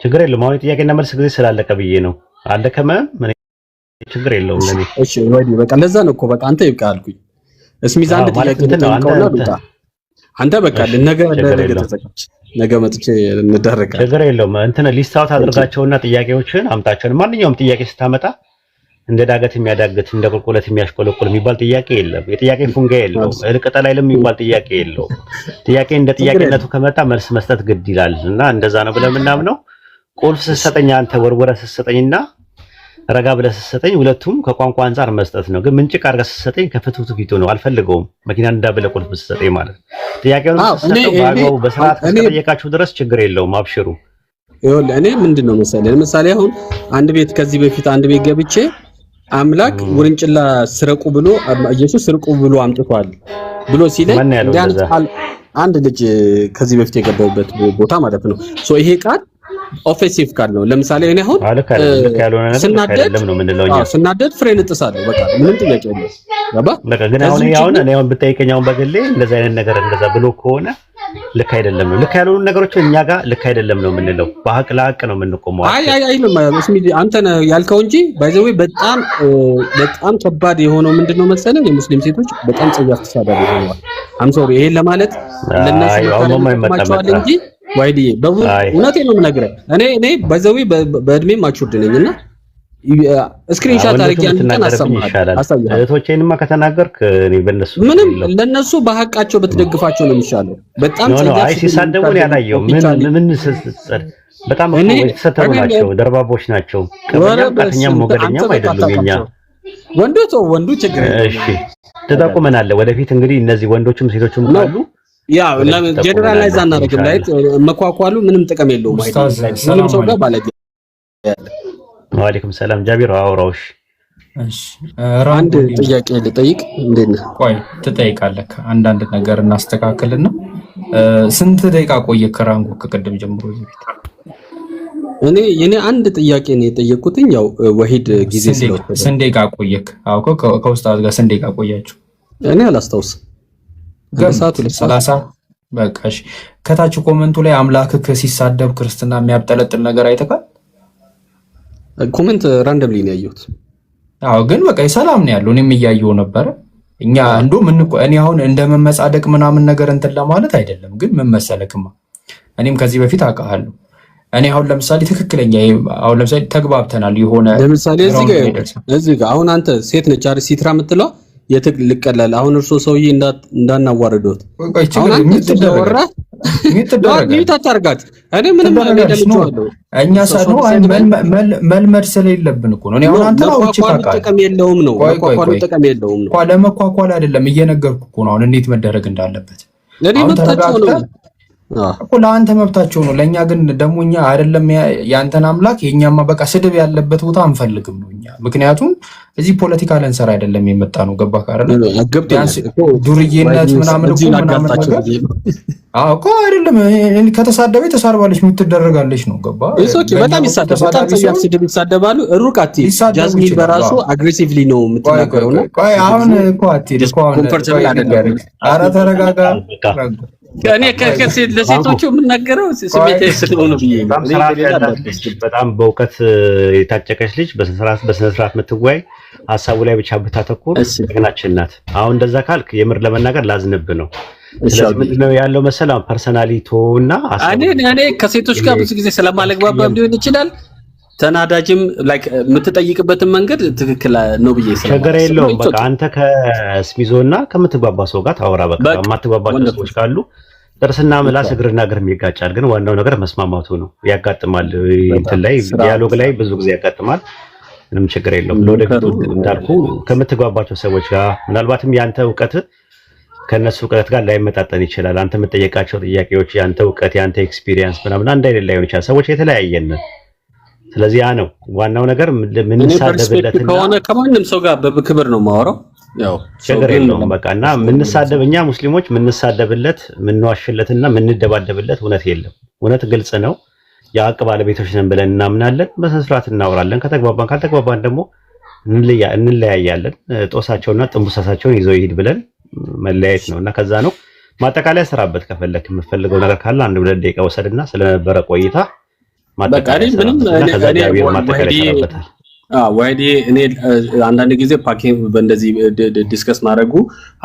ችግር የለውም። አሁን ጥያቄና መልስ ጊዜ ስላለቀ ብዬ ነው። አለከመ ምን ችግር የለውም ለኔ። እሺ ወዲ በቃ ለዛ ነው እኮ በቃ አንተ ይብቃ አልኩኝ። እስሚዝ አንድ ጥያቄ ልጠይቀውና በቃ አንተ በቃ ነገ መጥቼ እንደረጋለን። ችግር የለውም። እንትን ሊስታውት አድርጋቸውና ጥያቄዎችን አምጣቸው። ማንኛውም ጥያቄ ስታመጣ እንደ ዳገት የሚያዳግት እንደ ቁልቁለት የሚያሽቆለቁል የሚባል ጥያቄ የለም። የጥያቄ ፉንጋ የለውም። እልቅጠላ አይልም የሚባል ጥያቄ የለውም። ጥያቄ እንደ ጥያቄነቱ ከመጣ መልስ መስጠት ግድ ይላል እና እንደዛ ነው ብለን ምናምነው። ቁልፍ ስትሰጠኝ አንተ ወርወረህ ስትሰጠኝና ረጋ ብለህ ስትሰጠኝ ሁለቱም ከቋንቋ አንፃር መስጠት ነው። ግን ምንጭቅ አድርገህ ስትሰጠኝ ከፍትፍቱ ፊቱ ነው። አልፈልገውም መኪና እንዳብለህ ቁልፍ ስትሰጠኝ ማለት ጥያቄውን ስትሰጠው በአግባቡ በስርዓት ከተጠየቃችሁ ድረስ ችግር የለውም። አብሽሩ። ይኸውልህ እኔ ምንድነው መሰለህ ለምሳሌ አሁን አንድ ቤት ከዚህ በፊት አንድ ቤት ገብቼ አምላክ ውርንጭላ ስረቁ ብሎ ኢየሱስ ስርቁ ብሎ አምጥቷል ብሎ ሲለኝ አንድ ልጅ ከዚህ በፊት የገባውበት ቦታ ማለት ነው። ሶ ይሄ ቃል ኦፌንሲቭ ቃል ነው። ለምሳሌ እኔ አሁን ስናደድ ፍሬን እጥሳለሁ። በቃ ምንም ጥያቄ የለም። ገባ በቃ ግን አሁን ብጠይቀኝ አሁን በግሌ እንደዛ አይነት ነገር እንደዛ ብሎ ከሆነ ልክ አይደለም ነው። ልክ ያልሆኑ ነገሮች እኛ ጋር ልክ አይደለም ነው የምንለው። በሐቅ ለሐቅ ነው የምንቆመው። አይ አንተ ነህ ያልከው እንጂ ባይዘዌ በጣም ከባድ የሆነው ምንድነው መሰለህ የሙስሊም ሴቶች በጣም ጸያፍ ተሳዳቢ ሆነዋል። አም ሶሪ ይሄን ለማለት ለነሱ ማቻዋል እንጂ ዋይዲ እውነቴን ነው የምነግርህ። እኔ ባይዘዌ በእድሜ ማቹርድ ነኝና ስክሪንሾት አድርጌ አንተን አሳያለሁ። እህቶቼንማ ከተናገርክ እኔ በእነሱ ምንም ለነሱ በሐቃቸው በተደግፋቸው ነው የሚሻለው። በጣም አይ ሲሳደቡ ነው ያላየው። ምን በጣም የተሰተሩ ናቸው፣ ደርባቦች ናቸው። ከኛም ሞገደኛም አይደሉም። የኛ ወንዱ ችግር እሺ ተጠቁመናል። ወደፊት እንግዲህ እነዚህ ወንዶችም ሴቶችም ካሉ ያው ጀነራላይዝ አናደርግም። ላይ መኳኳሉ ምንም ጥቅም የለውም። ሁሉም ሰው ጋር ባለጌ ያለ ወአለይኩም ሰላም ጃቢር አውራውሽ። እሺ አንድ ጥያቄ ልጠይቅ። እንዴት ነህ? ቆይ ትጠይቃለህ። አንዳንድ ነገር እናስተካክልና ስንት ደቂቃ ቆየህ ከራንጎ ከቀደም ጀምሮ ይሄድ? የኔ አንድ ጥያቄ ነው የጠየቁትኝ። ያው ወሂድ ጊዜ ስለወሰደ ስንት ደቂቃ ቆየህ? አውቆ ከውስጣት ጋር ስንት ደቂቃ ቆያችሁ? እኔ አላስታውስም። ገሳቱ 30 በቃ እሺ። ከታች ኮመንቱ ላይ አምላክህ ሲሳደብ ክርስትና የሚያብጠለጥል ነገር አይተካል? ኮሜንት ራንደምሊ ነው ያየሁት። አዎ ግን በቃ ሰላም ነው ያለው። እኔም እያየሁ ነበር። እኛ እኔ አሁን እንደመመጻደቅ ምናምን ነገር እንትን ለማለት አይደለም። ግን ምን መሰለክማ እኔም ከዚህ በፊት አውቃለሁ። እኔ አሁን ለምሳሌ ትክክለኛ አሁን ለምሳሌ ተግባብተናል የሆነ ለምሳሌ እዚህ ጋር አሁን አንተ ሴት ነች አይደል ሲትራ የምትለው ልቀላል። አሁን እርሶ ሰውዬ እንዳናዋርዶት አሁን አንተ ተደወራ ሚት አታርጋት። እኔ ምንም እንደምትዋለው እኛ ሳይሆን መልመድ ስለሌለብን እኮ ነው። እኔ አሁን አንተ ነው ጥቅም የለውም ነው መኳኳሉ ጥቅም የለውም ነው። ለመኳኳል አይደለም እየነገርኩ እኮ ነው አሁን እንዴት መደረግ እንዳለበት። ለኔ መብታቸው ነው እኮ ለአንተ መብታቸው ነው። ለኛ ግን ደግሞ እኛ አይደለም ያንተን አምላክ የኛማ በቃ ስድብ ያለበት ቦታ አንፈልግም ነው እኛ። ምክንያቱም እዚህ ፖለቲካ ለንሰራ አይደለም የመጣ ነው። ገባህ አይደል? ዱርዬነት ምናምን እኮ እኮ አይደለም። ከተሳደበ ተሳርባለች የምትደረጋለች ነው። ገባህ? ኦኬ በጣም ይሳደባሉ። በጣም ጸያፍ ስድብ ይሳደባሉ። ሩቃቲ ጃዝሚን በራሱ አግሬሲቭሊ ነው የምትናገረው ነው። ቆይ አሁን እኮ አትሄድ እኮ አሁን ኮምፎርታብል አይደለም። ኧረ ተረጋጋ። እኔ ለሴቶቹ የምናገረው ስሜት ስለሆነ ብዬ በጣም በእውቀት የታጨቀች ልጅ በስነ ስርዓት የምትወያይ ሀሳቡ ላይ ብቻ ብታተኩር ጀግናችን ናት። አሁን እንደዛ ካልክ የምር ለመናገር ላዝንብ ነው። ስለዚህ ምንድነው ያለው መሰለህ ፐርሰናሊቲውና እኔ ከሴቶች ጋር ብዙ ጊዜ ስለማለግባባም ሊሆን ይችላል። ተናዳጅም ላይክ የምትጠይቅበትን መንገድ ትክክል ነው ብዬ ችግር የለውም። በቃ አንተ ከስሚዞና ከምትግባባ ሰው ጋር ታወራ። በቃ የማትግባባቸው ሰዎች ካሉ ጥርስና ምላስ እግርና እግር ይጋጫል። ግን ዋናው ነገር መስማማቱ ነው። ያጋጥማል፣ እንትን ላይ ዲያሎግ ላይ ብዙ ጊዜ ያጋጥማል። ምንም ችግር የለውም። ለወደፊቱ እንዳልኩ ከምትግባባቸው ሰዎች ጋር ምናልባትም ያንተ እውቀት ከነሱ እውቀት ጋር ላይመጣጠን ይችላል። አንተ የምትጠየቃቸው ጥያቄዎች ያንተ እውቀት ያንተ ኤክስፒሪየንስ ምናምን አንድ አይደለም ላይሆን ይችላል። ሰዎች የተለያየን። ስለዚህ ያ ነው ዋናው ነገር። ምንሳደብለትና ከሆነ ከማንም ሰው ጋር በክብር ነው የማወራው። ያው ችግር የለውም። በቃ እና ምንሳደብ እኛ ሙስሊሞች ምንሳደብለት ምንዋሽለትና ምንደባደብለት እውነት የለም። እውነት ግልጽ ነው። የሐቅ ባለቤቶች ነን ብለን እናምናለን። በስነ ስርዓት እናወራለን። ከተግባባን ካልተግባባን ደግሞ እንለያያለን። ጦሳቸውና ጥንቡሳሳቸውን ይዘው ይሄድ ብለን መለያየት ነውና ከዛ ነው። ማጠቃለያ ስራበት ከፈለክ የምትፈልገው ነገር ካለ 1-2 ደቂቃ ወሰድና ስለነበረ ቆይታ ማጠቃለያ ምንም ዋይዲ እኔ አንዳንድ ጊዜ ፓኬጅ በእንደዚህ ዲስከስ ማድረጉ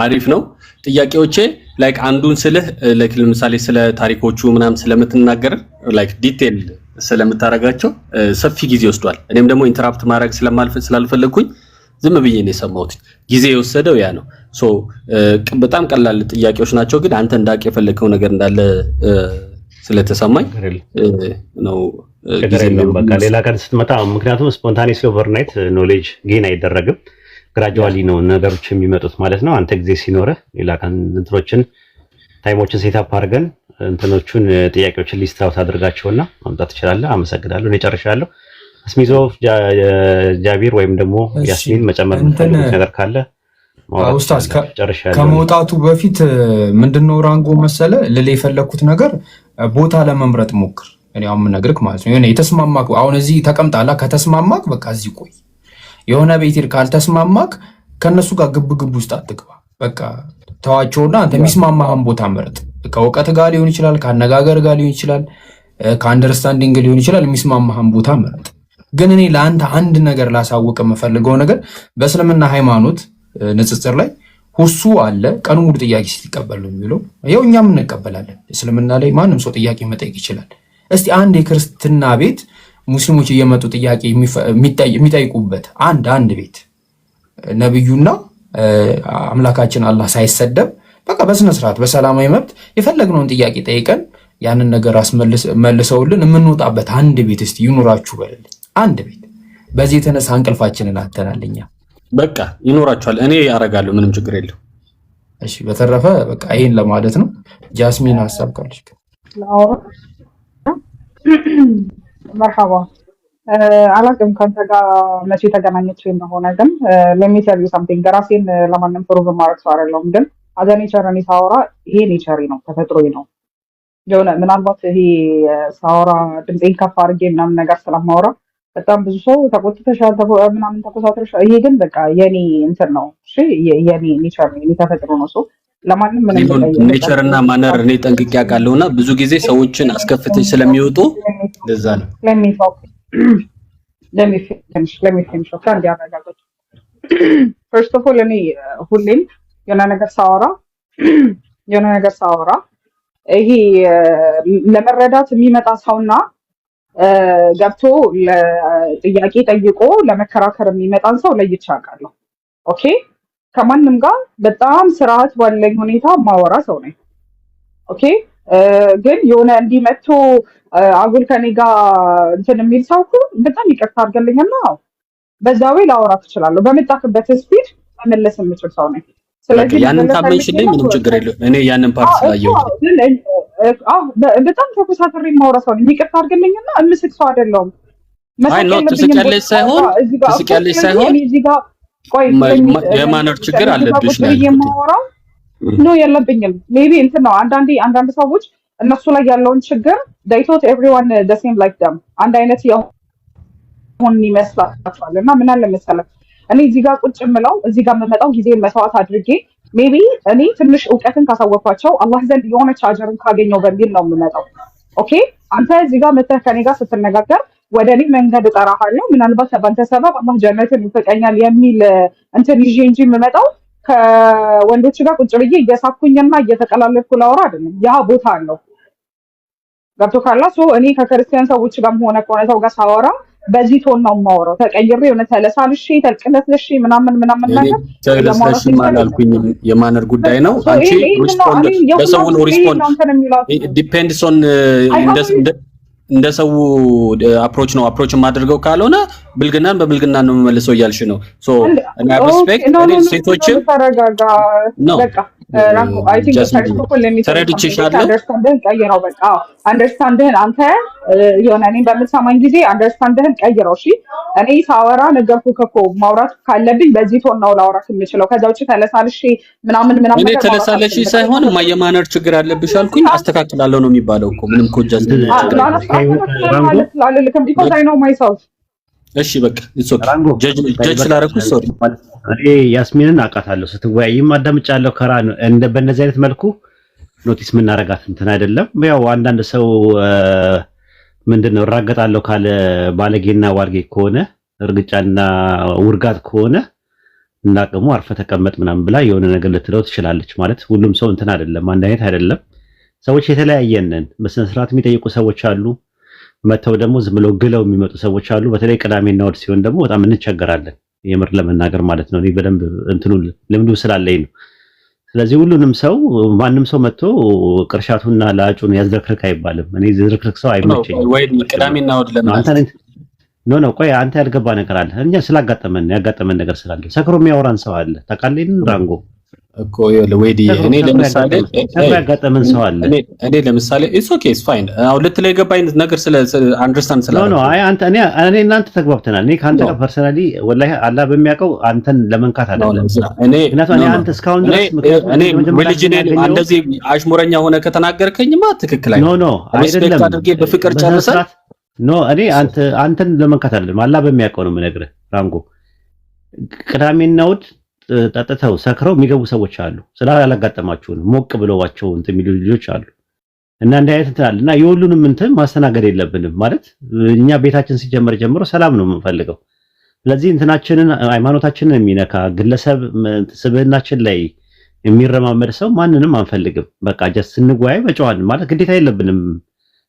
አሪፍ ነው። ጥያቄዎቼ ላይክ አንዱን ስልህ ላይክ ለምሳሌ ስለ ታሪኮቹ ምናምን ስለምትናገር ላይክ ዲቴል ስለምታረጋቸው ሰፊ ጊዜ ወስዷል። እኔም ደግሞ ኢንተራፕት ማድረግ ስላልፈለግኩኝ ዝም ብዬ ነው የሰማሁት። ጊዜ የወሰደው ያ ነው። ሶ በጣም ቀላል ጥያቄዎች ናቸው፣ ግን አንተ እንዳቅ የፈለከው ነገር እንዳለ ስለተሰማኝ ነው። በቃ ሌላ ቀን ስትመጣ ምክንያቱም ስፖንታኒስ ኦቨርናይት ኖሌጅ ጌን አይደረግም። ግራጁዋሊ ነው ነገሮች የሚመጡት ማለት ነው። አንተ ጊዜ ሲኖርህ ሌላ ቀን እንትኖችን ታይሞችን ሴታፕ አድርገን እንትኖቹን ጥያቄዎችን ሊስት አውት አድርጋቸውና ማምጣት ትችላለህ። አመሰግናለሁ። እኔ ጨርሻለሁ። ስሚዞ ጃቢር ወይም ደግሞ ያስሚን መጨመር ነገር ካለ ኡስታዝ ከመውጣቱ በፊት ምንድነው ራንጎ መሰለ ልል የፈለኩት ነገር ቦታ ለመምረጥ ሞክር። እኔ አሁን ምነግርክ ማለት ነው የሆነ የተስማማክ አሁን እዚህ ተቀምጣላ ከተስማማክ በቃ እዚህ ቆይ። የሆነ ቤትር ካልተስማማክ ከነሱ ጋር ግብ ውስጥ አትግባ። በቃ ተዋቸውና አንተ የሚስማማህን ቦታ ምረጥ። ከእውቀት ጋር ሊሆን ይችላል፣ ከአነጋገር ጋር ሊሆን ይችላል፣ ከአንደርስታንዲንግ ሊሆን ይችላል። የሚስማማህን ቦታ ምረጥ። ግን እኔ ለአንተ አንድ ነገር ላሳውቅ የምፈልገው ነገር በእስልምና ሃይማኖት ንጽጽር ላይ ሁሱ አለ ቀኑ ሙሉ ጥያቄ ሲቀበል ነው የሚለው። ያው እኛም እንቀበላለን። እስልምና ላይ ማንም ሰው ጥያቄ መጠየቅ ይችላል። እስቲ አንድ የክርስትና ቤት ሙስሊሞች እየመጡ ጥያቄ የሚጠይቁበት አንድ ቤት ነብዩና አምላካችን አላህ ሳይሰደብ በቃ በስነ ስርዓት በሰላማዊ መብት የፈለግነውን ጥያቄ ጠይቀን ያንን ነገር መልሰውልን የምንወጣበት አንድ ቤት እስቲ ይኑራችሁ በልልኝ። አንድ ቤት በዚህ የተነሳ እንቅልፋችንን አተናልኛ። በቃ ይኖራችኋል። እኔ ያረጋለሁ፣ ምንም ችግር የለው። እሺ፣ በተረፈ በቃ ይሄን ለማለት ነው። ጃስሚን ሐሳብ ካለሽ መርሐባ። አላውቅም ከአንተ ጋር መቼ ተገናኘች እንደሆነ፣ ግን ለሚቴል ዩ ሳምቲንግ ራሴን ለማንም ፕሩቭ ማድረግ ሰው አይደለሁም፣ ግን አዘ ኔቸር እኔ ሳወራ ይሄ ኔቸሪ ነው፣ ተፈጥሮዬ ነው። የሆነ ምናልባት ይሄ ሳወራ ድምፄን ከፍ አድርጌ ምናምን ነገር ስለማወራ በጣም ብዙ ሰው ተቆጥተሻል ምናምን ተቆሳጥረሻል። ይሄ ግን በቃ የኔ እንትን ነው። እሺ የኔ ኔቸር ነው፣ የኔ ተፈጥሮ ነው። ሰው ለማንም ምንም ኔቸር እና ማነር እኔ ጠንቅቄ አውቃለሁና ብዙ ጊዜ ሰዎችን አስከፍተሽ ስለሚወጡ ለዛ ነው። let me finish okay አንዴ አረጋጋች። first of all እኔ ሁሌም የሆነ ነገር ሳወራ ይሄ ለመረዳት የሚመጣ ሰውና ገብቶ ለጥያቄ ጠይቆ ለመከራከር የሚመጣን ሰው ለይቼ አውቃለሁ። ኦኬ ከማንም ጋር በጣም ስርዓት ባለኝ ሁኔታ ማወራ ሰው ነኝ። ኦኬ ግን የሆነ እንዲመቶ አጉል ከኔ ጋር እንትን የሚል ሰው በጣም ይቅርታ አድርገልኝና በዛ ወይ ላወራ ትችላለሁ። በመጣክበት ስፒድ መመለስ የምችል ሰው ነኝ። ስለዚህ ያንን ታመንሽልኝ ምንም ችግር የለውም። እኔ ያንን ፓርት ስላየሁት በጣም ተኮሳተሪ ማውራ ሰው ነኝ። ይቅርታ አድርገልኝና እምስክ ሰው አይደለሁም። አይ ኖ ትስቂያለሽ ሳይሆን እዚህ ጋር ቆይ የማነር ችግር አለብሽ ነው የማወራው ነው የለብኝም። ሜቢ እንትን ነው አንዳንድ ሰዎች እነሱ ላይ ያለውን ችግር they thought everyone the same like them አንድ አይነት የሆነ ይመስላችኋል። እና ምን አለ መሰለህ እኔ እዚህ ጋር ቁጭ የምለው እዚህ ጋር የምመጣው ጊዜን መስዋዕት አድርጌ ሜቢ እኔ ትንሽ እውቀትን ካሳወቅኳቸው አላህ ዘንድ የሆነች አጀርን ካገኘው በሚል ነው የምመጣው። ኦኬ አንተ እዚህ ጋር መተህ ከኔ ጋር ስትነጋገር ወደ እኔ መንገድ እጠራሃለሁ፣ ምናልባት በአንተ ሰበብ አላህ ጀነትን ይፈቀኛል የሚል እንትን ይዤ እንጂ የምመጣው ከወንዶች ጋር ቁጭ ብዬ እየሳኩኝና እየተቀላለድኩ ላወራ አይደለም። ያ ቦታ አለው ገብቶ ካላ እኔ ከክርስቲያን ሰዎች ጋር ሆነ ከሆነ ሰው ጋር ሳወራ በዚህ ቶን ነው የማወራው። ተቀይሬ የሆነ ተለሳልሼ ተልቅለትልሼ ምናምን ነገር ተለሳልሽ ማላልኩኝ የማነር ጉዳይ ነው። አንቺ ሪስፖንድ በሰው ነው ሪስፖንድ ዲፔንድስ ኦን እንደ ሰው አፕሮች ማድረገው ካልሆነ ብልግናን በብልግና ነው የምመልሰው እያልሽ ነው። ሶ እኔ ሪስፔክት እኔ ሴቶችን ነው አንደርስታንድህን አንተ የሆነ እኔን በምትሰማኝ ጊዜ አንደርስታንድህን ቀይረው። እሺ እኔ ሳወራ ነገርኩህ እኮ ማውራት ካለብኝ በዚህ ቶን ነው ላወራክ የምችለው። ከዛ ውጭ ተለሳልሼ ምናምን እኔ ተለሳልሼ ሳይሆን የማነር ችግር አለብሽ አልኩኝ አስተካክላለሁ ነው የሚባለው እኮ ምንም ኮጃዝ እሺ በቃ ጀጅ ስላደረኩት ሶሪ። እኔ ያስሚንን አውቃታለሁ፣ ስትወያይም አዳምጫለሁ። በእነዚህ አይነት መልኩ ኖቲስ የምናረጋት እንትን አይደለም። ያው አንዳንድ ሰው ምንድነው እራገጣለሁ ካለ ባለጌና ዋልጌ ከሆነ እርግጫና ውርጋት ከሆነ እናቀሙ አርፈ ተቀመጥ ምናምን ብላ የሆነ ነገር ልትለው ትችላለች። ማለት ሁሉም ሰው እንትን አይደለም፣ አንድ አይነት አይደለም። ሰዎች የተለያየንን በስነ ስርዓት የሚጠይቁ ሰዎች አሉ። መተው ደግሞ ዝም ብለው ግለው የሚመጡ ሰዎች አሉ። በተለይ ቅዳሜና እሑድ ሲሆን ደግሞ በጣም እንቸገራለን፣ የምር ለመናገር ማለት ነው። እኔ በደንብ እንትኑ ልምዱ ስላለኝ ነው። ስለዚህ ሁሉንም ሰው ማንም ሰው መጥቶ ቅርሻቱና ላጩን ያዝረክርክ አይባልም። እኔ ዝርክርክ ሰው አይመቸኝም። ወይ ቅዳሜና እሑድ ለምን ኖ ቆይ አንተ ያልገባ ነገር አለ። እኛ ያጋጠመን ነገር ስላለ ሰክሮ የሚያወራን ሰው አለ። ታውቃለህ ራንጎ እኮ ወይዲ እኔ ለምሳሌ ያጋጠመን ሰው አለ። እኔ ለምሳሌ ኢትስ ኦኬ ኢትስ ፋይን አሁን ልትለይ የገባኝ ነገር ስለ አንደርስታንድ ስለ ኖ አይ አንተ እኔ እናንተ ተግባብተናል። እኔ ካንተ ጋር ፐርሰናሊ ወላሂ አላህ በሚያውቀው አንተን ለመንካት አይደለም። እኔ አንተ እስካሁን ድረስ እኔ ሪሊጅን እንደዚህ አሽሙረኛ ሆነ ከተናገርከኝማ ትክክል አይደለም። ኖ አይደለም አድርጌ በፍቅር ጨርሰን እኔ አንተን ለመንካት አይደለም። አላህ በሚያውቀው ነው የምነግርህ ራንጎ። ቅዳሜና እሑድ ጠጥተው ሰክረው የሚገቡ ሰዎች አሉ። ስላላጋጠማችሁ ነው ሞቅ ብለዋቸው እንትን የሚሉ ልጆች አሉ። እና እንዲህ አይነት እንትን አለ እና የሁሉንም እንትን ማስተናገድ የለብንም ማለት እኛ ቤታችን ሲጀመር ጀምሮ ሰላም ነው የምንፈልገው። ስለዚህ እንትናችንን ሃይማኖታችንን የሚነካ ግለሰብ ስብዕናችን ላይ የሚረማመድ ሰው ማንንም አንፈልግም። በቃ ጀስት እንጓይ በጨዋን ማለት ግዴታ የለብንም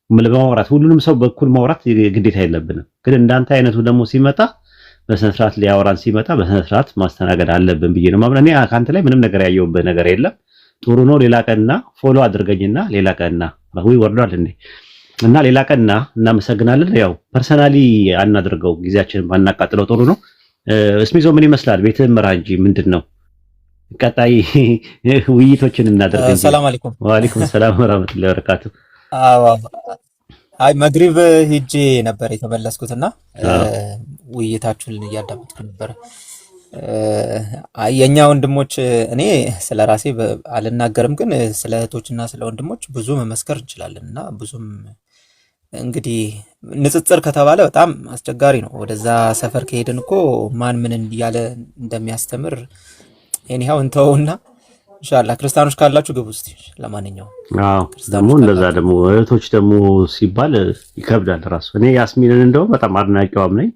ለማውራት ሁሉንም ሰው በኩል ማውራት ግዴታ የለብንም። ግን እንዳንተ አይነቱ ደግሞ ሲመጣ በስነ ስርዓት ሊያወራን ሲመጣ በስነ ስርዓት ማስተናገድ አለብን ብዬ ነው ማምነው። እኔ ካንተ ላይ ምንም ነገር ያየሁበት ነገር የለም። ጥሩ ነው። ሌላ ቀንና ፎሎ አድርገኝና ሌላ ቀንና ወይ ወርዷል እንዴ እና ሌላ ቀንና እናመሰግናለን። ያው ፐርሰናሊ አናድርገው ጊዜያችንን ባናቃጥለው ጥሩ ነው። እስሚዞ ምን ይመስላል? ቤትህ ምራ እንጂ ምንድነው? ቀጣይ ውይይቶችን እናደርግ እንጂ። ሰላም አለይኩም። ወአለይኩም ሰላም ወራህመቱላሂ ወበረካቱ። አይ መግሪብ ሄጄ ነበር የተመለስኩትና ውይይታችሁን እያዳመጥኩ ነበር። የኛ ወንድሞች እኔ ስለራሴ አልናገርም፣ ግን ስለ እህቶችና ስለ ወንድሞች ብዙ መመስከር እንችላለን እና ብዙም እንግዲህ ንጽጽር ከተባለ በጣም አስቸጋሪ ነው። ወደዛ ሰፈር ከሄድን እኮ ማን ምን እያለ እንደሚያስተምር ኤኒሃው እንተውና ኢንሻአላህ ክርስቲያኖች ካላችሁ ግቡ እስቲ። ለማንኛውም ደግሞ እንደዛ ደግሞ እህቶች ደግሞ ሲባል ይከብዳል ራሱ። እኔ ያስሚንን እንደው በጣም አድናቂዋም ነኝ፣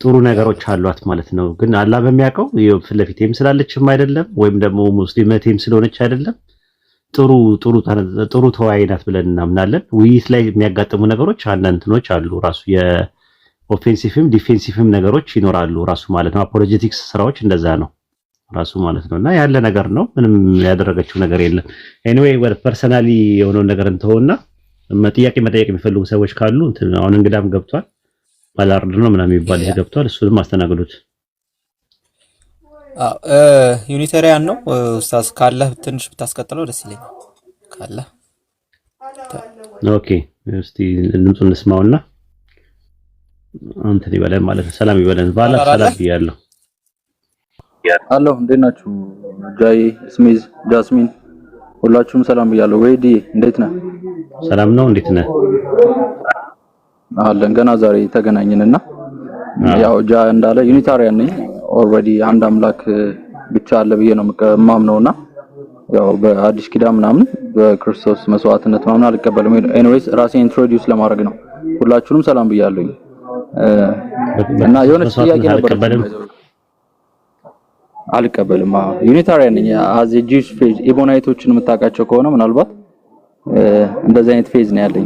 ጥሩ ነገሮች አሏት ማለት ነው። ግን አላህ በሚያውቀው ፊት ለፊቴም ስላለችም አይደለም ወይም ደግሞ ሙስሊመቴም ስለሆነች አይደለም፣ ጥሩ ተወያይ ናት ብለን እናምናለን። ውይይት ላይ የሚያጋጥሙ ነገሮች አንዳንድ እንትኖች አሉ፣ ራሱ የኦፌንሲቭም ዲፌንሲቭም ነገሮች ይኖራሉ ራሱ ማለት ነው። አፖሎጀቲክስ ስራዎች እንደዛ ነው ራሱ ማለት ነውና ያለ ነገር ነው። ምንም ያደረገችው ነገር የለም። ኤኒዌይ ወደ ፐርሰናሊ የሆነውን ነገር እንተውና ጥያቄ መጠየቅ የሚፈልጉ ሰዎች ካሉ አሁን እንግዳም ገብቷል፣ ባላርድ ነው ምናምን የሚባል ገብቷል። እሱንም አስተናግዱት። ዩኒታሪያን ነው ኡስታዝ፣ ካለህ ትንሽ ብታስቀጥለው ደስ ይለኛል ካለህ። ኦኬ እስቲ ድምፁን እንስማውና አንተ ይበለን ማለት ነው። ሰላም ይበለን ባላ ሰላም ይያለው አሎ እንዴት ናችሁ? ጃይ ስሚዝ ጃስሚን ሁላችሁም ሰላም ብያለሁ። ወይዲ እንዴት ነህ? ሰላም ነው። እንዴት ነህ? አለን ገና ዛሬ ተገናኘንና ያው ጃ እንዳለ ዩኒታሪያን ነኝ። ኦልሬዲ አንድ አምላክ ብቻ አለ ብዬ ነው የማምነውና ያው በአዲስ ኪዳን ምናምን በክርስቶስ መስዋዕትነት ምናምን አልቀበልም። ኤኒዌይስ ራሴን ኢንትሮዲዩስ ለማድረግ ነው። ሁላችሁንም ሰላም ብያለሁ እና የሆነ ጥያቄ ነበር። አልቀበልም። ዩኒታሪያን ነኝ። አዝ ጂውስ ፌዝ ኢቦናይቶችን የምታውቃቸው ከሆነ ምናልባት እንደዚህ አይነት ፌዝ ነው ያለኝ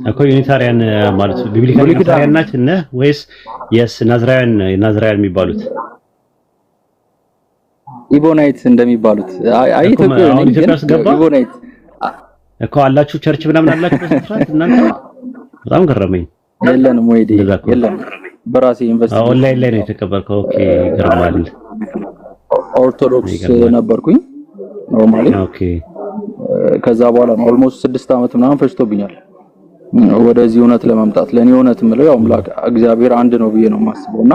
እኮ። ዩኒታሪያን ማለት ቢብሊካል ዩኒታሪያን ናችሁ እና ወይስ ናዝራውያን የሚባሉት ኢቦናይት እንደሚባሉት አይ ኢቦናይት እኮ አላችሁ ቸርች ምናምን አላችሁ በስፍራት እናንተ? በጣም ገረመኝ። የለንም ወይ የለም በራሴ ዩኒቨርሲቲ ኦንላይን ላይ ነው የተቀበልከው? ኦኬ ይገርማል። ኦርቶዶክስ ነበርኩኝ ኖርማሊ። ኦኬ ከዛ በኋላ ነው ኦልሞስት 6 አመት ምናምን ፈጅቶብኛል ወደዚህ እውነት ለመምጣት። ለኔ እውነት የምለው ያው አምላክ እግዚአብሔር አንድ ነው ብዬ ነው የማስበውና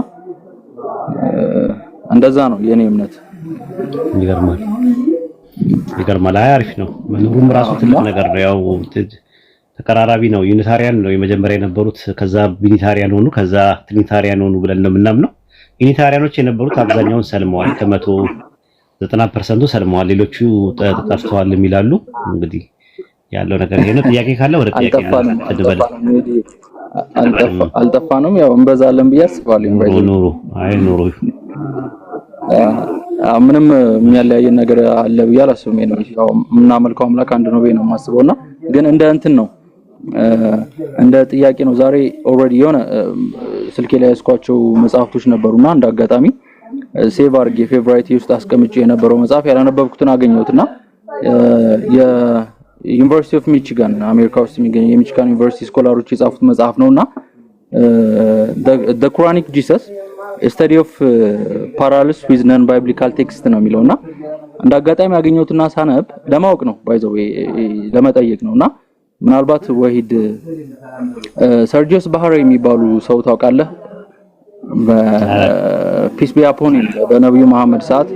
እንደዛ ነው የኔ እምነት። ይገርማል። አሪፍ ነው መኖሩም ራሱ ትልቅ ነገር ነው። ያው ተቀራራቢ ነው። ዩኒታሪያን ነው የመጀመሪያ የነበሩት፣ ከዛ ቢኒታሪያን ሆኑ፣ ከዛ ትሪኒታሪያን ሆኑ ብለን ነው የምናምነው። ዩኒታሪያኖች የነበሩት አብዛኛውን ሰልመዋል፣ ከ190% ሰልመዋል፣ ሌሎቹ ጠፍተዋል የሚላሉ። እንግዲህ ያለው ነገር ይሄ ነው። ጥያቄ ካለ ወደ ጥያቄ አልጠፋንም። ያው እንበዛለን ብዬ አስባለሁ። ኑሩ አይ ኑሩ ምንም የሚያለያየን ነገር አለ ብዬ አላስብም። ያው የምናመልከው አምላክ አንድ ነው ብዬ ነው የማስበውና ግን እንደ እንትን ነው እንደ ጥያቄ ነው። ዛሬ ኦልሬዲ የሆነ ስልኬ ላይ ያስኳቸው መጽሐፍቶች ነበሩና እንደ አጋጣሚ ሴቭ አድርጌ ፌቨራይት ውስጥ አስቀምጬ የነበረው መጽሐፍ ያላነበብኩትን አገኘሁትና የዩኒቨርሲቲ ኦፍ ሚቺጋን አሜሪካ ውስጥ የሚገኝ የሚቺጋን ዩኒቨርሲቲ ስኮላሮች የጻፉት መጽሐፍ ነውና the Quranic Jesus a study of parallels with non biblical text ነው የሚለውና እንደ አጋጣሚ ያገኘሁትና ሳነብ ለማወቅ ነው ባይዘው ለመጠየቅ ነውና ምናልባት ወሂድ ሰርጂዮስ ባህሪ የሚባሉ ሰው ታውቃለህ? በፒስ ቢ አፖን በነብዩ መሐመድ ሰዓት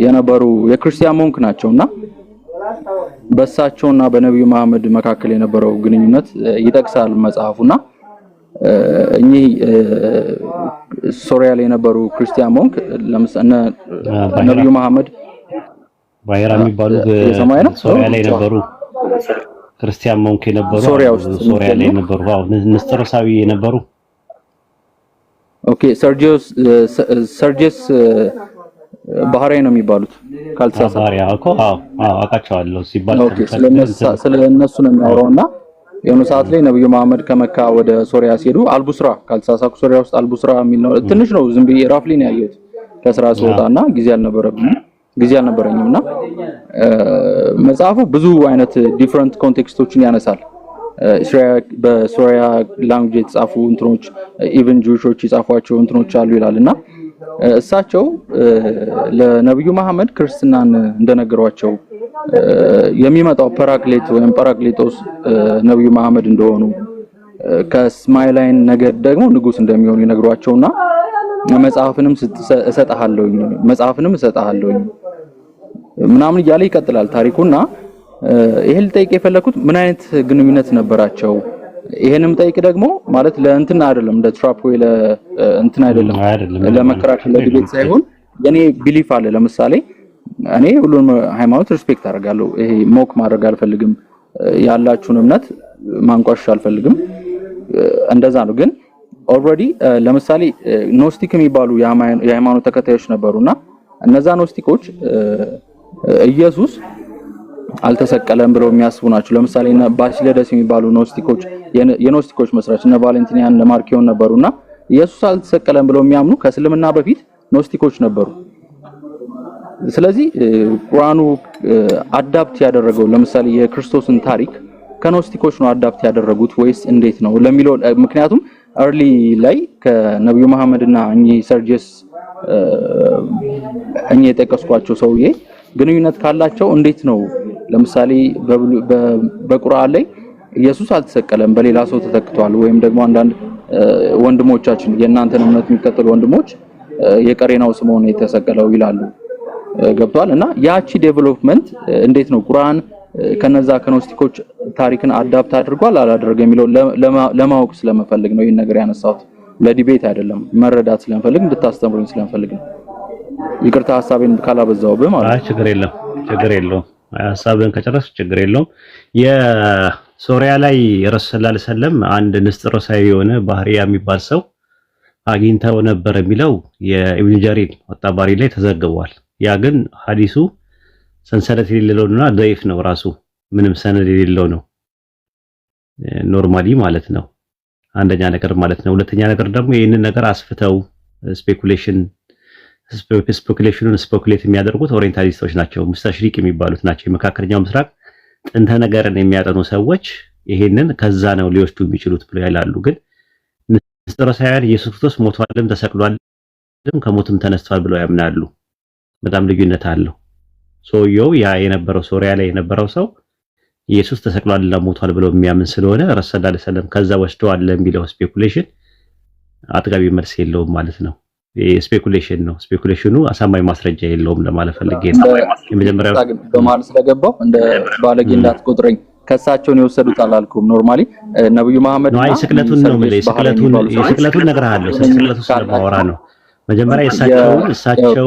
የነበሩ የክርስቲያን ሞንክ ናቸውና በሳቸውና በነብዩ መሐመድ መካከል የነበረው ግንኙነት ይጠቅሳል መጽሐፉና እኚህ ሶሪያ ላይ የነበሩ ክርስቲያን ሞንክ ለምሳሌ ነብዩ መሐመድ ባይራ የሚባሉ ሶሪያ ላይ የነበሩ ክርስቲያን ሞንክ የነበሩ ሶሪያ ላይ የነበሩ ንስጥሮሳዊ የነበሩ ኦኬ ሰርጂየስ ባህራይ ነው የሚባሉት ካልተሳሳተ ባህራይ አውቃቸዋለሁ ሲባል ስለነሱ ነው የሚያወራውና የሆነ ሰዓት ላይ ነብዩ መሐመድ ከመካ ወደ ሶሪያ ሲሄዱ አልቡስራ ካልተሳሳኩ ሶሪያ ውስጥ አልቡስራ የሚል ነው። ትንሽ ነው ዝም ብዬ ራፍሊ ነው ያየሁት ከስራ ስወጣና ጊዜ አልነበረኝምና መጽሐፉ ብዙ አይነት ዲፈረንት ኮንቴክስቶችን ያነሳል። በሶሪያ ላንጉዌጅ የተጻፉ እንትኖች ኢቭን ጁሾች የጻፏቸው እንትኖች አሉ ይላልና እሳቸው ለነብዩ መሐመድ ክርስትናን እንደነገሯቸው የሚመጣው ፓራክሌት ወይም ፓራክሌቶስ ነብዩ መሐመድ እንደሆኑ ከእስማኤላውያን ነገድ ደግሞ ንጉስ እንደሚሆኑ ይነግሯቸውና መጽሐፍንም እሰጣለሁ ምናምን እያለ ይቀጥላል ታሪኩና ይሄ ልጠይቅ የፈለኩት ምን አይነት ግንኙነት ነበራቸው? ይሄንም ጠይቅ ደግሞ ማለት ለእንትን አይደለም እንደ ትራፕ ወይ ለእንትን አይደለም ለመከራከር ለዲቤት ሳይሆን የኔ ቢሊፍ አለ። ለምሳሌ እኔ ሁሉንም ሃይማኖት ሪስፔክት አደርጋለሁ። ይሄ ሞክ ማድረግ አልፈልግም። ያላችሁን እምነት ማንቋሽ አልፈልግም። እንደዛ ነው። ግን ኦልሬዲ ለምሳሌ ኖስቲክ የሚባሉ የሃይማኖት ተከታዮች ነበሩና እነዛ ኖስቲኮች ኢየሱስ አልተሰቀለም ብለው የሚያስቡ ናቸው። ለምሳሌ ባሲለደስ የሚባሉ ኖስቲኮች የኖስቲኮች መስራች እና ቫሌንቲኒያን ለማርኪዮን ነበሩና ኢየሱስ አልተሰቀለም ብለው የሚያምኑ ከእስልምና በፊት ኖስቲኮች ነበሩ። ስለዚህ ቁርአኑ አዳፕት ያደረገው ለምሳሌ የክርስቶስን ታሪክ ከኖስቲኮች ነው አዳፕት ያደረጉት ወይስ እንዴት ነው ለሚለው ምክንያቱም early ላይ ከነብዩ መሐመድና ሰርጂየስ የጠቀስኳቸው ሰውዬ ግንኙነት ካላቸው እንዴት ነው? ለምሳሌ በቁርአን ላይ ኢየሱስ አልተሰቀለም በሌላ ሰው ተተክቷል ወይም ደግሞ አንዳንድ ወንድሞቻችን የእናንተን እምነት የሚከተሉ ወንድሞች የቀሬናው ስምዖን የተሰቀለው ይላሉ። ገብቷል እና ያቺ ዴቨሎፕመንት እንዴት ነው ቁርአን ከነዛ ከኖስቲኮች ታሪክን አዳፕት አድርጓል አላደረገ የሚለው ለማወቅ ስለመፈልግ ነው ይሄን ነገር ያነሳሁት። ለዲቤት አይደለም መረዳት ስለምፈልግ እንድታስተምሩኝ ስለምፈልግ ነው። ይቅርታ ሐሳቤን ካላበዛውብህ ማለት ነው። ችግር የለውም። ሐሳብን ከጨረስክ ችግር የለውም። የሶሪያ ላይ ረሱል ሰለላሁ ዐለይሂ ወሰለም አንድ ንስጥሮሳዊ የሆነ ባህሪያ የሚባል ሰው አግኝተው ነበር የሚለው የኢብኑ ጀሪር አጣባሪ ላይ ተዘግቧል። ያ ግን ሐዲሱ ሰንሰለት የሌለውና ضعيف ነው። ራሱ ምንም ሰነድ የሌለው ነው ኖርማሊ ማለት ነው። አንደኛ ነገር ማለት ነው። ሁለተኛ ነገር ደግሞ ይህንን ነገር አስፍተው ስፔኩሌሽኑን ስፔኩሌት የሚያደርጉት ኦሪየንታሊስቶች ናቸው፣ ሙስተሽሪቅ የሚባሉት ናቸው። የመካከለኛው ምስራቅ ጥንተ ነገርን የሚያጠኑ ሰዎች ይሄንን ከዛ ነው ሊወስዱ የሚችሉት ብለው ያላሉ። ግን ንስጥሮሳውያን ኢየሱስ ክርስቶስ ሞቷልም ተሰቅሏልም ከሞትም ተነስቷል ብለው ያምናሉ። በጣም ልዩነት አለው። ሰውየው ያ የነበረው ሶሪያ ላይ የነበረው ሰው ኢየሱስ ተሰቅሏልና ሞቷል ብለው የሚያምን ስለሆነ ረሱል ሰለላሁ ዐለይሂ ወሰለም ከዛ ወስደዋል የሚለው ስፔኩሌሽን አጥጋቢ መልስ የለውም ማለት ነው። ስፔኩሌሽን ነው። ስፔኩሌሽኑ አሳማኝ ማስረጃ የለውም ለማለት ፈልጌ ነው። የመጀመሪያው በማለት ስለገባው እንደ ባለጌ እንዳትቆጥረኝ ከሳቸውን የወሰዱት አላልኩም። ኖርማሊ ነብዩ መሐመድ ነው ስቅለቱን ነው ማለት ስቅለቱን ነግሬሃለሁ። ስቅለቱን ስለማወራ ነው። መጀመሪያ እሳቸው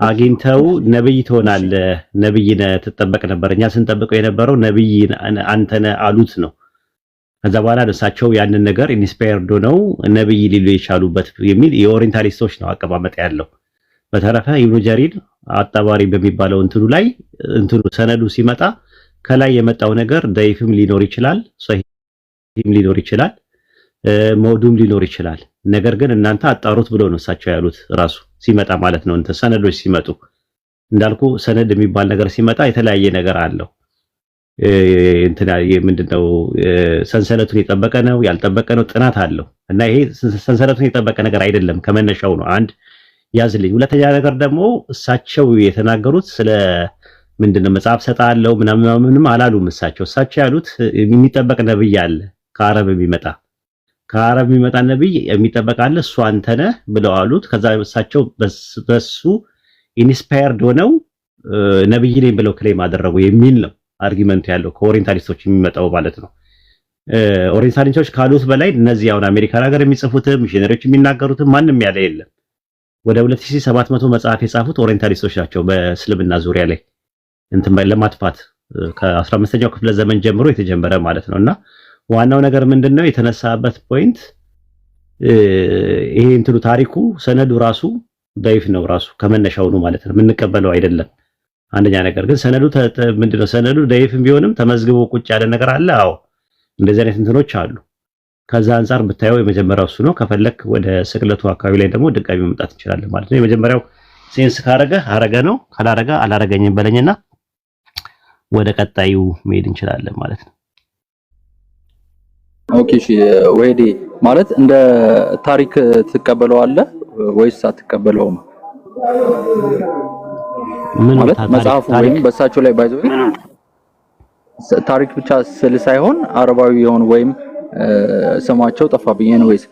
አግኝተው ነብይ ትሆናለህ፣ ነብይ ነህ፣ ትጠበቅ ነበር፣ እኛ ስንጠብቀው የነበረው ነብይ አንተ ነህ አሉት ነው። ከዛ በኋላ እሳቸው ያንን ነገር ኢንስፓየርድ ሆነው ነብይ ሊሉ የቻሉበት የሚል የኦሪየንታሊስቶች ነው አቀማመጥ ያለው። በተረፈ ኢብኑ ጀሪር አጣባሪ በሚባለው እንትኑ ላይ እንትኑ ሰነዱ ሲመጣ ከላይ የመጣው ነገር ደይፍም ሊኖር ይችላል፣ ሶሂህም ሊኖር ይችላል፣ መውዱም ሊኖር ይችላል። ነገር ግን እናንተ አጣሩት ብሎ ነው እሳቸው ያሉት ራሱ ሲመጣ ማለት ነው። እንተ ሰነዶች ሲመጡ እንዳልኩ ሰነድ የሚባል ነገር ሲመጣ የተለያየ ነገር አለው። እንትና ምንድነው ሰንሰለቱን የጠበቀ ነው ያልጠበቀ ነው ጥናት አለው እና ይሄ ሰንሰለቱን የጠበቀ ነገር አይደለም ከመነሻው ነው። አንድ ያዝልኝ። ሁለተኛ ነገር ደግሞ እሳቸው የተናገሩት ስለ ምንድነው መጽሐፍ ሰጣለው ምናምንም አላሉም። እሳቸው ያሉት የሚጠበቅ ነብይ አለ ከአረብ የሚመጣ ነብይ የሚጠበቅ አለ እሱ አንተ ነህ ብለው አሉት። ከዛ እሳቸው በሱ ኢንስፓየርድ ሆነው ነብይ ነኝ ብለው ክሌም አደረጉ የሚል ነው አርጊመንት ያለው ከኦሪየንታሊስቶች የሚመጣው ማለት ነው። ኦሪየንታሊስቶች ካሉት በላይ እነዚህ አሁን አሜሪካን ሀገር የሚጽፉትም ሚሽነሪዎች የሚናገሩትም ማንም ያለ የለም። ወደ 2700 መጽሐፍ የጻፉት ኦሪየንታሊስቶች ናቸው በእስልምና ዙሪያ ላይ እንትን ለማጥፋት ከ15ኛው ክፍለ ዘመን ጀምሮ የተጀመረ ማለት ነውና ዋናው ነገር ምንድነው የተነሳበት ፖይንት ይሄ እንትኑ ታሪኩ ሰነዱ ራሱ ضعيف ነው ራሱ ከመነሻው ነው ማለት ነው የምንቀበለው አይደለም። አንደኛ ነገር ግን ሰነዱ ምንድነው ሰነዱ ضعيفም ቢሆንም ተመዝግቦ ቁጭ ያለ ነገር አለ። አዎ እንደዚህ አይነት እንትኖች አሉ። ከዛ አንፃር ብታየው የመጀመሪያው እሱ ነው። ከፈለክ ወደ ስቅለቱ አካባቢ ላይ ደግሞ ድጋሚ መምጣት እንችላለን ማለት ነው። የመጀመሪያው ሴንስ ካረገ አረገ ነው፣ ካላረገ አላረገኝም በለኝና ወደ ቀጣዩ መሄድ እንችላለን ማለት ነው። ኦኬ እሺ ወይዴ ማለት እንደ ታሪክ ትቀበለዋለህ ወይስ አትቀበለውም? ምን ማለት መጽሐፉ ወይም በሳቸው ላይ ባይዘው ታሪክ ብቻ ስል ሳይሆን አረባዊ የሆነ ወይም ስማቸው ጠፋብኝ ወይስ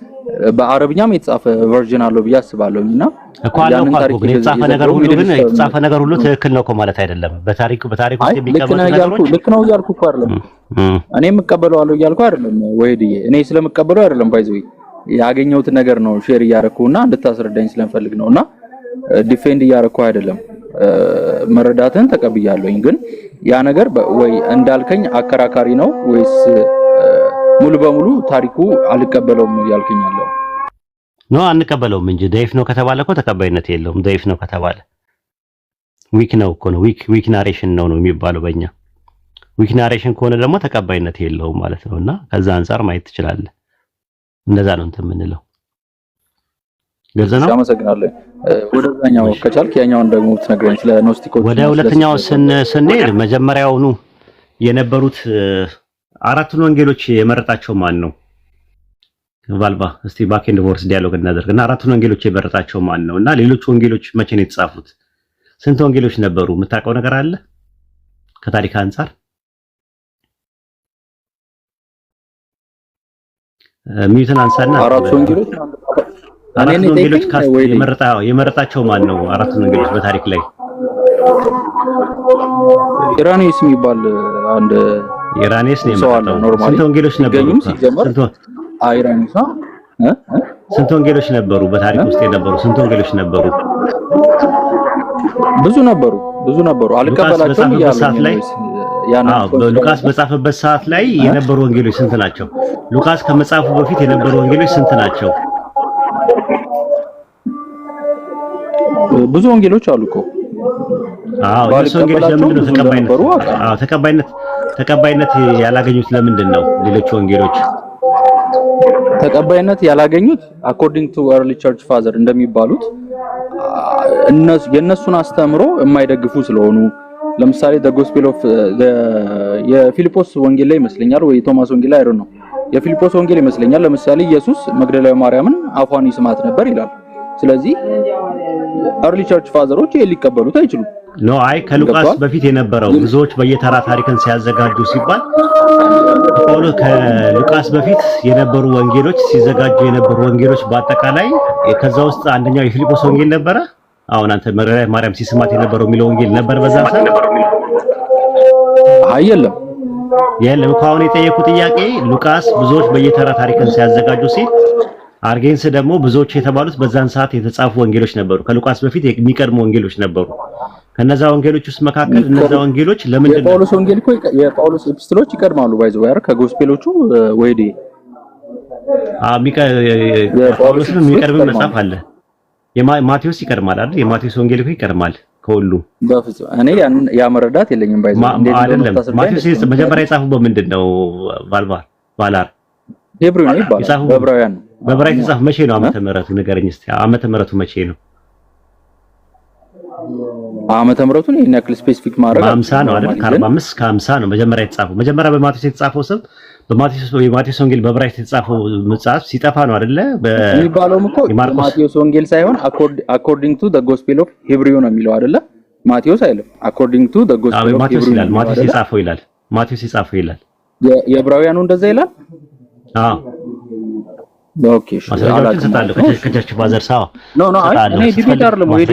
በአረብኛም የተጻፈ ቨርዥን አለው ብዬ አስባለሁና እኮ አለው እኮ ግን የተጻፈ ነገር ሁሉ ትክክል ነው እኮ ማለት አይደለም። በታሪክ ውስጥ የሚቀመጡ ነገሮች ልክ ነው እያልኩ እኮ አይደለም። እኔ የምቀበለዋለሁ እያልኩ አይደለም ወይድዬ፣ እኔ ስለምቀበለው አይደለም ባይዘው ያገኘሁት ነገር ነው ሼር እያደረኩና እንድታስረዳኝ ስለምፈልግ ነውና ዲፌንድ እያደረኩ አይደለም። መረዳትን ተቀብያለሁኝ። ግን ያ ነገር ወይ እንዳልከኝ አከራካሪ ነው ወይስ ሙሉ በሙሉ ታሪኩ አልቀበለውም ነው ያልከኛለው? ነው አንቀበለውም እንጂ ضعيف ነው ከተባለ እኮ ተቀባይነት የለውም። ضعيف ነው ከተባለ ዊክ ነው እኮ ነው ዊክ ናሬሽን ነው የሚባለው በእኛ። ዊክ ናሬሽን ከሆነ ደግሞ ተቀባይነት የለውም ማለት ነውና ከዛ አንፃር ማየት ትችላለህ። እንደዛ ነው እንትን የምንለው። ግልጽ ነው። አመሰግናለሁ። ወደዛኛው ከቻልክ ያኛውን ደግሞ ትነግረኝ ስለ ኖስቲኮች። ወደ ሁለተኛው ስንሄድ መጀመሪያውኑ የነበሩት አራቱን ወንጌሎች የመረጣቸው ማን ነው? ባልባ እስቲ ባክ ኤንድ ፎርስ ዲያሎግ እናደርግና አራቱን ወንጌሎች የመረጣቸው ማን ነው? እና ሌሎች ወንጌሎች መቼ ነው የተጻፉት? ስንት ወንጌሎች ነበሩ? የምታውቀው ነገር አለ ከታሪክ አንፃር? ሚዩትን አንሳና አራቱ ወንጌሎች የመረጣቸው ማን ነው? አራቱን ወንጌሎች በታሪክ ላይ ኢራኒስ የሚባል አንድ ኢራኒስ ነው የመረጠው። ስንት ወንጌሎች ነበሩ? ስንት ወንጌሎች ነበሩ? በታሪክ ውስጥ የነበሩ ስንት ወንጌሎች ነበሩ? ብዙ ነበሩ። አልቀበላቸውም እያለ ሉቃስ በጻፈበት ሰዓት ላይ የነበሩ ወንጌሎች ስንት ናቸው? ሉቃስ ከመጻፉ በፊት የነበሩ ወንጌሎች ስንት ናቸው? ብዙ ወንጌሎች አሉ እኮ። እነሱ ወንጌሎች ለምንድን ነው ተቀባይነት ያላገኙት? ለምንድን ነው ሌሎች ወንጌሎች ተቀባይነት ያላገኙት? አኮርዲንግ ቱ early church father እንደሚባሉት የነሱን አስተምሮ የማይደግፉ ስለሆኑ፣ ለምሳሌ the gospel of የፊልጶስ ወንጌል ላይ ይመስለኛል ወይ ቶማስ ወንጌል ላይ አይደል ነው የፊልጶስ ወንጌል ይመስለኛል። ለምሳሌ ኢየሱስ መግደላዊ ማርያምን አፏን ይስማት ነበር ይላል። ስለዚህ early church fathers ሊቀበሉት አይችሉም። አይ ከሉቃስ በፊት የነበረው ብዙዎች በየተራ ታሪክን ሲያዘጋጁ ሲባል ከሉቃስ በፊት የነበሩ ወንጌሎች ሲዘጋጁ የነበሩ ወንጌሎች በአጠቃላይ ከዛ ውስጥ አንደኛው የፊልጶስ ወንጌል ነበረ። አሁን አንተ መግደላዊ ማርያም ሲስማት የነበረው የሚለው ወንጌል ነበር በዛ ሰዓት? አይደለም የለም። አሁን የጠየቁ ጥያቄ ሉቃስ ብዙዎች በየተራ ታሪክን ሲያዘጋጁ ሲል አርጌንስ ደግሞ ብዙዎች የተባሉት በዛን ሰዓት የተጻፉ ወንጌሎች ነበሩ። ከሉቃስ በፊት የሚቀድሙ ወንጌሎች ነበሩ። ከነዛ ወንጌሎች ውስጥ መካከል እነዛ ወንጌሎች ለምንድን ነው የጳውሎስ ወንጌል እኮ የጳውሎስ ኤፒስቶሎች ይቀድማሉ ባይዘው ያረ ከጎስፔሎቹ ወይዲ ጳውሎስም የሚቀድም መጽሐፍ አለ። የማቴዎስ ይቀድማል አይደል? የማቴዎስ ወንጌል እኮ ይቀድማል ከሁሉ። በፍጹም እኔ ያ መረዳት የለኝም ባይዘው እንዴት አይደለም። ማቴዎስ መጀመሪያ የጻፈው በምንድን ነው? ባላር ሄብሩ ነው ይባላል። በዕብራውያን ነው። በዕብራይስጥ የተጻፈው መቼ ነው? ዓመተ ምህረቱ ንገረኝ እስቲ። ዓመተ ምህረቱ መቼ ነው? ዓመተ ምህረቱን ይሄን ያክል ስፔሲፊክ ማድረግ 50 ነው አይደል? ከ45 እስከ 50 ነው መጀመሪያ የተጻፈው። መጀመሪያ በማቴዎስ የተጻፈው ስም የማቴዎስ ወንጌል በዕብራይስጥ የተጻፈው መጽሐፍ ሲጠፋ ነው አይደለ? የሚባለውም እኮ ማቴዎስ ወንጌል ሳይሆን according to the gospel of Hebrew ነው የሚለው አይደለ? ማቴዎስ አይልም according to the gospel of Hebrew ይላል። ማቴዎስ የጻፈው ይላል። ማቴዎስ የጻፈው ይላል። የዕብራውያኑ እንደዛ ይላል። አዎ ኦኬ እሺ። ማስረጃዎችን ሰጣለሁ ከቸርች ባዘርሳ ኖ እኔ ዲቤት አይደለም ወይ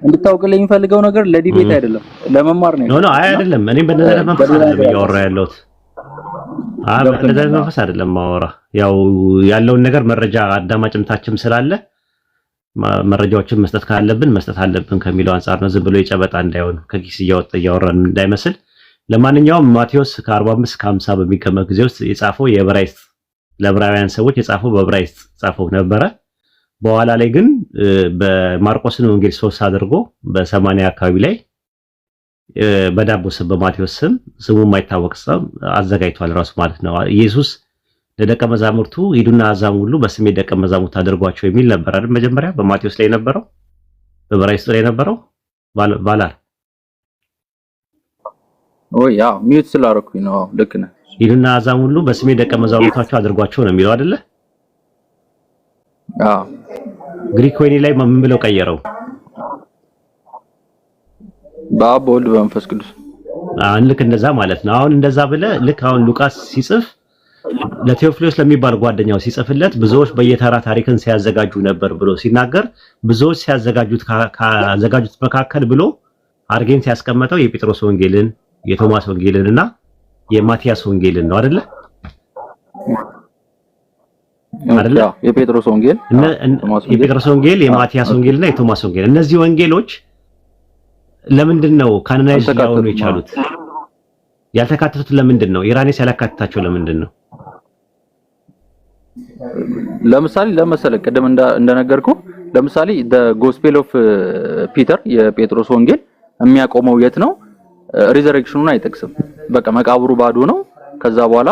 እንድታውቅልኝ የምፈልገው ነገር ለዲቤት አይደለም ለመማር ነው። ኖ አይደለም። እኔ በእንደዛ መንፈስ አይደለም እያወራ ያለሁት። በእንደዛ መንፈስ አይደለም ማወራ። ያው ያለውን ነገር መረጃ አዳማጭነታችንም ስላለ መረጃዎችን መስጠት ካለብን መስጠት አለብን ከሚለው አንፃር ነው። ዝም ብሎ የጨበጣ እንዳይሆን ከኪስ እያወራን እንዳይመስል። ለማንኛውም ማቴዎስ ከ45 እስከ 50 በሚቀመጥ ጊዜ ውስጥ የጻፈው የዕብራይስጥ ለዕብራውያን ሰዎች የጻፈው በዕብራይስጥ ጻፈው ነበረ። በኋላ ላይ ግን በማርቆስን ወንጌል 3 አድርጎ በ80 አካባቢ ላይ በዳቦ ስም በማቴዎስ ስሙ የማይታወቅ ሰው አዘጋጅቷል ራሱ ማለት ነው። ኢየሱስ ለደቀ መዛሙርቱ ሂዱና አሕዛብ ሁሉ በስሜ ደቀ መዛሙርት አድርጓቸው የሚል ነበር አይደል? መጀመሪያ በማቴዎስ ላይ ነበረው በዕብራይስጥ ላይ ነበረው ባላር ያ ሚዩት ስላደረኩኝ ነው። ልክ ነህ። ሂዱና አሕዛብ ሁሉ በስሜ ደቀ መዛሙርታቸው አድርጓቸው ነው የሚለው አይደለ? ግሪክ ወይኔ ላይ ምን ብለው ቀየረው? በአብ በወልድ በመንፈስ ቅዱስ ልክ እንደዛ ማለት ነው። አሁን እንደዛ ብለህ ልክ አሁን ሉቃስ ሲጽፍ ለቴዎፍሎስ ለሚባል ጓደኛው ሲጽፍለት ብዙዎች በየተራ ታሪክን ሲያዘጋጁ ነበር ብሎ ሲናገር ብዙዎች ካዘጋጁት መካከል ብሎ አርጌን ሲያስቀመጠው የጴጥሮስ ወንጌልን የቶማስ ወንጌልንና የማቲያስ ወንጌልን ነው አይደለ? አይደለ? የጴጥሮስ ወንጌል የጴጥሮስ ወንጌል የማቲያስ ወንጌልና የቶማስ ወንጌል እነዚህ ወንጌሎች ለምንድን ነው ካኖናይዝ ሊሆኑ የቻሉት? ያልተካተቱት ለምንድን ነው? ኢራኔስ ያላካተታቸው ለምንድን ነው? ለምሳሌ ለመሰለ ቅድም እንደነገርኩ ለምሳሌ the gospel of ፒተር የጴጥሮስ ወንጌል የሚያቆመው የት ነው? ሪዘሬክሽኑን አይጠቅስም። በቃ መቃብሩ ባዶ ነው። ከዛ በኋላ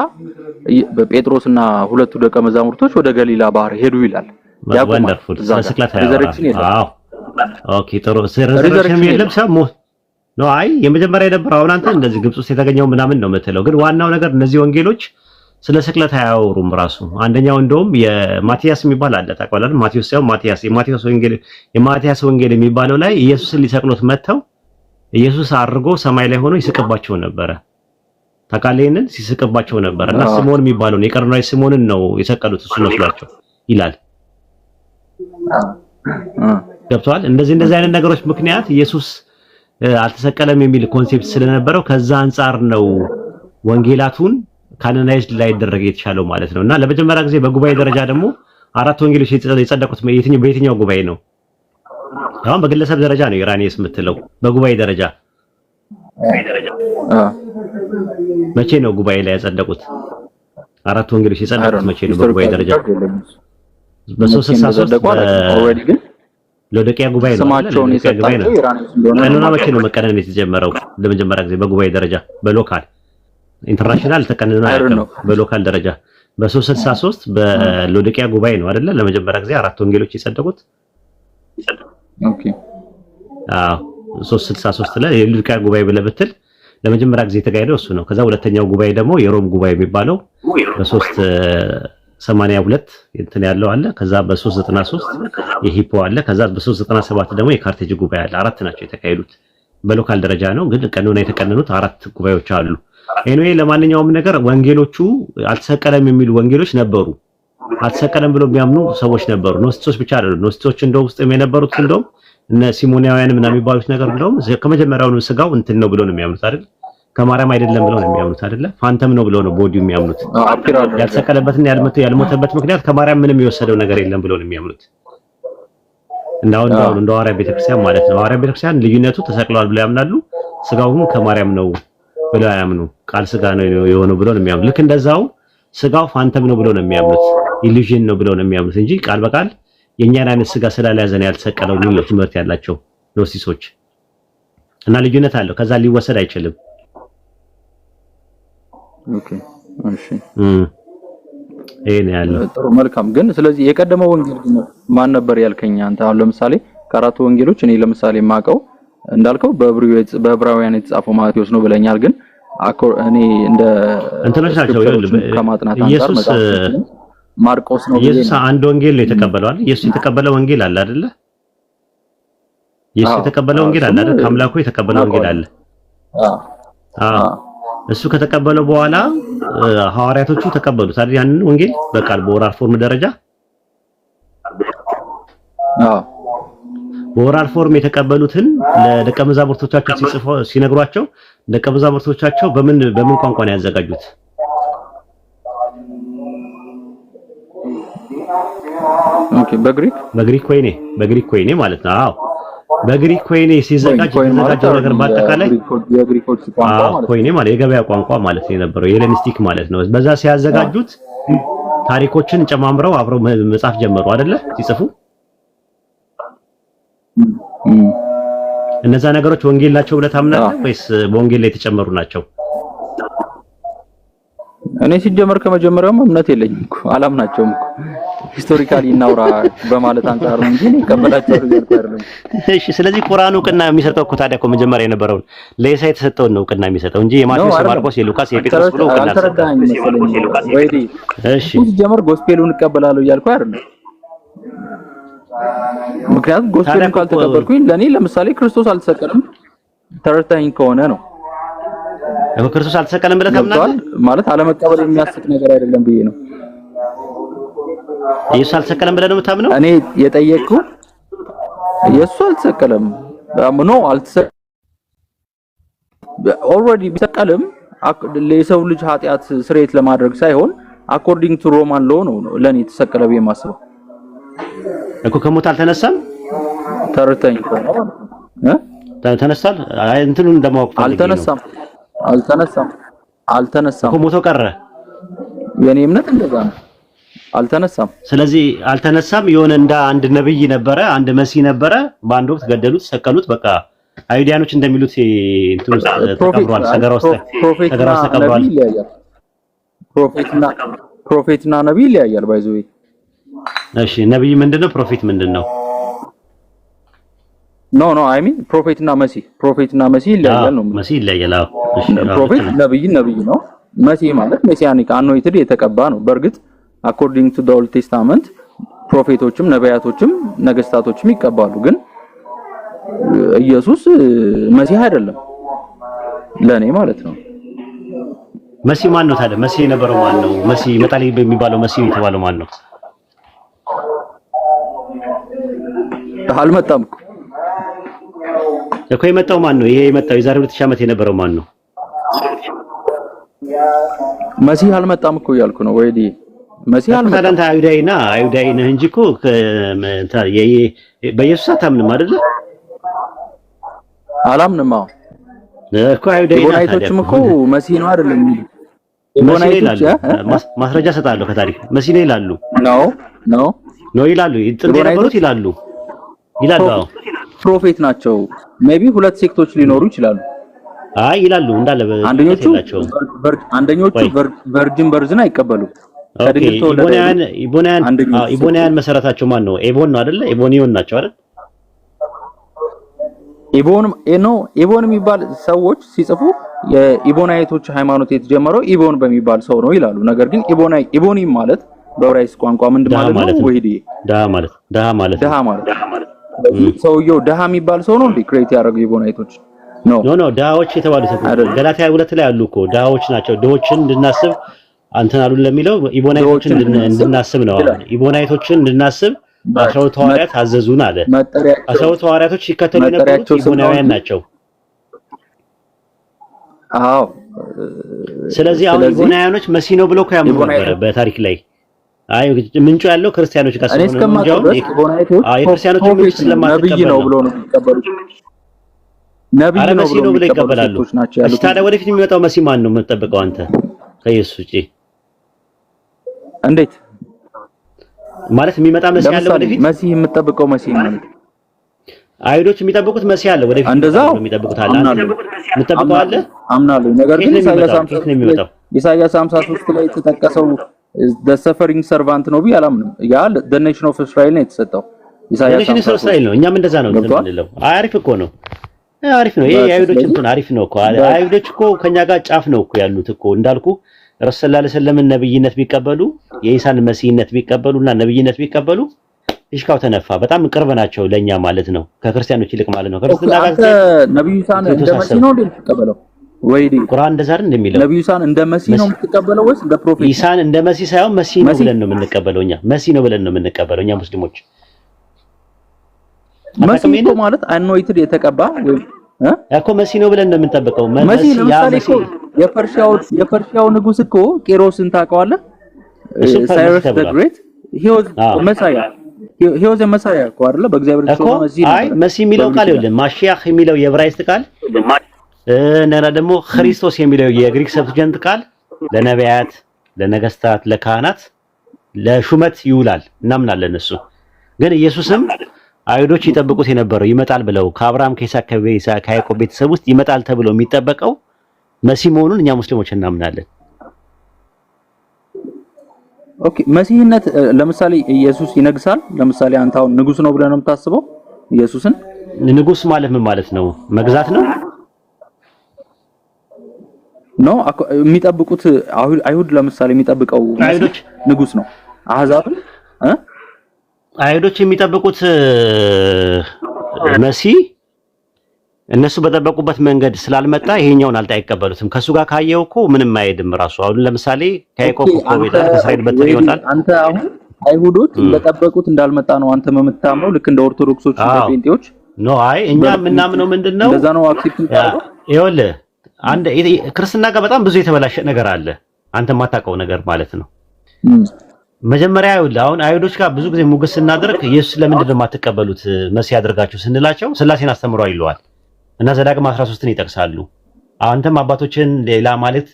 በጴጥሮስና ሁለቱ ደቀ መዛሙርቶች ወደ ገሊላ ባህር ሄዱ ይላል። ወንደርፉል ስለስቅለት አዎ ኦኬ ጥሩ ሪዘሬክሽን የለም ሰሙ ነው። አይ የመጀመሪያ የነበረው አሁን አንተ እንደዚህ ግብጽ ውስጥ የተገኘው ምናምን ነው የምትለው፣ ግን ዋናው ነገር እነዚህ ወንጌሎች ስለ ስቅለት አያወሩም። ራሱ አንደኛው እንደውም የማቲያስ የሚባል አለ ታውቃለህ? ማቴዎስ ሳይሆን ማቲያስ የማቲያስ ወንጌል የሚባለው ላይ ኢየሱስን ሊሰቅሉት መጥተው ኢየሱስ አድርጎ ሰማይ ላይ ሆኖ ይስቅባቸው ነበረ። ታውቃለህ? ሲስቅባቸው ነበር እና ስምዖን የሚባለው የቀርናዊ ስምዖንን ነው የሰቀሉት እሱ መስሏቸው ይላል። ገብቷል? እንደዚህ አይነት ነገሮች ምክንያት ኢየሱስ አልተሰቀለም የሚል ኮንሴፕት ስለነበረው ከዛ አንፃር ነው ወንጌላቱን ካኖናይዝድ ላይ ደረገ የተሻለው ማለት ነው። እና ለመጀመሪያ ጊዜ በጉባኤ ደረጃ ደግሞ 4 ወንጌሎች የጸደቁት በየትኛው ጉባኤ ነው? አሁን በግለሰብ ደረጃ ነው ኢራኔስ የምትለው። በጉባኤ ደረጃ መቼ ነው ጉባኤ ላይ ያጸደቁት? 4 ወንጌሎች የጸደቁት መቼ ነው በጉባኤ ደረጃ? በ363 ኦሬዲ ግን ለደቂያ ጉባኤ ነው ስማቸውን የሰጣቸው ኢራኔስ እንደሆነ ቀኖና መቼ ነው መቀነን የተጀመረው? ለመጀመሪያ ጊዜ በጉባኤ ደረጃ በሎካል ኢንተርናሽናል ተቀንነው አይደለም። በሎካል ደረጃ በ363 በሎዲቂያ ጉባኤ ነው አይደለ? ለመጀመሪያ ጊዜ 4 ወንጌሎች የጸደቁት። ኦኬ 363 ላይ የሎዲቂያ ጉባኤ ብለህ ብትል ለመጀመሪያ ጊዜ የተካሄደው እሱ ነው። ከዛ ሁለተኛው ጉባኤ ደግሞ የሮም ጉባኤ የሚባለው በ382 እንትን ያለው አለ። ከዛ በ393 የሂፖ አለ። ከዛ በ397 ደግሞ የካርቴጅ ጉባኤ አለ። 4 ናቸው የተካሄዱት። በሎካል ደረጃ ነው፣ ግን ቀኖና የተቀነኑት 4 ጉባኤዎች አሉ። ኤኒዌይ ለማንኛውም ነገር ወንጌሎቹ አልተሰቀለም የሚሉ ወንጌሎች ነበሩ። አልተሰቀለም ብሎ የሚያምኑ ሰዎች ነበሩ። ኖስቲሶች ብቻ አይደሉም። ኖስቲሶች እንደው ውስጥ የነበሩት እንደውም እነ ሲሞናውያን ምናምን የሚባሉት ነገር እንደውም ከመጀመሪያውኑ ስጋው እንትን ነው ብሎ ነው የሚያምኑት አይደል? ከማርያም አይደለም ብለው ነው የሚያምኑት አይደለ? ፋንተም ነው ብለው ነው ቦዲው የሚያምኑት። ያልተሰቀለበትና ያልሞተበት ምክንያት ከማርያም ምንም የወሰደው ነገር የለም ብለው ነው የሚያምኑት። እንዳው እንደ ሐዋርያ ቤተክርስቲያን ማለት ነው። ሐዋርያ ቤተክርስቲያን ልዩነቱ ተሰቅለዋል ብለው ያምናሉ። ስጋውም ከማርያም ነው ብለው ያምኑ። ቃል ስጋ ነው የሆነው ብለው ነው የሚያምኑት። ልክ እንደዛው ስጋው ፋንተም ነው ብለው ነው የሚያምኑት። ኢሉዥን ነው ብለው ነው የሚያምኑት እንጂ ቃል በቃል የኛን አይነት ስጋ ስላልያዘ ነው ያልተሰቀለው ነው ትምህርት ያላቸው ኖሲሶች። እና ልዩነት አለው። ከዛ ሊወሰድ አይችልም። ኦኬ እሺ ይሄ ነው ያለው። ጥሩ መልካም። ግን ስለዚህ የቀደመው ወንጌል ማን ነበር ያልከኝ አንተ? አሁን ለምሳሌ ከአራቱ ወንጌሎች እኔ ለምሳሌ የማውቀው እንዳልከው በዕብራውያን የተጻፈው ማቴዎስ ነው ብለኛል። ግን እኔ እንደ እንትኖች ናቸው ከማጥናት አንፃር መጽሐፍ ማርቆስ ነው። ኢየሱስ አንድ ወንጌል ነው የተቀበለው አይደል? ኢየሱስ የተቀበለው ወንጌል አለ አይደለ? ኢየሱስ የተቀበለው ወንጌል አለ አይደል? ከአምላኩ የተቀበለው ወንጌል አለ። እሱ ከተቀበለው በኋላ ሐዋርያቶቹ ተቀበሉት አይደል? ያንን ወንጌል በቃል በኦራል ፎርም ደረጃ በኦራል ፎርም የተቀበሉትን ለደቀ መዛሙርቶቻቸው ሲነግሯቸው ደቀ መዛሙርቶቻቸው በምን ቋንቋ ነው ያዘጋጁት? ኦኬ በግሪክ ወይኔ ማለት ነው። አዎ በግሪክ ወይኔ ሲዘጋጅ የተዘጋጀው ነገር በአጠቃላይ የግሪኮች ቋንቋ ማለት ወይኔ ማለት የገበያ ቋንቋ ማለት ነው የነበረው የሄሌኒስቲክ ማለት ነው። በዛ ሲያዘጋጁት ታሪኮችን ጨማምረው አብረው መጻፍ ጀመሩ አይደለ? ሲጽፉ እነዛ ነገሮች ወንጌል ናቸው ብለህ ታምናለህ ወይስ በወንጌል ላይ የተጨመሩ ናቸው? እኔ ሲጀመር ከመጀመሪያውም እምነት የለኝም እኮ አላምናቸውም እኮ ሂስቶሪካሊ እናውራ በማለት አንፃር ነው እንጂ ይቀበላቸው አይደለም። እሺ ስለዚህ ቁርአን እውቅና የሚሰጠው እኮ ታዲያ እኮ መጀመሪያ የነበረውን ለኢሳ የተሰጠውን ነው እውቅና የሚሰጠው እንጂ የማቴዎስ፣ የማርቆስ፣ የሉቃስ፣ የጴጥሮስ ብሎ እውቅና አልሰጠም። እሺ ሲጀመር ጎስፔሉን እቀበላለሁ እያልኩ አይደለም። ምክንያቱም ጎስፔሉን ካልተቀበልኩኝ ለኔ ለምሳሌ ክርስቶስ አልተሰቀለም ተረታኝ ከሆነ ነው ክርስቶስ አልተሰቀለም ብለህ ታምናለህ ማለት አለመቀበል የሚያስቅ ነገር አይደለም ብዬ ነው። ኢየሱስ አልተሰቀለም ብለህ ነው የምታምነው? እኔ የጠየቅኩህ ኢየሱስ አልተሰቀለም ነው አልተሰቀለም ኦልሬዲ ቢሰቀልም ለሰው ልጅ ኃጢአት ስርየት ለማድረግ ሳይሆን አኮርዲንግ ቱ ሮማን ሎ ነው ለኔ የተሰቀለ ብዬ የማስበው እኮ። ከሞት አልተነሳም ተረታኝ ተነሳል እንትኑን እንደማወቅ አልተነሳም እኮ ሞቶ ቀረ። የኔ እምነት እንደዛ ነው። አልተነሳም። ስለዚህ አልተነሳም። የሆነ እንደ አንድ ነብይ ነበረ፣ አንድ መሲህ ነበረ። በአንድ ወቅት ገደሉት፣ ሰቀሉት። በቃ አይሁዳኖች እንደሚሉት እንትኑ ተቀብሯል፣ ሰገራ ውስጥ ተቀብሯል። ፕሮፌትና ነብይ ይለያያል። ባይዘው እሺ ነብይ ምንድነው? ፕሮፌት ምንድነው? ኖ አይ ሚን ፕሮፌትና መሲህ ይለያያል ነው። መሲህ ይለያያል። እሺ ፕሮፌት ነብይ ነው። መሲህ ማለት ሜሲያኒክ አኖይትድ የተቀባ ነው። በእርግጥ አኮርዲንግ ቱ ዘ ኦልድ ቴስታመንት ፕሮፌቶችም ነቢያቶችም ነገስታቶችም ይቀባሉ። ግን ኢየሱስ መሲህ አይደለም ለኔ ማለት ነው። መሲህ ማን ነው ታዲያ? መሲህ የነበረው ማን ነው? መሲህ ይመጣል በሚባለው መሲህ የተባለው ማን ነው? አልመጣም እኮ የመጣው ማን ነው? ይሄ የመጣው የዛሬ 2000 ዓመት የነበረው ማን ነው? መሲህ አልመጣም እኮ እያልኩ ነው። ወይዲ መሲህ አልመጣም። ታዲያ አይሁዳዊ ነህ እንጂ እኮ በኢየሱስ አታምንም አይደለ? አላምንም እኮ አይሁዳዊ ነህ። ኢቦናይቶችም እኮ መሲህ ነው አይደለም የሚሉ ኢቦናይቶች ማስረጃ ሰጣለሁ ከታሪክ መሲህ ነው ይላሉ። ነው ይላሉ። ጥንት የነበሩት ይላሉ። አዎ ፕሮፌት ናቸው። ሜቢ ሁለት ሴክቶች ሊኖሩ ይችላሉ። አይ ይላሉ እንዳለ አንደኞቹ ቨርጅን በርዝን አይቀበሉም። ኢቦናውያን መሰረታቸው ማን ነው? ኤቦን ነው አይደለ? ኤቦኒዮን ናቸው አይደል? ኤቦን የሚባል ሰዎች ሲጽፉ የኢቦናይቶች ሃይማኖት የተጀመረው ኢቦን በሚባል ሰው ነው ይላሉ። ነገር ግን ኢቦኒ ማለት በዕብራይስጥ ቋንቋ ምንድን ማለት ነው? ወይዲ ደሃ ማለት ሰውየው ደሃ የሚባል ሰው ነው እንዴ ክሬት ያደረገው ኢቦናይቶች? ኖ ደሃዎች የተባሉት ገላትያ 2 ላይ አሉ እኮ ደሃዎች ናቸው። ድሆችን እንድናስብ አንተን አሉን ለሚለው ኢቦናይቶችን እንድናስብ ነው። ኢቦናይቶችን እንድናስብ 12 ሐዋርያት አዘዙን አለ። 12 ሐዋርያቶች ሲከተሉ የነበሩት ኢቦናውያን ናቸው። አዎ ስለዚህ አሁን ኢቦናውያኖች መሲ ነው ብለው ያምኑ ነበር በታሪክ ላይ። አይ ምንጩ ያለው ክርስቲያኖች ጋር ስለሆነ ነው እንጂ የክርስቲያኖች ምንጭ ስለማትቀበል ነው ብለው ነው የሚቀበሉት። ነብይ ነው ብለው ይቀበላሉ። ታዲያ ወደፊት የሚመጣው መሲ ማን ነው የምትጠብቀው አንተ ከኢየሱስ ውጪ? እንዴት ማለት የሚመጣ መሲ አለ ወደፊት? መሲ የምትጠብቀው መሲ ማለት አይሁዶች የሚጠብቁት መሲ አለ ወደፊት እንደዛው የሚጠብቁት አለ። አንተ የምትጠብቀው አለ አምናለሁ። ነገር ግን ኢሳይያስ 53 ላይ የተጠቀሰው the suffering servant ነው ቢያላምንም ያ the nation of Israel ነው የተሰጠው። ኢሳይያስ nation of Israel ነው። እኛም እንደዛ ነው የምንለው። አሪፍ እኮ ነው። አሪፍ ነው። ይሄ አይሁዶች እንትን አሪፍ ነው እኮ። አይሁዶች እኮ ከኛ ጋር ጫፍ ነው እኮ ያሉት እኮ እንዳልኩ ረሱል ሰለላሁ ዐለይሂ ወሰለም ነብይነት ቢቀበሉ የኢሳን መሲህነት ቢቀበሉና ነብይነት ቢቀበሉ ይሽካው ተነፋ። በጣም ቅርብ ናቸው ለኛ ማለት ነው፣ ከክርስቲያኖች ይልቅ ማለት ነው። ክርስትና ጋር ነብዩ ኢሳን እንደ መሲህ ነው እንደሚቀበለው ወይ ቁርአን እንደዛ አይደል እንደሚለው? ነብዩ ኢሳን እንደ መሲህ ነው የምትቀበለው ወይስ እንደ ፕሮፌት? ኢሳን እንደ መሲህ ሳይሆን መሲህ ነው ብለን ነው የምንቀበለው እኛ። መሲህ ነው ብለን ነው የምንቀበለው እኛ ሙስሊሞች። መሲህ እኮ ማለት አኖይትድ የተቀባ ወይ እኮ መሲህ ነው ብለን ነው የምንጠብቀው። መሲህ ለምሳሌ እኮ የፐርሺያው ንጉስ እኮ ቄሮስን ታውቀዋለህ? ሳይረስ ዘ ግሬት he was a messiah እኮ አይደለ? በእግዚአብሔር ሰው መሲህ ነው። አይ መሲህ የሚለው ቃል ይኸውልህ ማሺያህ የሚለው የዕብራይስጥ ቃል እና ደግሞ ክርስቶስ የሚለው የግሪክ ሰብስጀንት ቃል ለነቢያት፣ ለነገስታት፣ ለካህናት፣ ለሹመት ይውላል እናምናለን። እሱ ግን ኢየሱስም አይሁዶች ይጠብቁት የነበረው ይመጣል ብለው ከአብርሃም ከይስሐቅ ከያዕቆብ ቤተሰብ ውስጥ ይመጣል ተብሎ የሚጠበቀው መሲህ መሆኑን እኛ ሙስሊሞች እናምናለን። ኦኬ መሲህነት ለምሳሌ ኢየሱስ ይነግሳል። ለምሳሌ አንተ አሁን ንጉስ ነው ብለህ ነው የምታስበው ኢየሱስን? ንጉስ ማለት ምን ማለት ነው? መግዛት ነው ነው የሚጠብቁት አይሁድ ለምሳሌ የሚጠብቀው ንጉስ ነው። አህዛብ አይሁዶች የሚጠብቁት መሲህ እነሱ በጠበቁበት መንገድ ስላልመጣ ይሄኛውን አይቀበሉትም። ከሱ ጋር ካየው እኮ ምንም አይሄድም ራሱ። አሁን ለምሳሌ ከያዕቆብ ቤት ከእስራኤል በትር ይወጣል። አንተ አሁን አይሁዶች እንደጠበቁት እንዳልመጣ ነው አንተ የምታምነው? ልክ እንደ ኦርቶዶክሶች እንደ ጴንጤዎች ነው? አይ እኛ የምናምነው ምንድነው እንደዛ ነው አክሴፕት ያደርገው። ይኸውልህ አንድ ክርስትና ጋር በጣም ብዙ የተበላሸ ነገር አለ፣ አንተ የማታውቀው ነገር ማለት ነው። መጀመሪያ ይኸውልህ አሁን አይሁዶች ጋር ብዙ ጊዜ ሙግስ ስናደርግ ኢየሱስ ለምንድን ነው የማትቀበሉት መሲህ ያደርጋችሁ ስንላቸው ስላሴን አስተምረው ይለዋል እና ዘዳግም 13ን ይጠቅሳሉ። አንተም አባቶችን ሌላ ማለት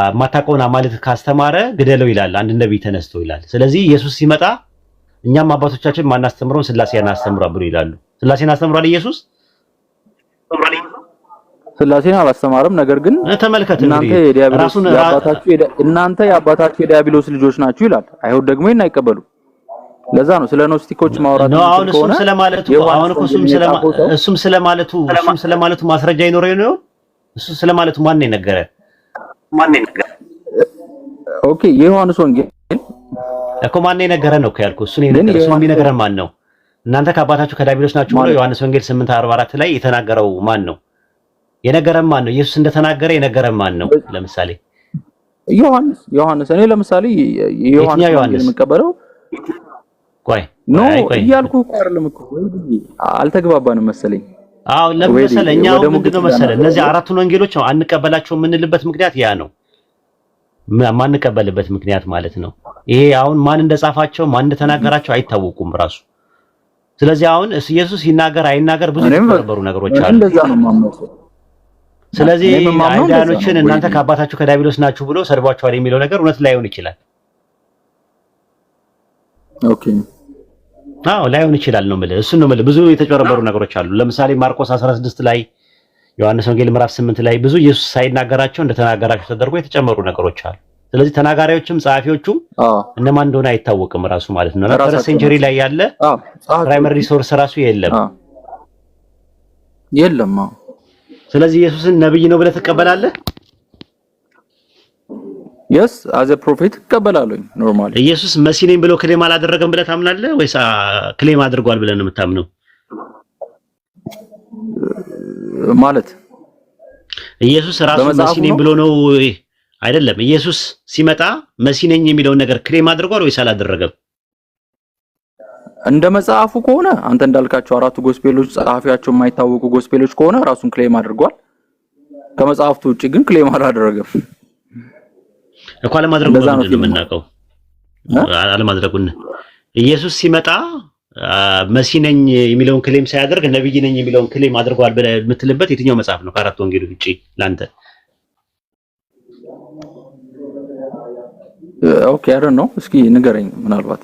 የማታውቀውን አማልክት ካስተማረ ግደለው ይላል አንድ ነብይ ተነስቶ ይላል። ስለዚህ ኢየሱስ ሲመጣ እኛም አባቶቻችን ማናስተምረውን ስላሴን አስተምሯል ብሎ ይላሉ። ስላሴን አስተምሯል ኢየሱስ? ስላሴን አላስተማረም። ነገር ግን ተመልከት እናንተ የአባታችሁ የዲያብሎስ ልጆች ናችሁ ይላል። አይሁድ ደግሞ ይሄን አይቀበሉ። ለዛ ነው ስለ ኖስቲኮች ማውራት ነው። አሁን እሱም ስለማለቱ ማስረጃ ይኖረው ነው። እሱ ስለማለቱ ማን ነገረ? ኦኬ የዮሐንስ ወንጌል እኮ ማን ነገረ ነው እኮ ያልኩህ። እሱ የሚነገረን ማን ነው? እናንተ ከአባታችሁ ከዲያብሎስ ናችሁ ብሎ ዮሐንስ ወንጌል 8:44 ላይ የተናገረው ማን ነው? የነገረን ማን ነው? ኢየሱስ እንደተናገረ የነገረን ማን ነው? ለምሳሌ ዮሐንስ እኔ ለምሳሌ ዮሐንስ የምቀበለው ቆይ እያልኩህ እኮ አይደለም እኮ አልተግባባንም መሰለኝ። አዎ ለምሳሌ እኛው ምንድነው መሰለህ እነዚህ አራቱን ወንጌሎች አንቀበላቸው የምንልበት ምክንያት ያ ነው። ማንቀበልበት ምክንያት ማለት ነው ይሄ አሁን ማን እንደጻፋቸው ማን እንደተናገራቸው አይታወቁም ራሱ። ስለዚህ አሁን ኢየሱስ ይናገር አይናገር ብዙ የተበረበሩ ነገሮች አሉ። እንደዛ ነው ማምነው። ስለዚህ አይሁዳኖችን እናንተ ከአባታችሁ ከዲያብሎስ ናችሁ ብሎ ሰድቧቸዋል የሚለው ነገር እውነት ላይሆን ይችላል። ኦኬ አዎ ላይሆን ይችላል ነው የምልህ። እሱን ነው የምልህ። ብዙ የተጨረበሩ ነገሮች አሉ። ለምሳሌ ማርቆስ 16 ላይ፣ ዮሐንስ ወንጌል ምዕራፍ 8 ላይ ብዙ ኢየሱስ ሳይናገራቸው እንደተናገራቸው ተደርጎ የተጨመሩ ነገሮች አሉ። ስለዚህ ተናጋሪዎችም ጸሐፊዎቹም እነማን እንደሆነ አይታወቅም ራሱ ማለት ነው። ፈረስ ሴንቸሪ ላይ ያለ ፕራይመሪ ሪሶርስ ራሱ የለም። ስለዚህ ኢየሱስን ነብይ ነው ብለህ ትቀበላለህ? yes as a prophet እቀበላለሁ። ኖርማሊ ኢየሱስ መሲህ ነኝ ብሎ ክሌም አላደረገም ብለህ ታምናለህ ወይስ ክሌም አድርጓል ብለህ ነው የምታምነው? ማለት ኢየሱስ ራሱ መሲህ ነኝ ብሎ ነው አይደለም? ኢየሱስ ሲመጣ መሲህ ነኝ የሚለውን ነገር ክሌም አድርጓል ወይስ አላደረገም? እንደ መጽሐፉ ከሆነ አንተ እንዳልካቸው አራቱ ጎስፔሎች ጸሐፊያቸው የማይታወቁ ጎስፔሎች ከሆነ ራሱን ክሌም አድርጓል። ከመጽሐፍቱ ውጪ ግን ክሌም አላደረገም እኮ። አለማድረጉ ምንድን ነው የምናውቀው? አለማድረጉን ኢየሱስ ሲመጣ መሲ ነኝ የሚለውን ክሌም ሳያደርግ ነብይ ነኝ የሚለውን ክሌም አድርጓል ብለህ የምትልበት የትኛው መጽሐፍ ነው ከአራት ወንጌል ውጪ ላንተ? ኦኬ አረ ነው እስኪ ንገረኝ። ምናልባት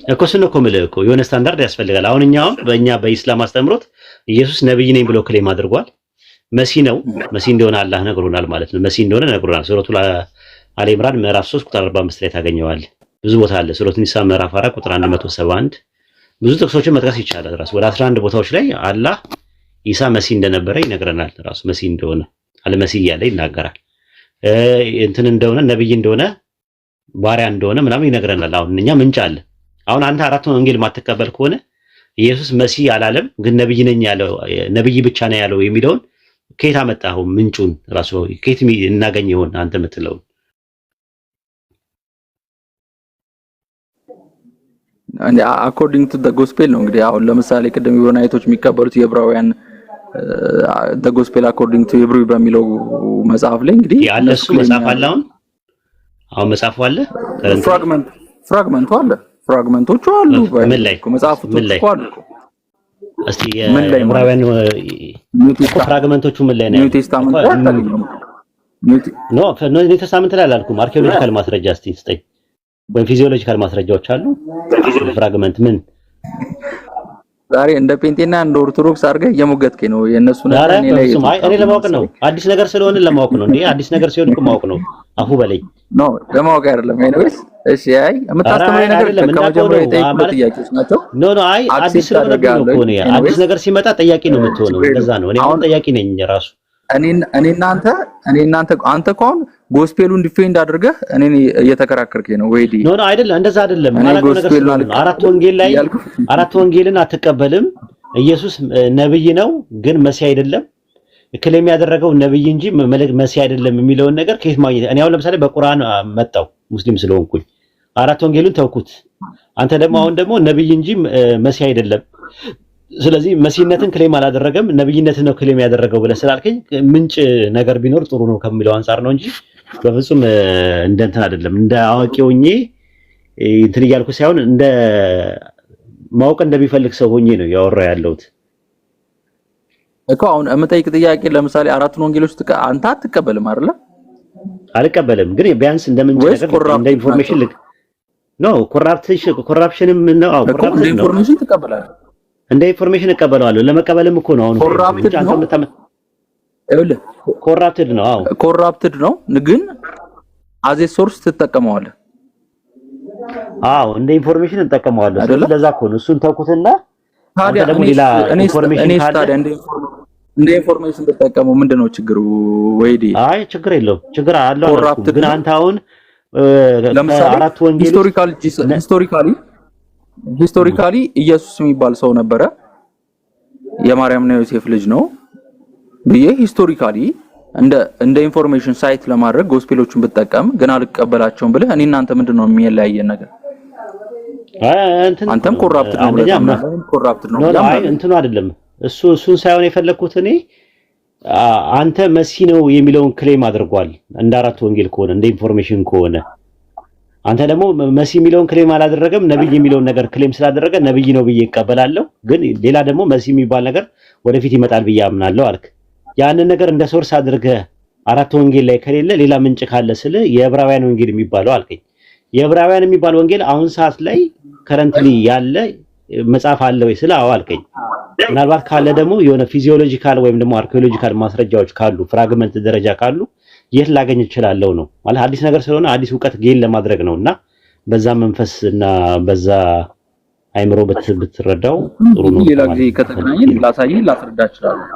እኮ እሱን እኮ የምልህ እኮ የሆነ ስታንዳርድ ያስፈልጋል። አሁን እኛ በእኛ በኢስላም አስተምሮት ኢየሱስ ነብይ ነኝ ብሎ ክሌም አድርጓል። መሲ ነው፣ መሲ እንደሆነ አላህ ነግሮናል ማለት ነው። መሲ እንደሆነ ነግሮናል። ሱረቱል አሊ ኢምራን ምዕራፍ 3 ቁጥር 45 ላይ ታገኘዋለህ። ብዙ ቦታ አለ። ሱረቱ ኒሳ ምዕራፍ 4 ቁጥር 171 ብዙ ጥቅሶችን መጥቀስ ይቻላል። ራሱ ወደ 11 ቦታዎች ላይ አላህ ኢሳ መሲ እንደነበረ ይነግረናል። ራሱ መሲ እንደሆነ አልመሲ እያለ ይናገራል። እንትን እንደሆነ ነብይ እንደሆነ ባሪያ እንደሆነ ምናምን ይነግረናል። አሁን እኛ ምንጭ አለ። አሁን አንተ አራቱን ወንጌል ማትቀበል ከሆነ ኢየሱስ መሲ አላለም ግን ነብይ ነኝ ያለው ነብይ ብቻ ነው ያለው የሚለውን ከየት አመጣኸው? ምንጩን ራሱ ከየት እናገኝ ይሆን አንተ የምትለው? and according to the gospel ነው እንግዲህ። አሁን ለምሳሌ ቅድም የሆነ አይቶች የሚቀበሉት የዕብራውያን the gospel according to Hebrew በሚለው መጽሐፍ ላይ እንግዲህ ያለሱ መጽሐፍ አለ። አሁን መጽሐፉ አለ፣ ፍራግመንቱ አለ፣ ፍራግመንቶቹ አሉ። ምን ላይ መጽሐፉ አሉ? እስቲ የዕብራውያን ፍራግመንቶቹ ምን ላይ ነው? ኒው ቴስታመንት ላይ አታገኙም። ኒው ቴስታመንት ላይ አላልኩም። አርኪኦሎጂካል ማስረጃ እስቲ ስጠኝ። ወይ ፊዚዮሎጂካል ማስረጃዎች አሉ? ፍራግመንት ምን ዛሬ እንደ ፔንቴና እንደ ኦርቶዶክስ አድርገህ እየሞገትከኝ ነው። የነሱ ነገር እኔ ለማወቅ ነው። አዲስ ነገር ስለሆነ ለማወቅ ነው። እንዴ አዲስ ነገር ሲሆን እኮ ማወቅ ነው። አፉ በለኝ ነው ለማወቅ አይደለም። ኤኒዌይስ እሺ፣ አይ የምታስተምረኝ ነገር ከመጀመሪያው የጠየቁት ጥያቄዎች ናቸው። አይ አዲስ ስለሆነ ነው እኮ ነው። አዲስ ነገር ሲመጣ ጠያቂ ነው የምትሆነው። እንደዛ ነው። እኔ አሁን ጠያቂ ነኝ ራሱ። አንተ ኮን ጎስፔሉን ዲፌንድ አድርገህ እኔን እየተከራከርከኝ ነው ወይ? አይደለም፣ እንደዛ አይደለም። ማለት ነገር አራት ወንጌልን አትቀበልም። ኢየሱስ ነብይ ነው ግን መሲህ አይደለም። ክሌም ያደረገው ነብይ እንጂ መሲህ አይደለም የሚለውን ነገር ከየት ማግኘት? እኔ አሁን ለምሳሌ በቁርአን መጣው ሙስሊም ስለሆንኩኝ አራት ወንጌሉን ተውኩት። አንተ ደግሞ አሁን ደግሞ ነብይ እንጂ መሲህ አይደለም፣ ስለዚህ መሲህነትን ክሌም አላደረገም ነብይነትን ነው ክሌም ያደረገው ብለህ ስላልከኝ ምንጭ ነገር ቢኖር ጥሩ ነው ከሚለው አንፃር ነው እንጂ በፍጹም እንደ እንትን አይደለም። እንደ አዋቂውኝ እንትን እያልኩ ሳይሆን እንደ ማወቅ እንደሚፈልግ ሰው ሆኜ ነው ያወራው ያለሁት እኮ። አሁን የምጠይቅ ጥያቄ ለምሳሌ አራቱን ወንጌሎች አንተ አትቀበልም አይደለ? አልቀበልም፣ ግን ቢያንስ እንደምን ነገር እንደ ኢንፎርሜሽን ነው። ኮራፕሽንም ነው። አዎ ኮራፕሽን ነው። ኢንፎርሜሽን ትቀበላለህ? እንደ ኢንፎርሜሽን እቀበለዋለሁ። ለመቀበልም እኮ ነው። አሁን ኮራፕትድ ነው። አዎ ኮራፕትድ ነው፣ ግን አዜ ሶርስ ትጠቀመዋለህ። አዎ እንደ ኢንፎርሜሽን እንጠቀመዋለሁ። ስለዛ እኮ ነው እሱን ተውኩትና ታዲያ ደግሞ ሌላ ኢንፎርሜሽን ካለ እንደ ኢንፎርሜሽን ተጠቀመው ምንድነው ችግሩ? ወይዲ አይ ችግር የለውም፣ ችግር አለው። ግን አንተ አሁን ለምሳሌ አራት ወንጌል ሂስቶሪካሊ ኢየሱስ የሚባል ሰው ነበረ፣ የማርያምና ዮሴፍ ልጅ ነው ብዬ ሂስቶሪካሊ እንደ ኢንፎርሜሽን ሳይት ለማድረግ ጎስፔሎቹን ብትጠቀም ግን አልቀበላቸውም ብለህ እኔ እናንተ ምንድነው የሚያለያየን ነገር? አንተም ኮራፕትድ ነው ብለህ ኮራፕትድ ነው። አይ እንትኑ አይደለም እሱን ሳይሆን የፈለኩት እኔ አንተ መሲ ነው የሚለውን ክሌም አድርጓል እንደ አራት ወንጌል ከሆነ እንደ ኢንፎርሜሽን ከሆነ አንተ ደግሞ መሲ የሚለውን ክሌም አላደረገም። ነብይ የሚለውን ነገር ክሌም ስላደረገ ነብይ ነው ብዬ እቀበላለሁ። ግን ሌላ ደግሞ መሲ የሚባል ነገር ወደፊት ይመጣል ብዬ አምናለሁ አልክ። ያንን ነገር እንደ ሶርስ አድርገህ አራት ወንጌል ላይ ከሌለ ሌላ ምንጭ ካለ ስለ የዕብራውያን ወንጌል የሚባለው አልከኝ። የዕብራውያን የሚባል ወንጌል አሁን ሰዓት ላይ ከረንትሊ ያለ መጽሐፍ አለ ወይ ስለ አዎ አልከኝ። ምናልባት ካለ ደግሞ የሆነ ፊዚዮሎጂካል ወይም ደግሞ አርኪኦሎጂካል ማስረጃዎች ካሉ ፍራግመንት ደረጃ ካሉ የት ላገኝ እችላለሁ ነው ማለት አዲስ ነገር ስለሆነ አዲስ ዕውቀት ጌን ለማድረግ ነውና በዛ መንፈስና በዛ አይምሮ ብትረዳው ጥሩ ነው። ሌላ ጊዜ ከተገናኘን ላሳየህ ላስረዳ እችላለሁ።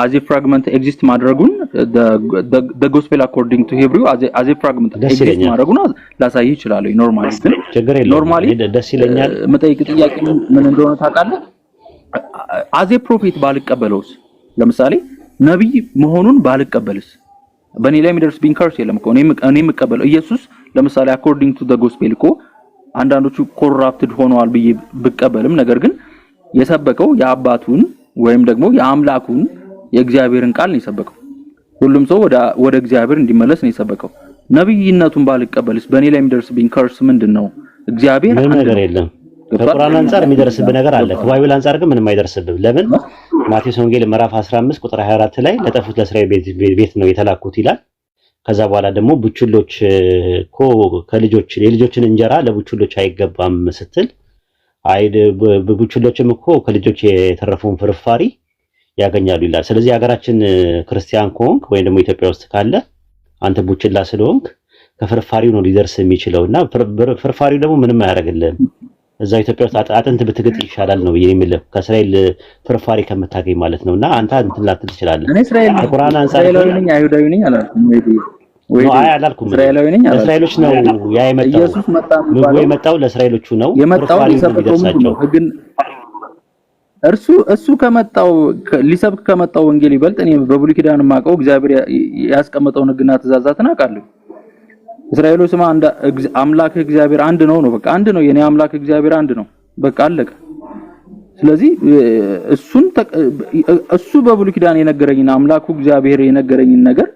አዜ ፍራግመንት ኤግዚስት ማድረጉን the gospel according to Hebrew አዜ ፍራግመንት ኤግዚስት ማድረጉን ላሳየህ እችላለሁ። ኖርማሊ ደስ ይለኛል። መጠይቅ ጥያቄ ምን እንደሆነ ታውቃለህ? አዜ ፕሮፌት ባልቀበለውስ ለምሳሌ ነብይ መሆኑን ባልቀበልስ በእኔ ላይ የሚደርስብኝ ከርስ የለም እኮ እኔ የምቀበለው ኢየሱስ ለምሳሌ according to the gospel እኮ አንዳንዶቹ ኮራፕትድ ሆነዋል ብዬ ብቀበልም ነገር ግን የሰበከው የአባቱን ወይም ደግሞ የአምላኩን የእግዚአብሔርን ቃል ነው የሰበከው። ሁሉም ሰው ወደ እግዚአብሔር እንዲመለስ ነው የሰበከው። ነብይነቱን ባልቀበልስ በእኔ ላይ የሚደርስብኝ ከርስ ምንድነው? እግዚአብሔር ምንም ነገር የለም። ከቁርአን አንፃር የሚደርስብህ ነገር አለ። ከባይብል አንፃር ግን ምንም አይደርስብህም። ለምን? ማቴዎስ ወንጌል ምዕራፍ 15 ቁጥር 24 ላይ ለጠፉት ለእስራኤል ቤት ነው የተላኩት ይላል። ከዛ በኋላ ደግሞ ቡችሎች እኮ የልጆችን እንጀራ ለቡችሎች አይገባም ስትል ቡችሎችም እኮ ከልጆች የተረፈውን ፍርፋሪ ያገኛሉ ይላል። ስለዚህ ሀገራችን ክርስቲያን ከሆንክ ወይም ደግሞ ኢትዮጵያ ውስጥ ካለ አንተ ቡችላ ስለሆንክ ከፍርፋሪው ነው ሊደርስ የሚችለውና ፍርፋሪው ደግሞ ምንም አያደርግልህም። እዛ ኢትዮጵያ ውስጥ አጥንት ብትግጥ ይሻላል ነው የሚልህ ከእስራኤል ፍርፋሪ ከምታገኝ ማለት ነውና አንተ እንትን ላትል ትችላለህ። እኔ ከቁርአን አንፃር ነኝ አይሁዳዊ ነኝ አላልኩም ወይ አላልኩም። እስራኤላዊ ነኝ አላልኩም። ለእስራኤሎች ነው ያ የመጣው። ኢየሱስ መጣ የመጣው ለእስራኤሎቹ ነው። የመጣው ሊሰብከው ነው ግን እሱ ከመጣው ሊሰብክ ከመጣው ወንጌል ይበልጥ እኔ በብሉይ ኪዳን ማቀው እግዚአብሔር ያስቀመጠው ሕግና ትእዛዛትን አውቃለሁ። እስራኤሎች ስማ አምላክ እግዚአብሔር አንድ ነው። በቃ አንድ ነው። የኔ አምላክ እግዚአብሔር አንድ ነው። በቃ አለቀ። ስለዚህ እሱ በብሉይ ኪዳን የነገረኝና አምላኩ እግዚአብሔር የነገረኝን ነገር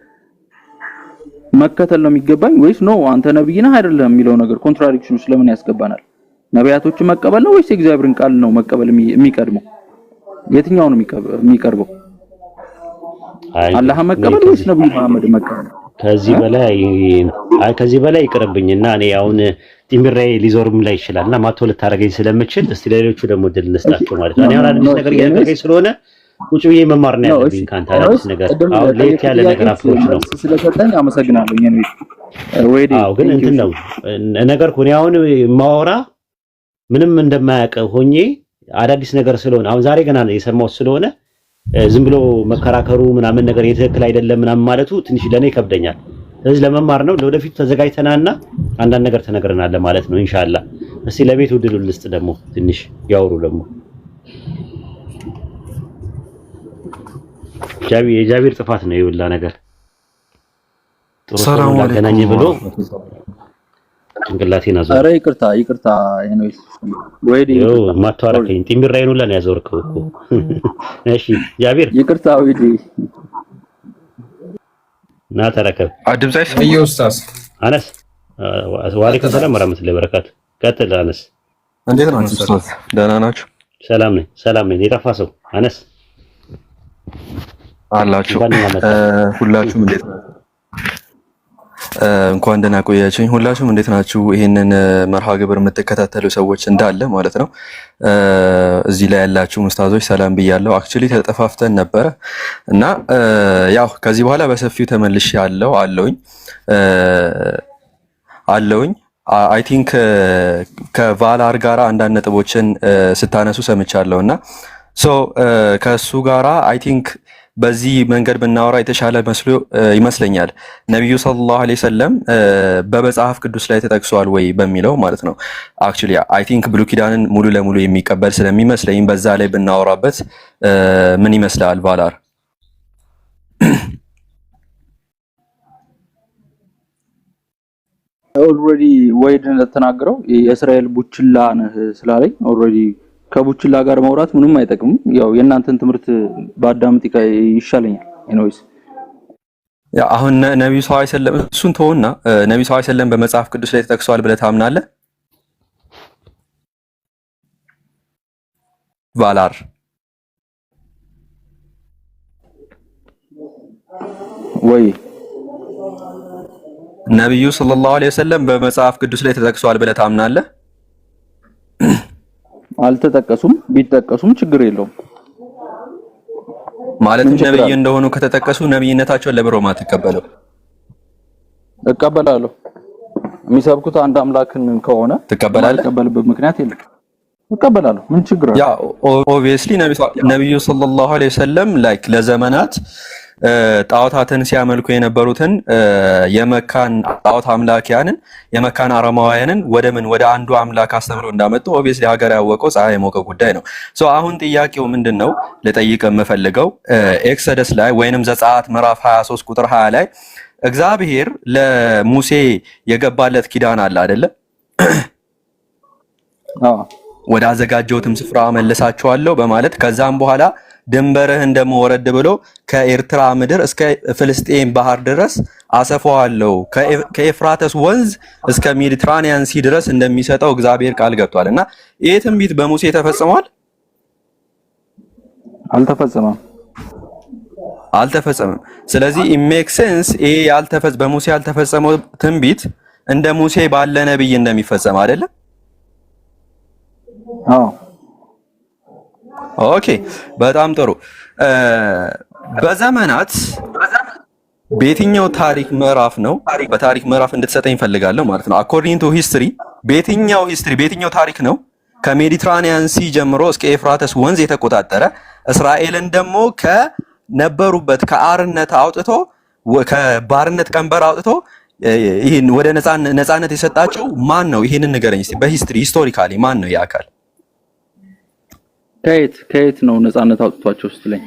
መከተል ነው የሚገባኝ ወይስ ነው አንተ ነብይ ነህ አይደለም የሚለው ነገር ኮንትራዲክሽን ስለምን ያስገባናል? ነቢያቶችን መቀበል ነው ወይስ የእግዚአብሔርን ቃል ነው መቀበል የሚቀድመው? የትኛው ነው የሚቀርበው? አላህ መቀበል ወይስ ነብዩ መሐመድ መቀበል? ከዚህ በላይ ይቅርብኝና እኔ አሁን ቲምራይ ሊዞርም ላይ ይችላልና ማቶ ልታረገኝ ስለምችል እስቲ ለሌሎቹ ደግሞ ድል እንስጣቸው ማለት ነው። እኔ አሁን አዲስ ነገር እያደረገኝ ስለሆነ ቁጭ ብዬ መማር ነው ያለብኝ ካንተ አዲስ ነገር። አሁን ለየት ያለ ነገር አፕሮች ነው ስለሰጠኝ አመሰግናለሁ። የኔ ወይዲ ግን እንትን ነው ነገር ኮኔ አሁን ማወራ ምንም እንደማያውቅ ሆኜ አዳዲስ ነገር ስለሆነ አሁን ዛሬ ገና የሰማው ስለሆነ ዝም ብሎ መከራከሩ ምናምን ነገር የትክክል አይደለም ምናምን ማለቱ ትንሽ ለኔ ይከብደኛል። ስለዚህ ለመማር ነው ለወደፊቱ ተዘጋጅተናልና አንዳንድ ነገር ተነግረናል ማለት ነው ኢንሻአላህ። እስቲ ለቤት ውድሉ ልስጥ ደግሞ ትንሽ ያወሩ ደግሞ የጃቢር ጥፋት ነው ይውላ ነገር ጥሩ ሰው ላገናኝ ብሎ ጭንቅላቴን አዞረ። ኧረ ይቅርታ ኤኒዌይስ ወይዲ ማታወራከኝ ቲምራይን ሁላ ነው ያዞርከው እኮ። እሺ ጃቢር ይቅርታ ወይዲ ና ተረከብ አድምጻይስ ኡስታዝ አነስ ወአለይኩም ሰላም ወራህመቱላሂ ወበረካቱ። ቀጥል አነስ። እንዴት ናችሁ ኡስታዝ? ደህና ናችሁ? ሰላም ነኝ። የጠፋ ሰው አነስ አላችሁ? ሁላችሁም እንዴት ናችሁ? እንኳን ደህና ቆያችሁኝ። ሁላችሁም እንዴት ናችሁ? ይሄንን መርሃ ግብር የምትከታተሉ ሰዎች እንዳለ ማለት ነው እዚህ ላይ ያላችሁ ኡስታዞች ሰላም ብያለሁ። አክቹሊ ተጠፋፍተን ነበረ እና ያው ከዚህ በኋላ በሰፊው ተመልሼ አለውኝ አይ ቲንክ ከቫላር ጋራ አንዳንድ ነጥቦችን ስታነሱ ሰምቻለሁና ከሱ ጋራ አይ ቲንክ በዚህ መንገድ ብናወራ የተሻለ መስሎ ይመስለኛል። ነብዩ ሰለላሁ ዐለይሂ ወሰለም በመጽሐፍ ቅዱስ ላይ ተጠቅሷል ወይ በሚለው ማለት ነው። አክቹሊ አይ ቲንክ ብሉይ ኪዳንን ሙሉ ለሙሉ የሚቀበል ስለሚመስለኝ በዛ ላይ ብናወራበት ምን ይመስላል ቫላር? ኦልሬዲ ወይድ እንደተናገረው የእስራኤል ቡችላ ነህ ስላለኝ ኦልሬዲ ከቡችላ ጋር ማውራት ምንም አይጠቅምም። ያው የእናንተን ትምህርት በአዳምጥ ይሻለኛል። ኤኒዌይስ ያ አሁን ነብዩ ሰለላሁ ዐለይሂ ወሰለም እሱን ተውና ነብዩ ሰለላሁ ዐለይሂ ወሰለም በመጽሐፍ ቅዱስ ላይ ተጠቅሷል ብለህ ታምናለህ? ቫላር ወይ ነብዩ ሰለላሁ ዐለይሂ ወሰለም በመጽሐፍ ቅዱስ ላይ ተጠቅሷል ብለህ ታምናለህ? አልተጠቀሱም። ቢጠቀሱም ችግር የለውም ማለት ነብይ እንደሆኑ ከተጠቀሱ ነብይነታቸውን ለብሮማ ተቀበለው? እቀበላለሁ። የሚሰብኩት አንድ አምላክን ከሆነ ትቀበላለህ? ተቀበልበት ምክንያት የለም። እቀበላለሁ። ምን ችግር አለ? ያ ኦብቪየስሊ ነብዩ ሰለላሁ ዐለይሂ ወሰለም ላይክ ለዘመናት ጣዖታትን ሲያመልኩ የነበሩትን የመካን ጣዖት አምላኪያንን የመካን አረማውያንን ወደ አንዱ አምላክ አስተምረው እንዳመጡ ኦብቪየስሊ ሀገር ያወቀው ፀሐይ የሞቀው ጉዳይ ነው። አሁን ጥያቄው ምንድነው ልጠይቅ የምፈልገው ኤክሶደስ ላይ ወይንም ዘጸአት ምዕራፍ 23 ቁጥር 20 ላይ እግዚአብሔር ለሙሴ የገባለት ኪዳን አለ አይደለ? ወደ አዘጋጀሁትም ስፍራ መልሳቸዋለሁ በማለት ከዛም በኋላ ድንበርህን ደግሞ ወረድ ብሎ ከኤርትራ ምድር እስከ ፍልስጤም ባህር ድረስ አሰፋዋለሁ ከኤፍራተስ ወንዝ እስከ ሜዲትራኒያን ሲ ድረስ እንደሚሰጠው እግዚአብሔር ቃል ገብቷል። እና ይህ ትንቢት በሙሴ ተፈጽሟል? አልተፈጸመም። ስለዚህ it makes sense ይሄ በሙሴ ያልተፈጸመው ትንቢት እንደ ሙሴ ባለ ነብይ እንደሚፈጸም አይደለም? አዎ። ኦኬ በጣም ጥሩ። በዘመናት በየትኛው ታሪክ ምዕራፍ ነው በታሪክ ምዕራፍ እንድትሰጠኝ ፈልጋለሁ ማለት ነው። according to history በየትኛው ታሪክ ነው ከሜዲትራኒያን ሲ ጀምሮ እስከ ኤፍራተስ ወንዝ የተቆጣጠረ እስራኤልን ደግሞ ከነበሩበት ከአርነት አውጥቶ ከባርነት ቀንበር አውጥቶ ይሄን ወደ ነፃነት የሰጣቸው ማን ነው? ይሄንን ንገረኝ እስቲ። በሂስትሪ ሂስቶሪካሊ ማን ነው ያካል? ከየት ነው ነፃነት አውጥቷቸው ስትለኝ?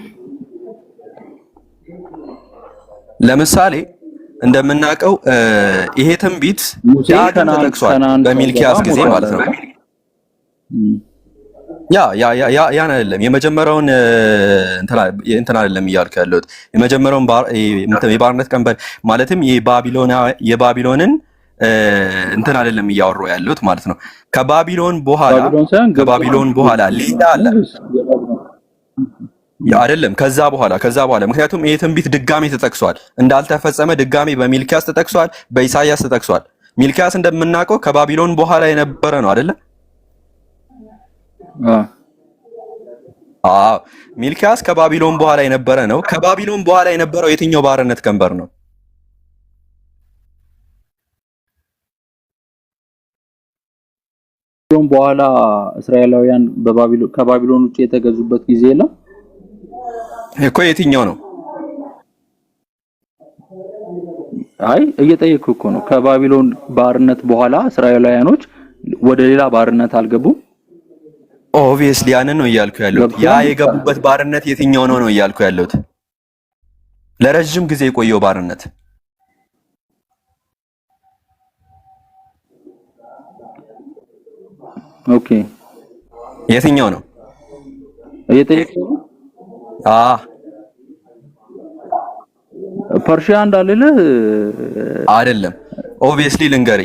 ለምሳሌ እንደምናውቀው ይሄ ትንቢት ዳግም ተጠቅሷል በሚልኪያስ ጊዜ ማለት ነው። ያን አይደለም የመጀመሪያውን እንትን አይደለም እያልኩ ያለሁት የመጀመሪያውን የባርነት ቀንበር ማለትም የባቢሎንን እንትን አይደለም እያወሩ ያለሁት ማለት ነው። ከባቢሎን በኋላ ሌላ አለ አይደለም። ከዛ በኋላ ምክንያቱም ይሄ ትንቢት ድጋሜ ተጠቅሷል። እንዳልተፈጸመ ድጋሜ በሚልኪያስ ተጠቅሷል፣ በኢሳይያስ ተጠቅሷል። ሚልኪያስ እንደምናውቀው ከባቢሎን በኋላ የነበረ ነው አይደለ? ሚልኪያስ ከባቢሎን በኋላ የነበረ ነው። ከባቢሎን በኋላ የነበረው የትኛው ባርነት ቀንበር ነው? በኋላ እስራኤላውያን ከባቢሎን ውጪ የተገዙበት ጊዜ የለም እኮ። የትኛው ነው? አይ እየጠየቅኩ እኮ ነው። ከባቢሎን ባርነት በኋላ እስራኤላውያኖች ወደ ሌላ ባርነት አልገቡም? ኦብቪየስሊ ያንን ነው እያልኩ ያለሁት። ያ የገቡበት ባርነት የትኛው ነው እያልኩ ያለሁት። ለረጅም ጊዜ የቆየው ባርነት ኦኬ፣ የትኛው ነው እየጠየቅኩ? ፐርሺያ እንዳልልህ አይደለም። ኦብቪየስሊ ልንገር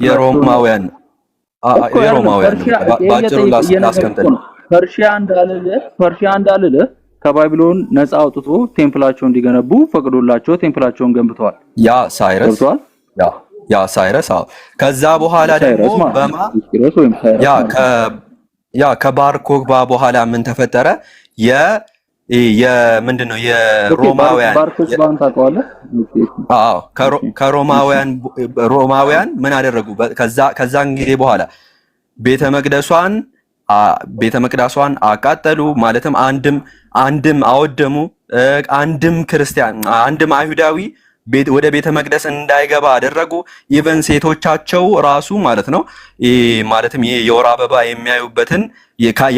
የሮማውያን ባጭሩ ላስቀምጠን። ፐርሺያ እንዳልልህ ከባቢሎን ነፃ አውጥቶ ቴምፕላቸውን እንዲገነቡ ፈቅዶላቸው ቴምፕላቸውን ገንብተዋል። ያ ሳይረስ ከዛ በኋላ ደግሞ ከባር ኮግባ በኋላ ምን ተፈጠረ? ምንድነው የሮማውያን ሮማውያን ምን አደረጉ? ከዛን ጊዜ በኋላ ቤተ መቅደሷን አቃጠሉ። ማለትም አንድም አወደሙ። አንድም አይሁዳዊ ወደ ቤተ መቅደስ እንዳይገባ አደረጉ። ኢቨን ሴቶቻቸው ራሱ ማለት ነው ማለትም የወር አበባ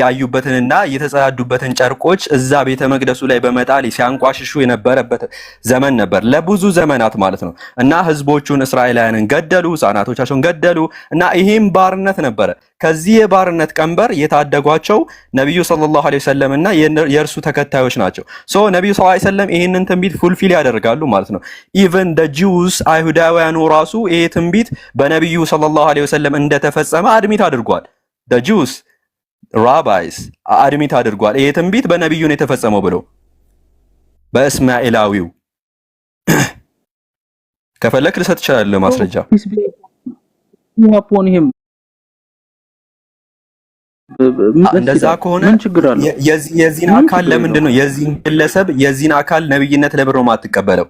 ያዩበትንና የተጸዳዱበትን ጨርቆች እዛ ቤተ መቅደሱ ላይ በመጣል ሲያንቋሽሹ የነበረበት ዘመን ነበር፣ ለብዙ ዘመናት ማለት ነው። እና ህዝቦቹን እስራኤላውያንን ገደሉ፣ ህፃናቶቻቸውን ገደሉ። እና ይሄም ባርነት ነበረ። ከዚህ የባርነት ቀንበር የታደጓቸው ነብዩ ሰለላሁ ዐለይሂ ወሰለም እና የእርሱ ተከታዮች ናቸው። ሶ ነብዩ ሰለላሁ ዐለይሂ ወሰለም ይሄንን ትንቢት ፉልፊል ያደርጋሉ ማለት ነው። ኢቨን ጂውስ አይሁዳውያኑ ራሱ ይሄ ትንቢት በነብዩ ሰለላሁ ዐለይሂ ወሰለም እንደተፈጸመ አድሚት አድርጓል። ጂውስ ራባይስ አድሚት አድርጓል ይሄ ትንቢት በነብዩ ነው የተፈጸመው ብሎ በእስማኤላዊው። ከፈለክ ልሰጥ እችላለሁ ማስረጃ። እንደዛ ከሆነ የዚህን አካል ለምንድን ነው የዚህን ግለሰብ የዚህን አካል ነብይነት ለብሮ ማትቀበለው?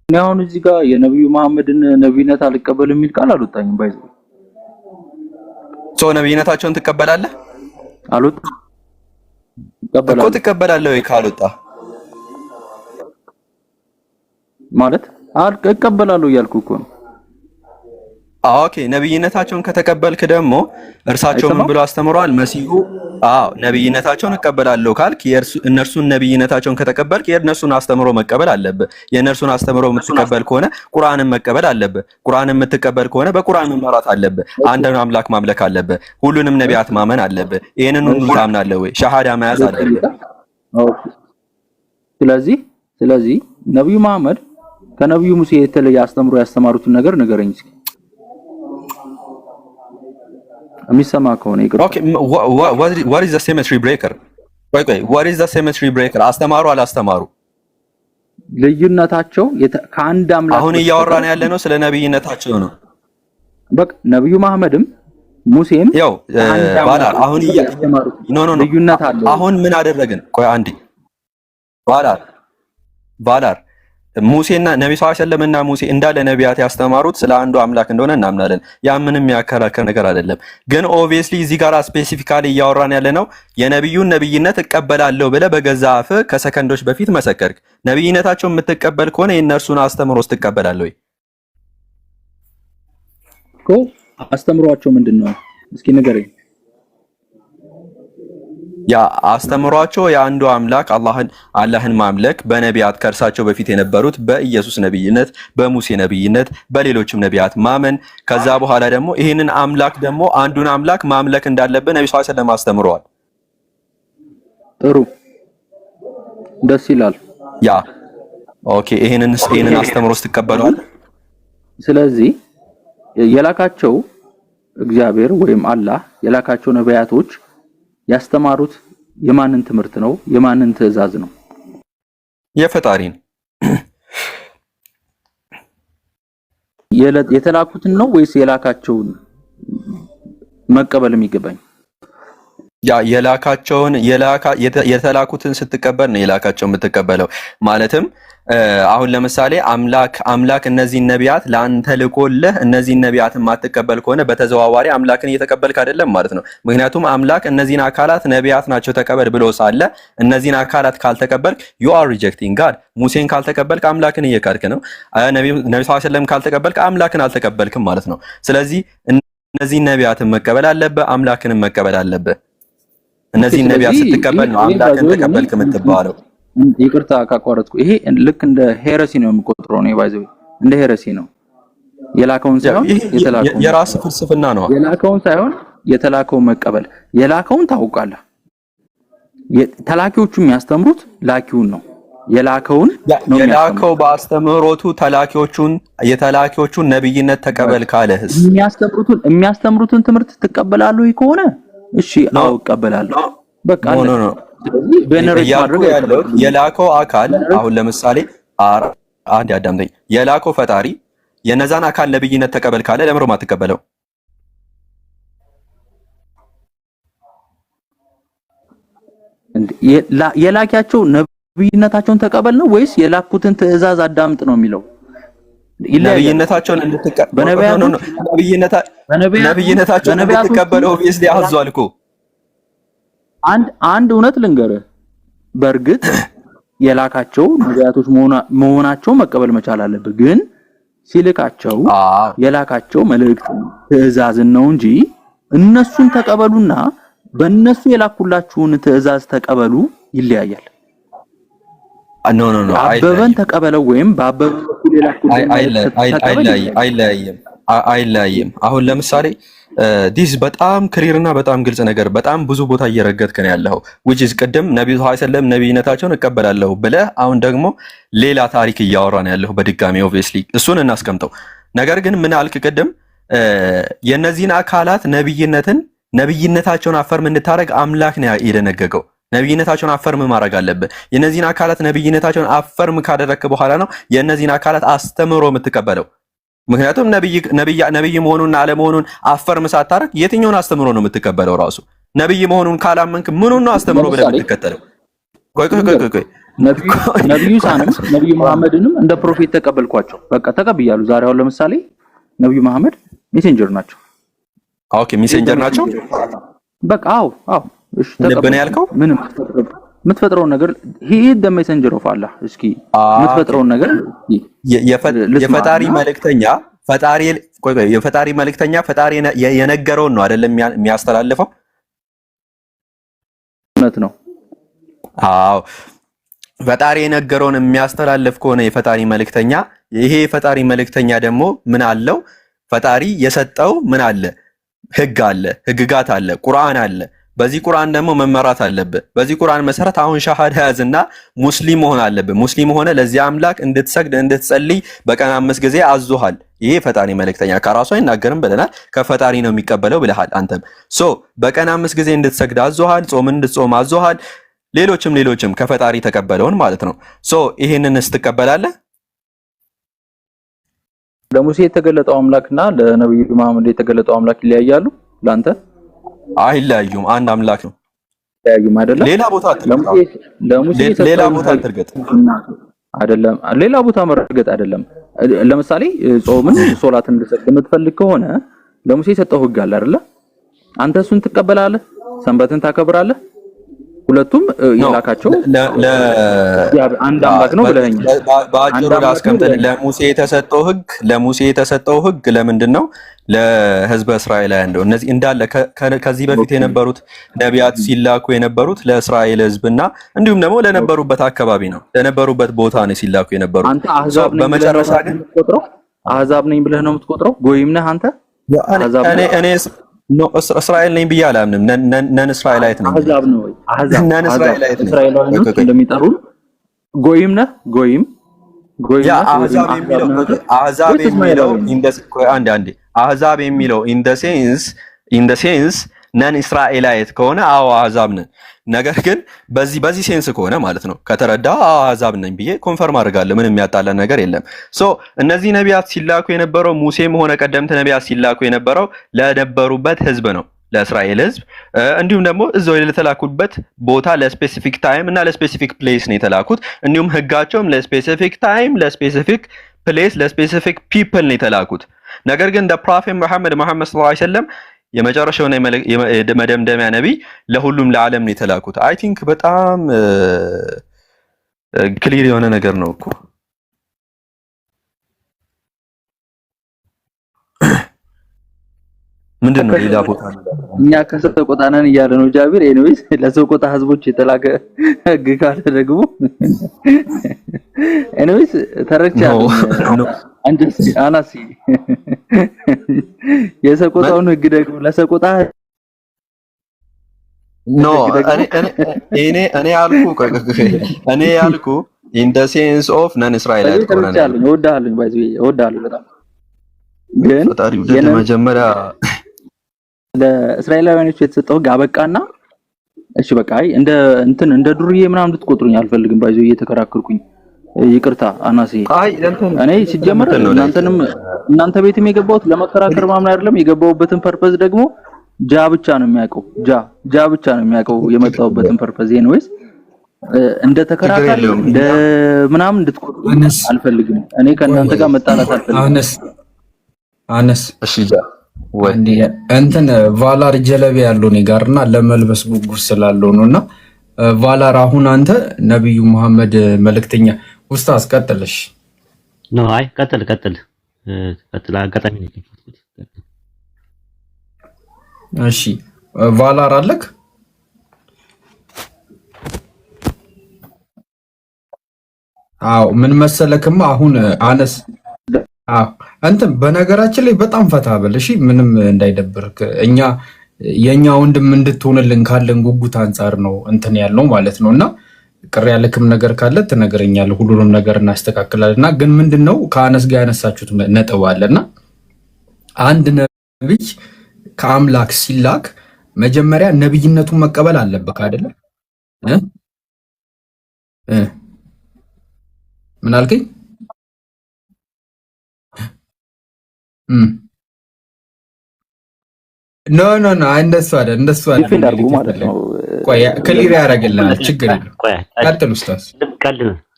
አሁን እዚህ ጋር የነብዩ መሐመድን ነብይነት አልቀበልም የሚል ቃል አልወጣኝም። ባይዘው ነብይነታቸውን ትቀበላለህ? አልወጣም እኮ ትቀበላለህ ወይ? ካልወጣ ማለት እቀበላለሁ እያልኩ እኮ ነው። ኦኬ ነብይነታቸውን ከተቀበልክ ደግሞ እርሳቸው ምን ብለው አስተምረዋል? መሲሁ ነብይነታቸውን እቀበላለሁ ካልክ እነርሱን ነብይነታቸውን ከተቀበልክ የእነርሱን አስተምሮ መቀበል አለብህ። የእነርሱን አስተምሮ የምትቀበል ከሆነ ቁርአንን መቀበል አለብህ። ቁርአንን የምትቀበል ከሆነ በቁርአን መመራት አለብህ። አንድን አምላክ ማምለክ አለብህ። ሁሉንም ነቢያት ማመን አለብህ። ይሄንን ሁሉ ታምናለህ ወይ? ሸሃዳ መያዝ አለብህ። ስለዚህ ነብዩ መሐመድ ከነብዩ ሙሴ የተለየ አስተምሮ ያስተማሩትን ነገር ንገረኝ እስኪ። የሚሰማ ከሆነ ይቅር። ኦኬ what is the symmetry breaker? ቆይ what is the symmetry breaker? አስተማሩ አላስተማሩ ልዩነታቸው ከአንድ አምላክ አሁን እያወራን ያለ ነው ስለ ነብይነታቸው ነው። በቃ ነብዩ መሐመድም ሙሴም ያው ባላር አሁን ልዩነት አለ። አሁን ምን አደረግን? ቆይ አንዴ ባላር ሙሴና ነብዩ ሰለላሁ ዐለይሂ ወሰለም እና ሙሴ እንዳለ ነቢያት ያስተማሩት ስለ አንዱ አምላክ እንደሆነ እናምናለን። ያ ምንም የሚያከራከር ነገር አይደለም። ግን ኦብቪየስሊ እዚህ ጋር ስፔሲፊካሊ እያወራን ያለ ነው የነብዩን ነብይነት እቀበላለሁ ብለህ በገዛ አፍህ ከሰከንዶች በፊት መሰከርክ። ነብይነታቸውን የምትቀበል ከሆነ የእነርሱን አስተምሮስ ትቀበላለህ ወይ? አስተምሯቸው ምንድነው? እስኪ ንገረኝ። ያ አስተምሯቸው የአንዱ አምላክ አላህን ማምለክ በነቢያት ከእርሳቸው በፊት የነበሩት በኢየሱስ ነብይነት፣ በሙሴ ነብይነት፣ በሌሎችም ነቢያት ማመን ከዛ በኋላ ደግሞ ይህንን አምላክ ደግሞ አንዱን አምላክ ማምለክ እንዳለብን ነብዩ ሰለላሁ ዐለይሂ ወሰለም አስተምረዋል። ጥሩ ደስ ይላል። ያ ኦኬ ይሄንን አስተምሮስ ትቀበሏል? ስለዚህ የላካቸው እግዚአብሔር ወይም አላህ የላካቸው ነቢያቶች ያስተማሩት የማንን ትምህርት ነው? የማንን ትዕዛዝ ነው? የፈጣሪን የተላኩትን ነው ወይስ የላካቸውን መቀበል የሚገባኝ? ያ የተላኩትን ስትቀበል ነው የላካቸውን የምትቀበለው። ማለትም አሁን ለምሳሌ አምላክ እነዚህን ነቢያት ለአንተ ልኮልህ እነዚህን ነቢያት የማትቀበል ከሆነ በተዘዋዋሪ አምላክን እየተቀበልክ አይደለም ማለት ነው። ምክንያቱም አምላክ እነዚህን አካላት ነቢያት ናቸው ተቀበል ብሎ ሳለ እነዚህን አካላት ካልተቀበልክ you are rejecting God። ሙሴን ካልተቀበልክ አምላክን እየካድክ ነው። ነብዩ ሰለላሁ ዐለይሂ ወሰለም ካልተቀበልክ አምላክን አልተቀበልክም ማለት ነው። ስለዚህ እነዚህን ነቢያትን መቀበል አለብህ፣ አምላክንም መቀበል አለብህ። እነዚህን ነቢያት ስትቀበል ነው አምላክን ተቀበልክ የምትባለው። ይቅርታ ካቋረጥኩ፣ ይሄ ልክ እንደ ሄረሲ ነው የሚቆጥረው ነው። ባይዘው እንደ ሄረሲ ነው። የላከውን ሳይሆን የተላከውን የራስ ፍልስፍና ነው። የላከውን ሳይሆን የተላከውን መቀበል። የላከውን ታውቃለህ። ተላኪዎቹ የሚያስተምሩት ላኪውን ነው። የላከውን ነው የላከው በአስተምህሮቱ የተላኪዎቹን ነብይነት ተቀበል ካለህስ የሚያስተምሩትን ትምህርት ትቀበላለህ ከሆነ እሺ አው እቀበላለሁ። በቃ ነው የላከው አካል አሁን ለምሳሌ አንድ ያዳምጠኝ። የላከው ፈጣሪ የነዛን አካል ነብይነት ተቀበል ካለ ለምሮ ማትቀበለው? የላኪያቸው ነብይነታቸውን ተቀበል ነው ወይስ የላኩትን ትዕዛዝ አዳምጥ ነው የሚለው? ነብይነታቸውን ነብይነታቸውን እንድትቀበለው ኦብቪየስሊ አዟል እኮ። አንድ እውነት ልንገርህ፣ በእርግጥ የላካቸው ነቢያቶች መሆናቸው መቀበል መቻል አለብህ። ግን ሲልካቸው የላካቸው መልእክት ትዕዛዝን ነው እንጂ እነሱን ተቀበሉና በእነሱ የላኩላችሁን ትዕዛዝ ተቀበሉ ይለያያል። ኖ አበበን ተቀበለው ወይም በአበበ በኩል የላኩልን አይለያይም። አሁን ለምሳሌ ዲስ በጣም ክሊርና በጣም ግልጽ ነገር በጣም ብዙ ቦታ እየረገጥክ ነው ያለው which is ቅድም ነብዩ ሰለላሁ ዐለይሂ ወሰለም ነብይነታቸውን እቀበላለሁ ብለህ አሁን ደግሞ ሌላ ታሪክ እያወራን ያለው በድጋሚ obviously እሱን እናስቀምጠው። ነገር ግን ምን አልክ ቅድም? የነዚህን አካላት ነብይነታቸውን አፈርም እንድታረግ አምላክ ነው የደነገገው። ነብይነታቸውን አፈርም ማድረግ አለብህ። የነዚህን አካላት ነብይነታቸውን አፈርም ካደረግክ በኋላ ነው የነዚህን አካላት አስተምሮ የምትቀበለው። ምክንያቱም ነብይ መሆኑንና አለመሆኑን አፈርም ሳታረግ የትኛውን አስተምሮ ነው የምትቀበለው? ራሱ ነብይ መሆኑን ካላመንክ ምኑን ነው አስተምሮ ብለህ የምትከተለው? ቆይ ነብዩ መሐመድንም እንደ ፕሮፌት ተቀበልኳቸው። በቃ ተቀብያለሁ። ዛሬ አሁን ለምሳሌ ነብዩ መሐመድ ሜሴንጀር ናቸው። ኦኬ ሜሴንጀር ናቸው። በቃ አዎ እሺ ተቀበል ያልከው ምንም የምትፈጥረው ነገር he the messenger of Allah እስኪ የምትፈጥረው ነገር የፈጣሪ መልእክተኛ ቆይ የፈጣሪ መልእክተኛ ፈጣሪ የነገረውን ነው አይደለም የሚያስተላልፈው? እውነት ነው። አዎ ፈጣሪ የነገረውን የሚያስተላልፍ ከሆነ የፈጣሪ መልእክተኛ፣ ይሄ የፈጣሪ መልእክተኛ ደግሞ ምን አለው? ፈጣሪ የሰጠው ምን አለ? ህግ አለ፣ ህግጋት አለ፣ ቁርአን አለ። በዚህ ቁርአን ደግሞ መመራት አለብህ። በዚህ ቁርአን መሰረት አሁን ሻሃዳ ያዝና ሙስሊም መሆን አለብህ። ሙስሊም ሆነ ለዚህ አምላክ እንድትሰግድ እንድትጸልይ በቀን 5 ጊዜ አዞሃል። ይሄ ፈጣሪ መልእክተኛ ከራሱ አይናገርም ብለናል። ከፈጣሪ ነው የሚቀበለው ብለሃል አንተም። ሶ በቀን 5 ጊዜ እንድትሰግድ አዞሃል። ጾምን እንድትጾም አዞሃል። ሌሎችም ከፈጣሪ ተቀበለውን ማለት ነው። ሶ ይሄንንስ ትቀበላለህ? ለሙሴ የተገለጠው አምላክና ለነብዩ መሐመድ የተገለጠው አምላክ ይለያያሉ? ላንተ አይለያዩም። አንድ አምላክ ነው። ይለያዩም አይደለም? ሌላ ቦታ አትርገጥ አይደለም። ሌላ ቦታ መርገጥ አይደለም። ለምሳሌ ጾምን ሶላትን እንድትሰግድ የምትፈልግ ከሆነ ለሙሴ የሰጠው ህግ አለ አይደለ? አንተ እሱን ትቀበላለህ? ሰንበትን ታከብራለህ? ሁለቱም የላካቸው አንድ አምላክ ነው ብለኸኛል። በአጭሩ ላስቀምጥልህ። ለሙሴ የተሰጠው ህግ ለምንድን ነው? ለህዝበ እስራኤላውያን እንደው እነዚህ እንዳለ ከዚህ በፊት የነበሩት ነቢያት ሲላኩ የነበሩት ለእስራኤል ህዝብና እንዲሁም ደግሞ ለነበሩበት አካባቢ ነው፣ ለነበሩበት ቦታ ነው ሲላኩ የነበሩት። አንተ አህዛብ ነኝ በመጨረሻ ግን የምትቆጥረው አህዛብ ነኝ ብለህ ነው የምትቆጥረው? ጎይም ነህ አንተ? እኔ እስራኤል ነኝ ብዬ አላምንም። ነን እስራኤላይት ነኝ። አህዛብ ነው ወይ? እስራኤላውያን እንደሚጠሩ ጎይም ነህ? ጎይም አህዛብ የሚለው ኢን ዘ ሴንስ ነን እስራኤላይት ከሆነ አዎ አህዛብ ነን። ነገር ግን በዚህ ሴንስ ከሆነ ማለት ነው ከተረዳው አህዛብ ነኝ ብዬ ኮንፈርም አድርጋለሁ። ምንም የሚያጣላ ነገር የለም። ሶ እነዚህ ነቢያት ሲላኩ የነበረው ሙሴም ሆነ ቀደምት ነቢያት ሲላኩ የነበረው ለነበሩበት ህዝብ ነው፣ ለእስራኤል ህዝብ። እንዲሁም ደግሞ እዛው ለተላኩበት ቦታ ለስፔሲፊክ ታይም እና ለስፔሲፊክ ፕሌስ ነው የተላኩት። እንዲሁም ህጋቸውም ለስፔሲፊክ ታይም፣ ለስፔሲፊክ ፕሌስ፣ ለስፔሲፊክ ፒፕል ነው የተላኩት። ነገር ግን ፕሮፌት መሐመድ ሰለላሁ ዐለይሂ ወሰለም የመጨረሻውና የመደምደሚያ ነቢይ ለሁሉም ለዓለም ነው የተላኩት። አይ ቲንክ በጣም ክሊር የሆነ ነገር ነው እኮ። ምንድነው ሌላ ቦታ እኛ ከሰቆጣ ነን እያለ ነው ጃቢር። ኤኒዌይስ ለሰቆጣ ህዝቦች የተላከ ህግ ካለ ደግሞ ኤኒዌይስ ተረክቻለሁ። አንጀስ አናሲ የሰቆጣውን ህግ ደግሞ ለሰቆጣ ኖ እኔ ያልኩ ኢን ዘ ሴንስ ኦፍ ነን እስራኤላይት ተረክቻለሁ። እወዳለሁ በጣም ግን መጀመሪያ ለእስራኤላውያኖች የተሰጠው ህግ አበቃና እሺ በቃ እንደ ዱርዬ ምናምን እንድትቆጥሩኝ አልፈልግም። ባይዘው እየተከራከርኩኝ ይቅርታ አናሲ እኔ ሲጀመር እናንተ ቤትም የገባሁት ለመከራከር ምናምን አይደለም። የገባሁበትን ፐርፐዝ ደግሞ ጃ ብቻ ነው የሚያውቀው። ጃ ብቻ ነው የሚያውቀው የመጣሁበትን ፐርፐዝ። ኤኒዌይስ እንደ ተከራካሪ ምናምን እንድትቆጥሩኝ አልፈልግም። እኔ ከእናንተ ጋር መጣላት አልፈልግም። አነስ እሺ ጃ ወይ እንትን ቫላር ጀለቤ ያለው እኔ ጋርና ለመልበስ ጉጉት ስላለው ነውና ቫላር አሁን አንተ ነብዩ መሐመድ መልእክተኛ ኡስታዝ ቀጥልሽ ነው? አይ ቀጥል አጋጣሚ ነው። እሺ ቫላር አለክ? አዎ ምን መሰለክማ አሁን አነስ አንተ በነገራችን ላይ በጣም ፈታ በል እሺ፣ ምንም እንዳይደብርክ። የኛ ወንድም እንድትሆንልን ካለን ጉጉት አንጻር ነው እንትን ያለው ማለት ነውና ቅር ያለክም ነገር ካለ ትነግረኛለህ። ሁሉንም ነገር እናስተካክላለንና ግን ምንድነው ከአነስ ጋር ያነሳችሁት ነጥብ አለና አንድ ነብይ ከአምላክ ሲላክ መጀመሪያ ነብይነቱን መቀበል አለበት አይደለ? ምን አልከኝ? ኖ እንደሱ አይደል ማለት ነው። ቆይ ክሊር ያደርግልናል። ችግር የለም። ቀጥል ኡስታዝ።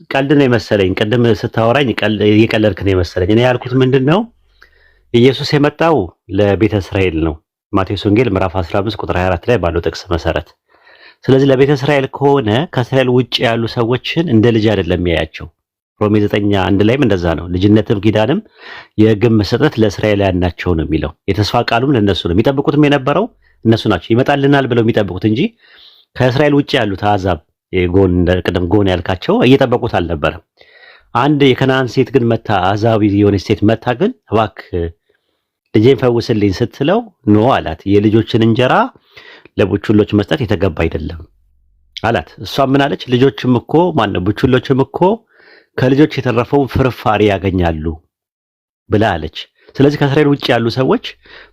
ቀልድ ነው የመሰለኝ ቅድም ስታወራኝ እየቀለድክ ነው የመሰለኝ። እኔ ያልኩት ምንድነው ኢየሱስ የመጣው ለቤተ እስራኤል ነው፣ ማቴዎስ ወንጌል ምዕራፍ 15 ቁጥር 24 ላይ ባለው ጥቅስ መሰረት። ስለዚህ ለቤተ እስራኤል ከሆነ ከእስራኤል ውጭ ያሉ ሰዎችን እንደ ልጅ አይደለም የሚያያቸው፣ ሮሜ 9:1 ላይም እንደዛ ነው። ልጅነትም ኪዳንም የሕግም መሰጠት ለእስራኤላውያን ናቸው ነው የሚለው። የተስፋ ቃሉም ለነሱ ነው። የሚጠብቁትም የነበረው እነሱ ናቸው። ይመጣልናል ብለው የሚጠብቁት እንጂ ከእስራኤል ውጭ ያሉት አሕዛብ ቅድም ጎን ያልካቸው እየጠበቁት አልነበረም። አንድ የከነዓን ሴት ግን መታ አሕዛዊ የሆነች ሴት መታ ግን እባክህ ልጄን ፈውስልኝ ስትለው ኖ አላት። የልጆችን እንጀራ ለቡችሎች መስጠት የተገባ አይደለም አላት። እሷ ምን አለች? ልጆችም እኮ ቡችሎችም እኮ ከልጆች የተረፈውን ፍርፋሪ ያገኛሉ ብላ አለች። ስለዚህ ከእስራኤል ውጭ ያሉ ሰዎች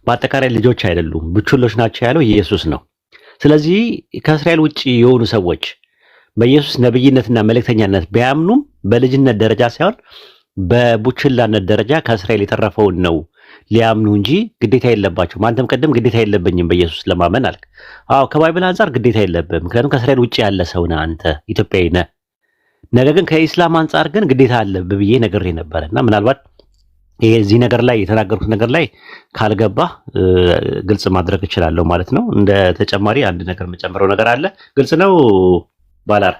በአጠቃላይ ልጆች አይደሉም፣ ቡችሎች ናቸው ያለው ኢየሱስ ነው። ስለዚህ ከእስራኤል ውጭ የሆኑ ሰዎች በኢየሱስ ነብይነትና መልእክተኛነት ቢያምኑም በልጅነት ደረጃ ሳይሆን በቡችላነት ደረጃ ከእስራኤል የተረፈውን ነው ሊያምኑ እንጂ ግዴታ የለባቸውም። አንተም ቀደም ግዴታ የለብኝም በኢየሱስ ለማመን አልክ። አዎ ከባይብል አንጻር ግዴታ የለብህም፣ ምክንያቱም ከእስራኤል ውጭ ያለ ሰው ነህ አንተ፣ ኢትዮጵያዊ ነህ። ነገር ግን ከኢስላም አንጻር ግን ግዴታ አለብህ ብዬ ነግሬ ነበረና ምናልባት እዚህ ነገር ላይ የተናገርኩት ነገር ላይ ካልገባህ ግልጽ ማድረግ እችላለሁ ማለት ነው። እንደ ተጨማሪ አንድ ነገር የምጨምረው ነገር አለ። ግልጽ ነው ባላር?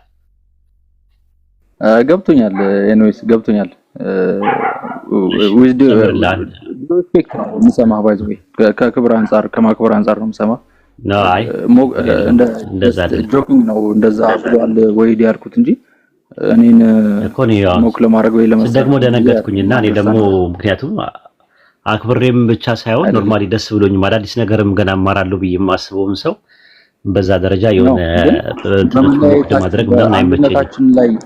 ገብቶኛል። ኤኒዌይስ ገብቶኛል። ዊዝ ሪስፔክት ነው የምሰማህ። ባይ ዘ ዌይ ከክብር አንጻር ከማክበር አንጻር ነው የምሰማህ። አይ እንደዛ ጆኪንግ ነው እንደዛ ብሏል ወይ ያልኩት እንጂ እኔን ሞክ ለማድረግ ወይ ለማድረግ ደግሞ ደነገጥኩኝና እኔ ደግሞ ምክንያቱም አክብሬም ብቻ ሳይሆን ኖርማሊ ደስ ብሎኝ አዳዲስ ነገርም ገና አማራለሁ ብዬ የማስበውን ሰው በዛ ደረጃ የሆነ ትምህርት ማድረግ ምናምን አይመቸኝም።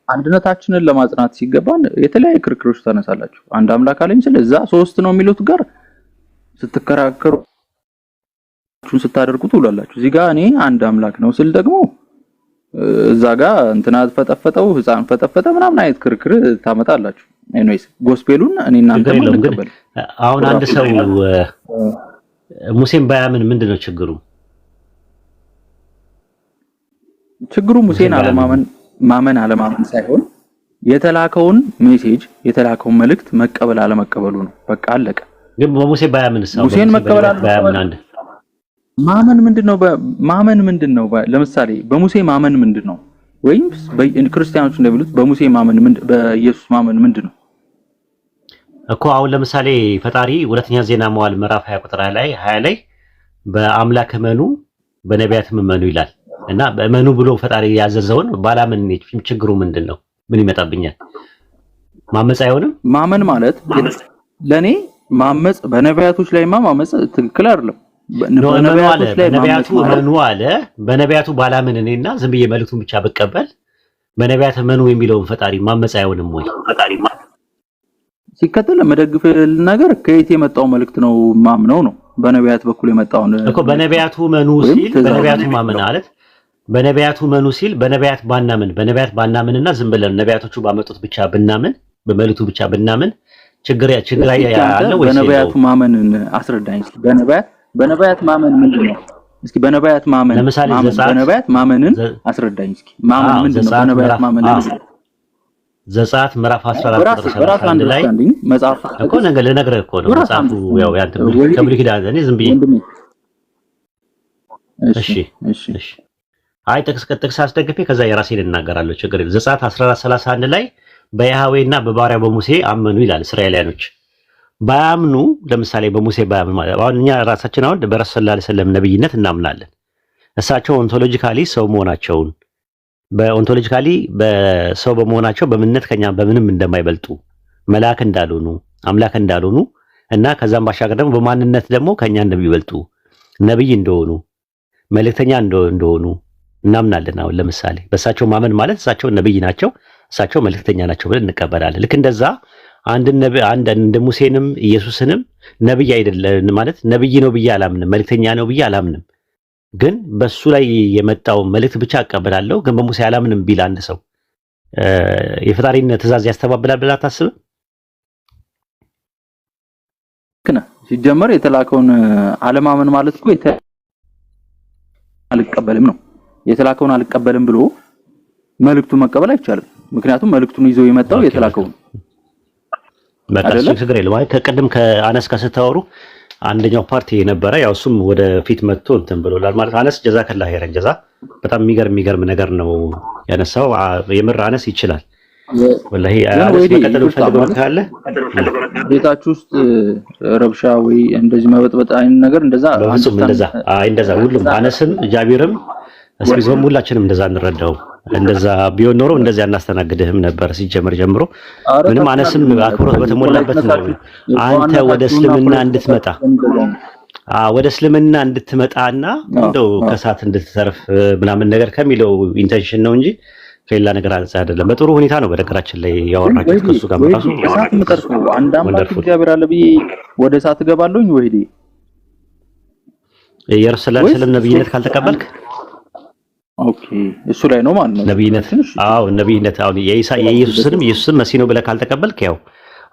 አንድነታችንን ለማጽናት ሲገባን የተለያየ ክርክሮች ታነሳላችሁ። አንድ አምላክ አለኝ ስለ እዛ ሶስት ነው የሚሉት ጋር ስትከራከሩ ስታደርጉት ውላላችሁ። እዚህ ጋር እኔ አንድ አምላክ ነው ስል ደግሞ እዛ ጋር እንትና ፈጠፈጠው ህፃን ፈጠፈጠ ምናምን አይነት ክርክር ታመጣላችሁ። ኤኒዌይስ ጎስፔሉን እኔ እናንተ እንቀበል። አሁን አንድ ሰው ሙሴን ባያምን ምንድነው ችግሩ? ችግሩ ሙሴን ማመን አለማመን ሳይሆን የተላከውን ሜሴጅ የተላከውን መልእክት መቀበል አለመቀበሉ ነው። በቃ አለቀ። ግን በሙሴ ባያምን ሙሴን መቀበል አለመቀበል ማመን ምንድነው? ለምሳሌ በሙሴ ማመን ምንድነው? ወይም ክርስቲያኖች እንደሚሉት በሙሴ ማመን በኢየሱስ ማመን ምንድነው እኮ? አሁን ለምሳሌ ፈጣሪ ሁለተኛ ዜና መዋዕል ምዕራፍ 20 ቁጥር 20 ላይ በአምላክ እመኑ በነቢያትም እመኑ ይላል እና በእመኑ ብሎ ፈጣሪ ያዘዘውን ባላምን ችግሩ ምንድነው? ምን ይመጣብኛል? ማመጽ አይሆንም? ማመን ማለት ለኔ ማመጽ በነቢያቶች ላይ ማመጽ ትክክል አይደለም። በነቢያቱ እመኑ አለ። በነቢያቱ ባላምን እኔና ዝም ብዬ መልእክቱን ብቻ በቀበል በነቢያት እመኑ የሚለውን ፈጣሪ ማመጽ አይሆንም ወይ? ፈጣሪ ሲከተል መደግፍ ነገር ከየት የመጣው መልእክት ነው ማምነው ነው። በነቢያት በኩል የመጣውን እኮ በነቢያቱ እመኑ ሲል በነቢያቱ ማመን ማለት በነቢያቱ እመኑ ሲል በነቢያት ባናምንና ዝም ብለን ነቢያቶቹ ባመጡት ብቻ ብናምን በመልእክቱ ብቻ ብናምን ችግር ያለው ወይ? በነቢያቱ ማመንን አስረዳኝ። በነቢያት ማመን ምንድነው? እስኪ በነቢያት ማመን ለምሳሌ በነቢያት ማመንን አስረዳኝ እስኪ። ማመን ምንድነው? በነቢያት ማመን ዘጸአት ምዕራፍ 14 ቁጥር 31 ላይ መጽሐፍ እኮ ነገር ልነግርህ እኮ ነው። መጽሐፉ ያው ያንተ ከብሉይ ኪዳን እኔ ዝም ብዬ እሺ አይ ጥቅስ አስደግፌ ከዛ የራሴን እናገራለሁ። ችግር የለም። ዘጸአት 14:31 ላይ በያህዌና በባሪያው በሙሴ አመኑ ይላል። እስራኤላውያኖች ባያምኑ ለምሳሌ በሙሴ ባያምኑ ማለት አሁን እኛ ራሳችን አሁን በረሱል ሰለላሁ ዐለይሂ ወሰለም ነብይነት እናምናለን። እሳቸው ኦንቶሎጂካሊ ሰው መሆናቸውን በኦንቶሎጂካሊ በሰው በመሆናቸው በምንነት ከኛ በምንም እንደማይበልጡ መልአክ እንዳልሆኑ አምላክ እንዳልሆኑ እና ከዛም ባሻገር ደግሞ በማንነት ደግሞ ከኛ እንደሚበልጡ ነብይ እንደሆኑ መልእክተኛ እንደሆኑ እናምናለን። አሁን ለምሳሌ በእሳቸው ማመን ማለት እሳቸው ነብይ ናቸው፣ እሳቸው መልእክተኛ ናቸው ብለን እንቀበላለን። ልክ እንደዛ እንደ ሙሴንም ኢየሱስንም ነብይ አይደለም ማለት ነብይ ነው ብዬ አላምንም፣ መልእክተኛ ነው ብዬ አላምንም። ግን በሱ ላይ የመጣው መልእክት ብቻ አቀበላለሁ። ግን በሙሴ አላምንም ቢል አንድ ሰው የፈጣሪን ትእዛዝ ያስተባብላል ብለህ አታስብም? ሲጀመር የተላከውን አለማመን ማለት እኮ አልቀበልም ነው። የተላከውን አልቀበልም ብሎ መልእክቱን መቀበል አይቻልም። ምክንያቱም መልእክቱን ይዞ የመጣው የተላከውን በቃ ችግር የለም። አይ ከቀደም ከአነስ ጋር ስታወሩ አንደኛው ፓርቲ የነበረ ያው እሱም ወደ ፊት መጥቶ እንትን ብሎላል ማለት አነስ ጀዛከላህ ኸይረን ጀዛ። በጣም የሚገርም ነገር ነው ያነሳው። የምር አነስ ይችላል። ወላሂ አለስ መቀጠል ፈልገው ካለ ቤታችሁ ውስጥ ረብሻ ወይ እንደዚህ መበጥበጥ አይነት ነገር እንደዛ እንደዛ ሁሉም አነስም ጃቢርም እስኪዞም ሁላችንም እንደዛ እንረዳው። እንደዛ ቢሆን ኖሮ እንደዛ እናስተናግድህም ነበር ሲጀመር ጀምሮ። ምንም አነስም አክብሮት በተሞላበት ነው አንተ ወደ እስልምና እንድትመጣና እንደው ከሳት እንድትተርፍ ምናምን ነገር ከሚለው ኢንቴንሽን ነው እንጂ ከሌላ ነገር አንፃር አይደለም። በጥሩ ሁኔታ ነው በነገራችን ላይ ያወራችሁት ከሱ ጋር ማለት ነው። እሳት ምጠርኩ አንድ አምላክ እግዚአብሔር አለ ብዬ ወደ እሳት ገባለሁኝ ወይዲ የረሱላህ ነብይነት ካልተቀበልክ ኦኬ እሱ ላይ ነው ማለት ነው ነብይነት። አዎ ነብይነት አሁን የኢየሱስን መሲህ ነው ብለህ ካልተቀበልክ ያው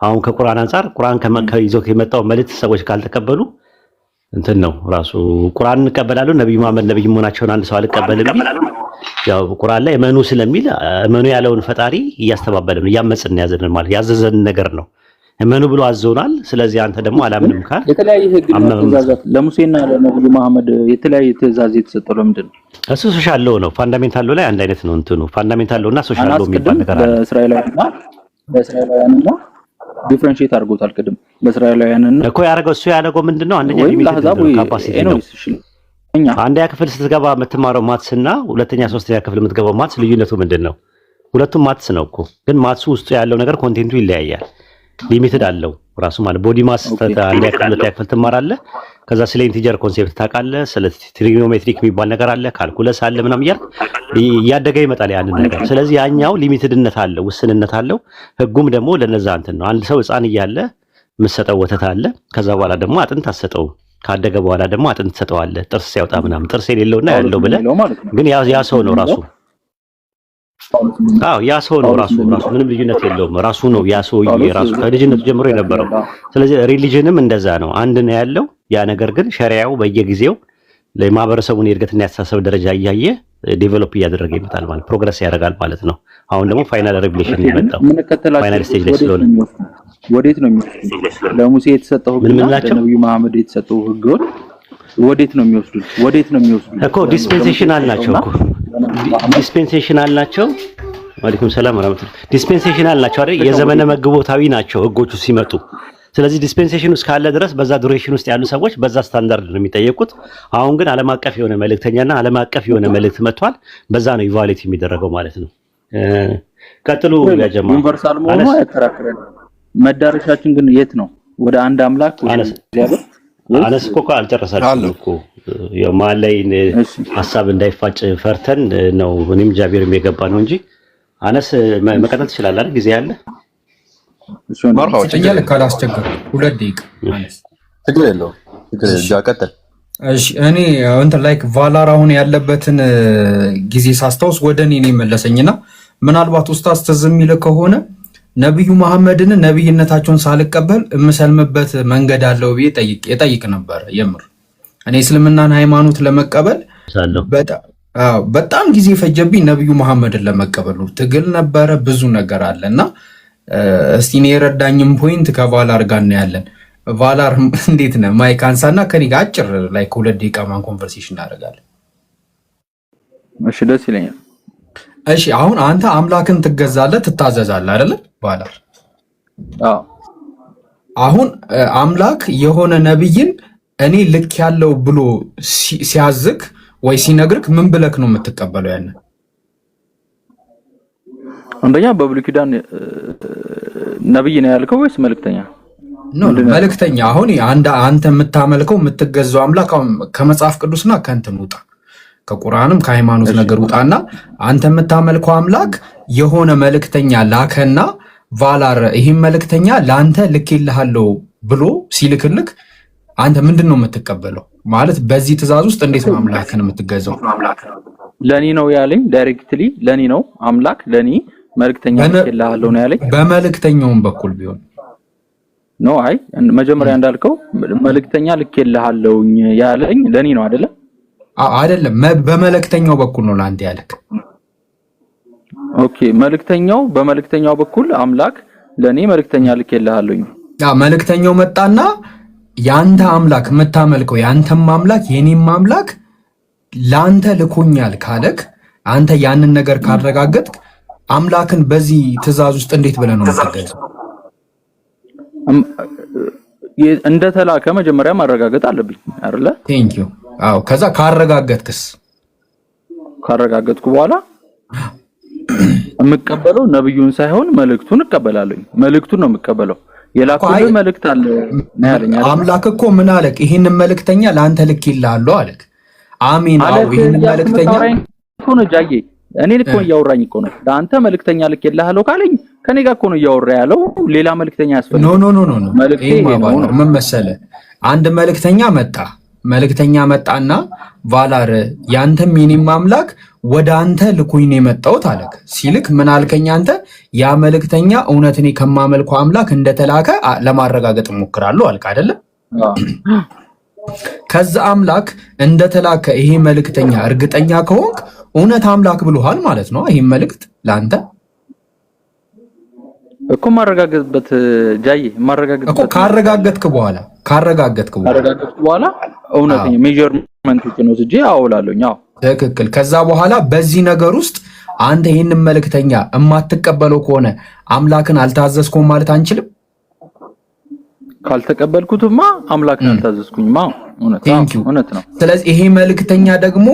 አሁን ከቁርአን አንፃር ቁርአን ይዞ ከመጣው መልእክት ሰዎች ካልተቀበሉ እንትን ነው ራሱ ቁርአን እንቀበላለን ነብዩ መሐመድ ነብይ መሆናቸውን አንድ ሰው አልቀበልም ቢል ያው ቁርአን ላይ እመኑ ስለሚል እመኑ ያለውን ፈጣሪ እያስተባበልን እያመጽን ያዘንን ማለት ያዘዘን ነገር ነው። እመኑ ብሎ አዘውናል። ስለዚህ አንተ ደግሞ አላምንም ካል የተለያየ ህግ ትእዛዛት ለሙሴና ለነብዩ መሐመድ የተለያየ ትእዛዝ የተሰጠው ለምንድን ነው? እሱ ሶሻል ሎው ነው። ፋንዳሜንታል ሎው ላይ አንድ አይነት ነው እንትኑ ፋንዳሜንታል ሎው እና ሶሻል ሎው የሚባል ነገር አለ። በእስራኤላውያንና ዲፈረንሺየት አድርጎታል። ቅድም በእስራኤላውያንና እኮ እሱ ያደረገው ምንድነው? አንደኛ ሊሚትድ ካፓሲቲ ነው። አንደኛ ክፍል ስትገባ የምትማረው ማትስና ሁለተኛ ሶስተኛ ክፍል የምትገባው ማትስ ልዩነቱ ምንድነው? ሁለቱም ማትስ ነው እኮ ግን ማትሱ ውስጡ ያለው ነገር ኮንቴንቱ ይለያያል። ሊሚትድ አለው ራሱ ማለት ቦዲ ማስ አንደኛ ክፍል ሁለተኛ ክፍል ትማራለህ። ከዛ ስለ ኢንቲጀር ኮንሴፕት ታውቃለህ። ስለ ትሪጎኖሜትሪክ የሚባል ነገር አለ፣ ካልኩለስ አለ ምናምን እያደገ ይመጣል ያንን ነገር። ስለዚህ ያኛው ሊሚትድነት አለው፣ ውስንነት አለው። ህጉም ደግሞ ለነዛ እንትን ነው። አንድ ሰው ህፃን እያለ የምትሰጠው ወተት አለ። ከዛ በኋላ ደግሞ አጥንት አትሰጠው። ካደገ በኋላ ደግሞ አጥንት ትሰጠዋለህ፣ ጥርስ ሲያወጣ ምናምን። ጥርስ የሌለውና ያለው ብለህ ግን ያ ሰው ነው ራሱ። አዎ ያ ሰው ነው ራሱ ምንም ልዩነት የለውም። ራሱ ነው ያ ሰው ራሱ ከልጅነቱ ጀምሮ የነበረው። ስለዚህ ሪሊጅንም እንደዛ ነው፣ አንድ ነው ያለው። ያ ነገር ግን ሸሪዓው በየጊዜው ለማህበረሰቡን የእድገትና ያስተሳሰብ ደረጃ እያየ ዴቨሎፕ እያደረገ ይመጣል ማለት ፕሮግረስ ያደርጋል ማለት ነው። አሁን ደግሞ ፋይናል ሬጉሌሽን ይመጣው ፋይናል ስቴጅ ላይ ስለሆነ ወዴት ነው የሚወስዱት? ለሙሴ የተሰጠው ህግ እና ለነብዩ መሐመድ የተሰጠው ህጎች ወዴት ነው የሚወስዱት? እኮ ዲስፔንሴሽናል ናቸው እኮ ዲስፔንሴሽናል ናቸው። ወአለይኩም ሰላም ወራህመቱላህ። ዲስፔንሴሽናል ናቸው አይደል? የዘመነ መግቦታዊ ናቸው ህጎቹ ሲመጡ። ስለዚህ ዲስፔንሴሽን ውስጥ ካለ ድረስ በዛ ዱሬሽን ውስጥ ያሉ ሰዎች በዛ ስታንዳርድ ነው የሚጠየቁት። አሁን ግን ዓለም አቀፍ የሆነ መልእክተኛና ዓለም አቀፍ የሆነ መልእክት መጥቷል። በዛ ነው ኢቫሉዌት የሚደረገው ማለት ነው። ቀጥሉ ያ ጀማ ዩኒቨርሳል መሆኑ አይከራከረን። መዳረሻችን ግን የት ነው? ወደ አንድ አምላክ ወደ እግዚአብሔር አነስ እኮ አልጨረሳችሁም እኮ የማን ላይ ሐሳብ እንዳይፋጭ ፈርተን ነው እኔም ጃቢርም የገባ ነው እንጂ አነስ መቀጠል ትችላለህ አይደል? ጊዜ ያለ ማርሃው ትኛለ ካላስቸገር 2 ደቂቃ አነስ ትግል የለውም ቀጥል። እሺ እኔ እንትን ላይክ ቫላር አሁን ያለበትን ጊዜ ሳስታውስ ወደ እኔ ነው መለሰኝና ምናልባት ኡስታዝ ትዝ የሚል ከሆነ ነብዩ መሐመድን ነብይነታቸውን ሳልቀበል እምሰልምበት መንገድ አለው ብዬ ጠይቅ ነበር። የምር እኔ እስልምናን ሃይማኖት ለመቀበል በጣም ጊዜ ፈጀብኝ። ነብዩ መሐመድን ለመቀበል ትግል ነበረ፣ ብዙ ነገር አለና እስቲ እኔ የረዳኝም ፖይንት ከቫላር ጋር ነው ያለን። ቫላር እንዴት ነህ? ማይክ አንሳና ከኔ ጋር አጭር ላይ 2 ደቂቃ ማን ኮንቨርሴሽን እናደርጋለን። እሺ ደስ ይለኛል። እሺ አሁን አንተ አምላክን ትገዛለህ ትታዘዛለህ አይደል? ቫላር አሁን አምላክ የሆነ ነብይን እኔ ልክ ያለው ብሎ ሲያዝክ ወይ ሲነግርክ ምን ብለክ ነው የምትቀበለው? ያንን አንደኛ በብሉይ ኪዳን ነብይ ነው ያልከው ወይስ መልእክተኛ? መልእክተኛ። አሁን አንተ የምታመልከው የምትገዛው አምላክ ከመጽሐፍ ቅዱስና ከእንትን ውጣ፣ ከቁርአንም ከሃይማኖት ነገር ውጣና አንተ የምታመልከው አምላክ የሆነ መልእክተኛ ላከና ቫላር ይሄን መልእክተኛ ለአንተ ልኬልሃለሁ ብሎ ሲልክልክ አንተ ምንድነው የምትቀበለው? ማለት በዚህ ትእዛዝ ውስጥ እንዴት ነው አምላክን የምትገዛው? ለኔ ነው ያለኝ ዳይሬክትሊ ለኔ ነው አምላክ ለኔ መልእክተኛ ልኬልሃለሁ ነው ያለኝ። በመልእክተኛውም በኩል ቢሆን ነው። አይ መጀመሪያ እንዳልከው መልእክተኛ ልኬልሃለሁ ያለኝ ለኔ ነው አይደለ? አይደለም በመልእክተኛው በኩል ነው ላንተ ያለክ። ኦኬ በመልእክተኛው በኩል አምላክ ለኔ መልእክተኛ ልኬልሃለሁ። መልእክተኛው መጣና ያንተ አምላክ የምታመልከው ያንተም አምላክ የኔም አምላክ ላንተ ልኮኛል ካለክ አንተ ያንን ነገር ካረጋገጥክ አምላክን በዚህ ትእዛዝ ውስጥ እንዴት ብለህ ነው የምትገዛው? እንደተላከ መጀመሪያ ማረጋገጥ አለብኝ አይደለ? ቴንክ ዩ። አዎ ከዛ ካረጋገጥኩ በኋላ የምቀበለው ነብዩን ሳይሆን መልእክቱን እቀበላለሁ። መልእክቱን ነው የምቀበለው። የላኩልህ መልእክት አለ ነው ያለኝ አይደል? አምላክ እኮ ምን አለክ? ይሄንን መልእክተኛ ለአንተ ልኬልሃለሁ አለክ። አሜን። አዎ ይሄንን መልእክተኛ እኮ ነው ጃዬ፣ እኔን እኮ እያወራኝ እኮ ነው። ለአንተ መልእክተኛ ልኬልሃለሁ ካለኝ ከኔ ጋር እኮ ነው እያወራ ያለው። ሌላ መልእክተኛ ያስፈልጋል? ኖ መልእክቴ ምን መሰለህ? አንድ መልእክተኛ መጣና ቫላር ያንተም የኔም አምላክ ወደ አንተ ልኩኝ ነው የመጣሁት አለክ። ሲልክ ምን አልከኝ አንተ? ያ መልእክተኛ እውነት እኔ ከማመልከው አምላክ እንደተላከ ለማረጋገጥ እሞክራለሁ አልክ አይደለም? ከዛ አምላክ እንደተላከ ይሄ መልእክተኛ እርግጠኛ ከሆንክ እውነት አምላክ ብሎሃል ማለት ነው። ይሄ መልእክት ለአንተ እኮ ማረጋገጥበት ጃዬ፣ ማረጋገጥበት እኮ ካረጋገጥክ በኋላ እውነተኛ ሜዠርመንት ነው እንጂ አውላለሁኝ። አዎ ትክክል። ከዛ በኋላ በዚህ ነገር ውስጥ አንተ ይሄንን መልእክተኛ የማትቀበለው ከሆነ አምላክን አልታዘዝኩም ማለት አንችልም። ካልተቀበልኩትማ አምላክን አልታዘዝኩኝማ። እውነት ነው። ስለዚህ ይሄ መልእክተኛ ደግሞ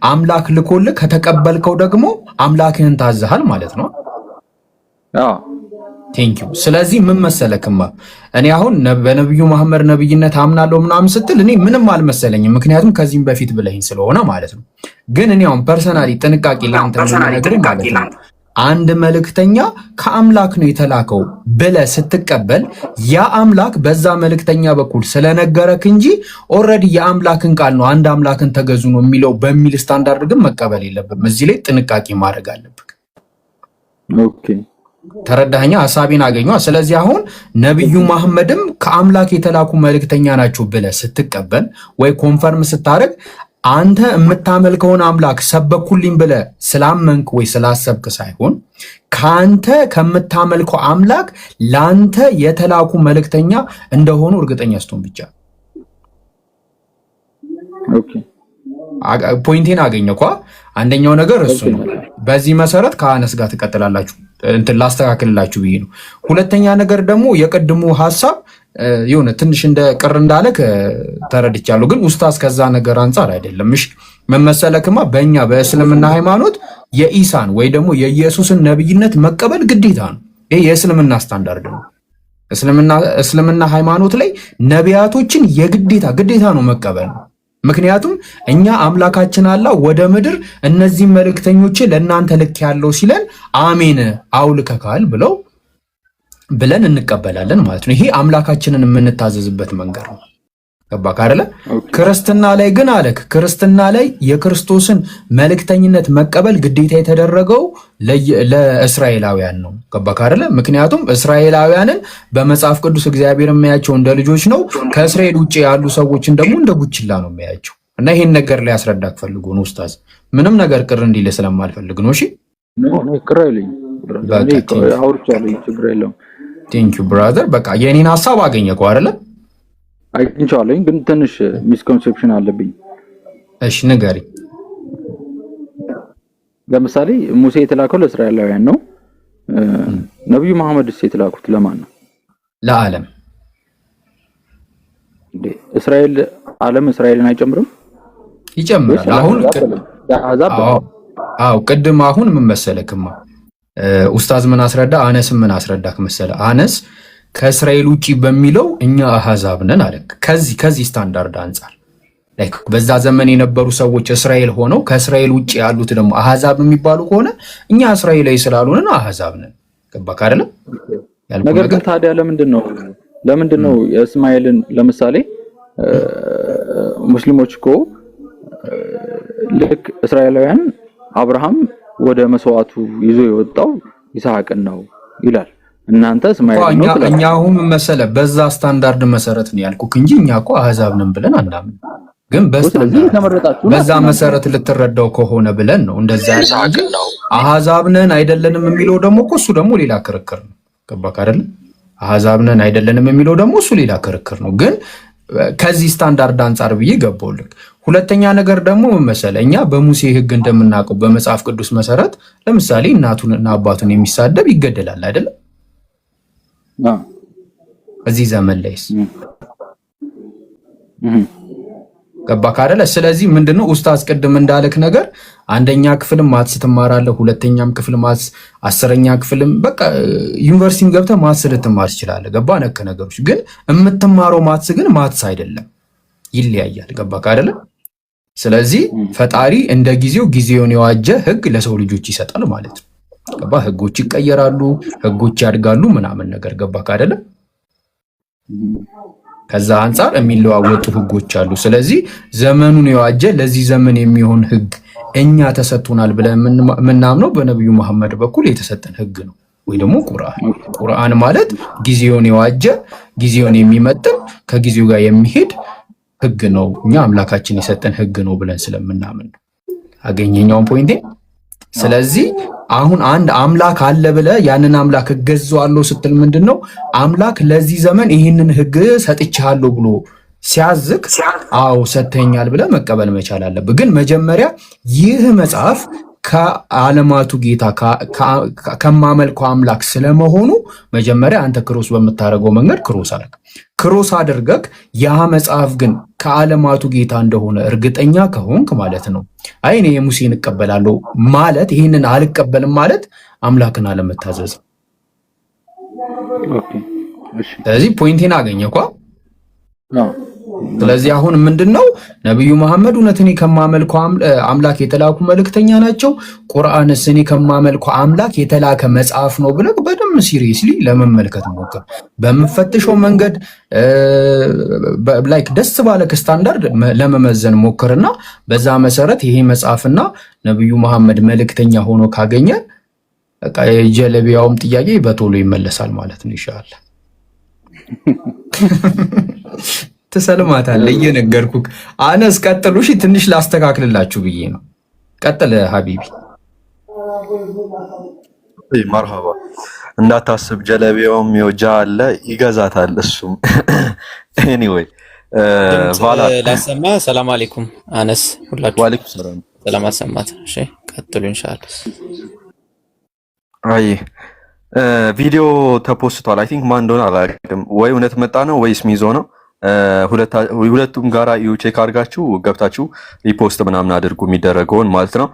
አምላክ ልኮልህ ከተቀበልከው ደግሞ አምላክህን ታዘሃል ማለት ነው። አዎ ቴንክ ዩ። ስለዚህ ምን መሰለክማ እኔ አሁን በነብዩ መሐመድ ነብይነት አምናለሁ ምናምን ስትል እኔ ምንም አልመሰለኝም፣ ምክንያቱም ከዚህም በፊት ብለኸኝ ስለሆነ ማለት ነው። ግን እኔ አሁን ፐርሰናሊ ጥንቃቄ ላንተ ነገር ማለት ነው አንድ መልእክተኛ ከአምላክ ነው የተላከው ብለህ ስትቀበል ያ አምላክ በዛ መልእክተኛ በኩል ስለነገረክ እንጂ ኦልሬዲ የአምላክን ቃል ነው አንድ አምላክን ተገዙ ነው የሚለው በሚል ስታንዳርድ ግን መቀበል የለብም። እዚህ ላይ ጥንቃቄ ማድረግ አለብህ። ኦኬ ተረዳኸኛ? ሐሳቤን አገኘዋ። ስለዚህ አሁን ነብዩ መሐመድም ከአምላክ የተላኩ መልእክተኛ ናቸው ብለህ ስትቀበል ወይ ኮንፈርም ስታደርግ አንተ የምታመልከውን አምላክ ሰበኩልኝ ብለህ ስላመንክ ወይ ስላሰብክ ሳይሆን ካንተ ከምታመልከው አምላክ ላንተ የተላኩ መልእክተኛ እንደሆኑ እርግጠኛ ስትሆን ብቻ። ኦኬ ፖይንቴን አገኘኳ። አንደኛው ነገር እሱ ነው። በዚህ መሰረት ከአነስ ጋር ትቀጥላላችሁ። እንትን ላስተካክልላችሁ ብዬ ነው። ሁለተኛ ነገር ደግሞ የቅድሙ ሐሳብ የሆነ ትንሽ እንደ ቅር እንዳለክ ተረድቻለሁ። ግን ኡስታዝ ከዛ ነገር አንፃር አይደለም። እሺ መመሰለክማ በእኛ በእስልምና ሃይማኖት የኢሳን ወይ ደግሞ የኢየሱስን ነብይነት መቀበል ግዴታ ነው። ይሄ የእስልምና ስታንዳርድ ነው። እስልምና ሃይማኖት ላይ ነቢያቶችን ግዴታ ነው መቀበል ነው። ምክንያቱም እኛ አምላካችን አላህ ወደ ምድር እነዚህ መልእክተኞችን ለእናንተ ልክ ያለው ሲለን አሜን አውልከካል ብለን እንቀበላለን ማለት ነው። ይሄ አምላካችንን የምንታዘዝበት መንገድ ነው። ገባክ አይደለ? ክርስትና ላይ ግን አለክ ክርስትና ላይ የክርስቶስን መልእክተኝነት መቀበል ግዴታ የተደረገው ለእስራኤላውያን ነው። ገባክ አይደለ? ምክንያቱም እስራኤላውያንን በመጽሐፍ ቅዱስ እግዚአብሔር የሚያያቸው እንደ ልጆች ነው። ከእስራኤል ውጭ ያሉ ሰዎችን ደግሞ እንደ ቡችላ ነው የሚያያቸው። እና ይሄን ነገር ላይ ያስረዳክ ፈልጎ ነው ኡስታዝ። ምንም ነገር ቅር እንዲል ስለማልፈልግ ነው። እሺ ቅር አይለኝም። አውርቻለሁ፣ ችግር የለውም። ቴንክ ዩ ብራዘር። በቃ የኔን ሐሳብ አገኘከው አይደለ? አግኝቻለሁ፣ ግን ትንሽ ሚስኮንሴፕሽን አለብኝ። እሺ ንገሪ። ለምሳሌ ሙሴ የተላከው ለእስራኤላውያን ነው። ነብዩ መሐመድስ የተላኩት ለማን ነው? ለዓለም። ዓለም እስራኤልን አይጨምርም? ይጨምራል። አሁን ቅድም አሁን ምን መሰለክማ ኡስታዝ ምን አስረዳ፣ አነስ ምን አስረዳክ መሰለ? አነስ ከእስራኤል ውጪ በሚለው እኛ አህዛብ ነን አለ። ከዚህ ስታንዳርድ አንፃር ላይክ በዛ ዘመን የነበሩ ሰዎች እስራኤል ሆነው ከእስራኤል ውጪ ያሉት ደግሞ አህዛብ የሚባሉ ከሆነ እኛ እስራኤላዊ ስላልሆነን አህዛብ ነን። ገባክ አይደለም? ነገር ግን ታዲያ ለምንድን ነው የእስማኤልን ለምሳሌ ሙስሊሞች እኮ ልክ እስራኤላውያን አብርሃም ወደ መስዋዕቱ ይዞ የወጣው ይስሐቅን ነው ይላል። እናንተ እስማኤል ነው። እኛ አሁን መሰለ በዛ ስታንዳርድ መሰረት ነው ያልኩክ እንጂ እኛ እኮ አህዛብ ነን ብለን አናምን። ግን በዛ መሰረት ልትረዳው ከሆነ ብለን ነው እንደዛ ያልኩት። አህዛብ ነን አይደለንም የሚለው ደግሞ እኮ እሱ ደግሞ ሌላ ክርክር ነው። ገባክ አይደል? አህዛብ ነን አይደለንም የሚለው ደግሞ እሱ ሌላ ክርክር ነው። ግን ከዚህ ስታንዳርድ አንጻር ብዬ ገባውልክ። ሁለተኛ ነገር ደግሞ መሰለህ እኛ በሙሴ ህግ እንደምናውቀው በመጽሐፍ ቅዱስ መሰረት ለምሳሌ እናቱንና አባቱን የሚሳደብ ይገደላል አይደል? እዚህ ዘመን ላይስ ገባህ አይደለ? ስለዚህ ምንድነው ኡስታዝ ቅድም እንዳለክ ነገር አንደኛ ክፍልም ማትስ ትማራለህ፣ ሁለተኛም ክፍል ማትስ፣ 10ኛ ክፍልም በቃ ዩኒቨርሲቲም ገብተህ ማትስ ልትማር ትችላለህ። ገባህ? ነክ ነገሮች ግን የምትማረው ማትስ ግን ማትስ አይደለም፣ ይለያያል። ገባህ አይደለ? ስለዚህ ፈጣሪ እንደ ጊዜውን የዋጀ ህግ ለሰው ልጆች ይሰጣል ማለት ነው። ገባህ? ህጎች ይቀየራሉ፣ ህጎች ያድጋሉ ምናምን ነገር ገባህ አይደለ? ከዛ አንፃር የሚለዋወጡ ህጎች አሉ። ስለዚህ ዘመኑን የዋጀ ለዚህ ዘመን የሚሆን ህግ እኛ ተሰጥቶናል ብለን የምናምነው በነብዩ መሐመድ በኩል የተሰጠን ህግ ነው፣ ወይ ደግሞ ቁርአን ማለት ጊዜውን የዋጀ ጊዜውን የሚመጥን ከጊዜው ጋር የሚሄድ ህግ ነው። እኛ አምላካችን የሰጠን ህግ ነው ብለን ስለምናምን ነው። አገኘኛውን ፖይንቴ። ስለዚህ አሁን አንድ አምላክ አለ ብለህ ያንን አምላክ እገዛዋለሁ ስትል ምንድነው አምላክ ለዚህ ዘመን ይህንን ህግ ሰጥቻለሁ ብሎ ሲያዝክ አዎ ሰጥተኛል ብለህ መቀበል መቻል አለብህ። ግን መጀመሪያ ይህ መጽሐፍ ከዓለማቱ ጌታ ከማመልከው አምላክ ስለመሆኑ መጀመሪያ አንተ ክሮስ በምታደርገው መንገድ ክሮስ አድርገህ ያ መጽሐፍ ግን ከዓለማቱ ጌታ እንደሆነ እርግጠኛ ከሆንክ ማለት ነው። አይ እኔ የሙሴን እቀበላለሁ ማለት ይህንን አልቀበልም ማለት አምላክን አለመታዘዝ። ስለዚህ ፖይንቴን አገኘኳ። ስለዚህ አሁን ምንድነው ነብዩ መሐመድ እውነትን ከማመልከው አምላክ የተላኩ መልእክተኛ ናቸው፣ ቁርአንስ እኔ ከማመልከው አምላክ የተላከ መጽሐፍ ነው ብለህ በደም ሲሪየስሊ ለመመልከት ሞክር። በመፈተሸው መንገድ ላይክ ደስ ባለክ ስታንዳርድ ለመመዘን ሞክርና በዛ መሰረት ይሄ መጽሐፍና ነብዩ መሐመድ መልእክተኛ ሆኖ ካገኘ በቃ የጀለቢያውም ጥያቄ በቶሎ ይመለሳል ማለት ነው። ኢንሻአላህ ተሰልማታለህ እየነገርኩህ። አነስ ቀጥሉ። እሺ ትንሽ ላስተካክልላችሁ ብዬ ነው። ቀጥል ሀቢቢ። መርሃባ እንዳታስብ፣ ጀለቢያውም ይወጃ አለ ይገዛታል እሱም። ኤኒዌይ ቫላ ላሰማ። ሰላም አለይኩም አነስ፣ ሁላችሁ ወአለይኩም ሰላም። ሰላም አሰማት። እሺ ቀጥሉ ኢንሻአላህ። አይ ቪዲዮ ተፖስቷል። አይ ቲንክ ማን እንደሆነ አላውቅም፣ ወይ እውነት መጣ ነው ወይስ ሚዞ ነው። ሁለቱም ጋራ ዩ ቼክ አድርጋችሁ ገብታችሁ ሪፖስት ምናምን አድርጉ የሚደረገውን ማለት ነው።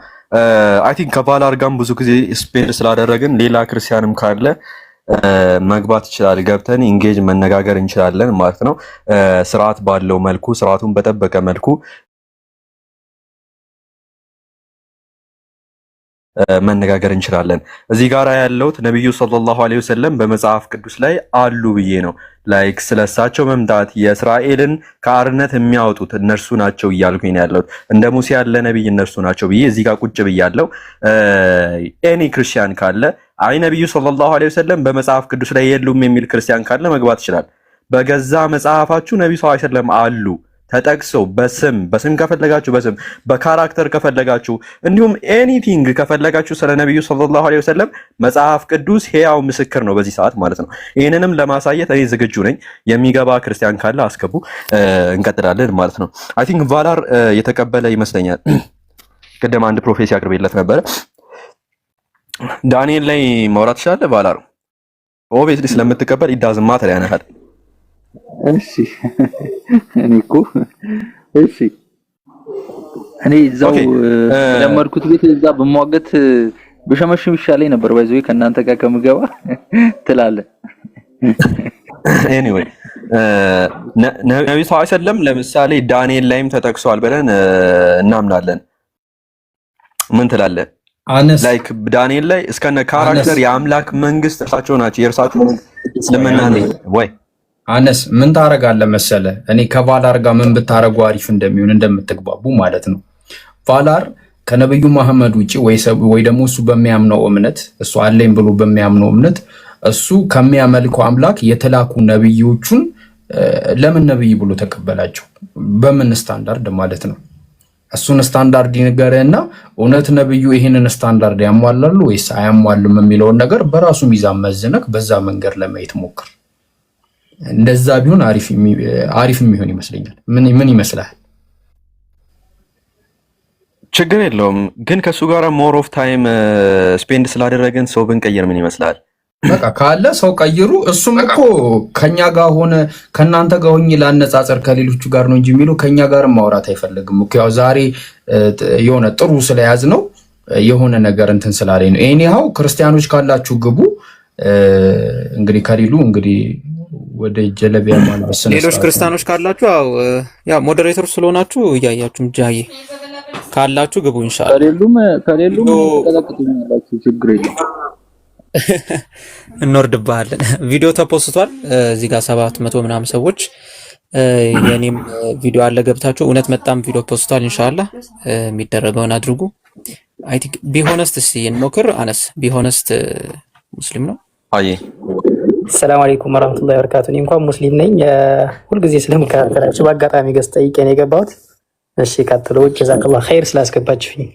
አይ ቲንክ ከቫላር ጋርም ብዙ ጊዜ ስፔንድ ስላደረግን ሌላ ክርስቲያንም ካለ መግባት ይችላል፣ ገብተን ኢንጌጅ መነጋገር እንችላለን ማለት ነው። ስርዓት ባለው መልኩ ስርዓቱን በጠበቀ መልኩ መነጋገር እንችላለን። እዚህ ጋር ያለውት ነብዩ ሰለላሁ ዐለይሂ ወሰለም በመጽሐፍ ቅዱስ ላይ አሉ ብዬ ነው። ላይክ ስለሳቸው መምጣት የእስራኤልን ከአርነት የሚያወጡት እነርሱ ናቸው እያልኩኝ ነው ያለሁት። እንደ ሙሴ ያለ ነብይ እነርሱ ናቸው ብዬ እዚህ ጋር ቁጭ ብያለሁ። ኤኒ ክርስቲያን ካለ አይ ነብዩ ሰለላሁ ዐለይሂ ወሰለም በመጽሐፍ ቅዱስ ላይ የሉም የሚል ክርስቲያን ካለ መግባት ይችላል። በገዛ መጽሐፋችሁ ነብዩ ሰለላሁ ዐለይሂ ወሰለም አሉ ተጠቅሰው በስም ከፈለጋችሁ በስም በካራክተር ከፈለጋችሁ እንዲሁም ኤኒቲንግ ከፈለጋችሁ ስለ ነብዩ ሰለላሁ ዐለይሂ ወሰለም መጽሐፍ ቅዱስ ሕያው ምስክር ነው በዚህ ሰዓት ማለት ነው። ይሄንንም ለማሳየት እኔ ዝግጁ ነኝ። የሚገባ ክርስቲያን ካለ አስገቡ፣ እንቀጥላለን ማለት ነው። አይ ቲንክ ቫላር የተቀበለ ይመስለኛል። ቅድም አንድ ፕሮፌሲ አቅርቤለት ነበረ። ዳንኤል ላይ ማውራት ይችላል ቫላር ኦብቪየስሊ ስለምትቀበል ኢዳዝማ ተያነሃል። እሺ እኔ እዛው ለመርኩት ቤት እዛ በመዋገት በሸመሽም ይሻለኝ ነበር ባይዘው ከእናንተ ጋር ከምገባ ትላለህ። ኤኒዌይ ነብዩ ሰለላሁ ዐለይሂ ወሰለም ለምሳሌ ዳንኤል ላይም ተጠቅሷል ብለን እናምናለን። ምን ትላለህ? ላይክ ዳንኤል ላይ እስከነ ካራክተር የአምላክ መንግስት እርሳቸው ናቸው። የእርሳቸው ለምን ወይ አነስ ምን ታረጋለህ መሰለህ? እኔ ከቫላር ጋር ምን ብታረጉ አሪፍ እንደሚሆን እንደምትግባቡ ማለት ነው። ቫላር ከነብዩ መሐመድ ውጪ ወይ ደግሞ እሱ በሚያምነው እምነት እሱ አለኝ ብሎ በሚያምነው እምነት እሱ ከሚያመልከው አምላክ የተላኩ ነብዮቹን ለምን ነብይ ብሎ ተቀበላቸው? በምን ስታንዳርድ ማለት ነው? እሱን ስታንዳርድ ይነገርና እውነት ነብዩ ይሄንን ስታንዳርድ ያሟላሉ ወይስ አያሟሉም የሚለውን ነገር በራሱ ሚዛን መዝነክ በዛ መንገድ ለማየት ሞክር። እንደዛ ቢሆን አሪፍ የሚሆን ይመስለኛል። ምን ይመስላል? ችግር የለውም ግን ከሱ ጋር ሞር ኦፍ ታይም ስፔንድ ስላደረግን ሰው ብንቀይር ምን ይመስላል? በቃ ካለ ሰው ቀይሩ። እሱም እኮ ከኛ ጋር ሆነ ከናንተ ጋር ሆኜ ላነጻጸር ከሌሎቹ ጋር ነው እንጂ የሚለው ከኛ ጋር ማውራት አይፈልግም እኮ። ያው ዛሬ የሆነ ጥሩ ስለያዝ ነው የሆነ ነገር እንትን ስላለኝ ነው። ኤኒሃው ክርስቲያኖች ካላችሁ ግቡ። እንግዲህ ከሌሉ እንግዲህ ወደ ጀለቢያ ማለት ነው። ሌሎች ክርስቲያኖች ካላችሁ ያው ሞዴሬተር ስለሆናችሁ እያያችሁም ጃዬ ካላችሁ ግቡ ኢንሻአላህ። ከሌሉም ተቀጥቅጡኛላችሁ ችግር የለም። እንወርድብሃለን። ቪዲዮ ተፖስቷል እዚህ ጋር 700 ምናምን ሰዎች የኔም ቪዲዮ አለ ገብታችሁ እውነት መጣም ቪዲዮ ፖስቷል። ኢንሻአላህ የሚደረገውን አድርጉ። አይ ቲንክ ቢሆነስት እስቲ እንሞክር። አነስ ቢሆነስት ሙስሊም ነው። አይ ሰላም አለይኩም ወራህመቱላሂ ወበረካቱ። እኔ እንኳን ሙስሊም ነኝ። ሁልጊዜ ስለምከታተላችሁ በአጋጣሚ ገዝታ ጠይቄ ነው የገባሁት። እሺ ቀጥሎ ጀዛከላህ ኸይር ስላስገባችሁኝ።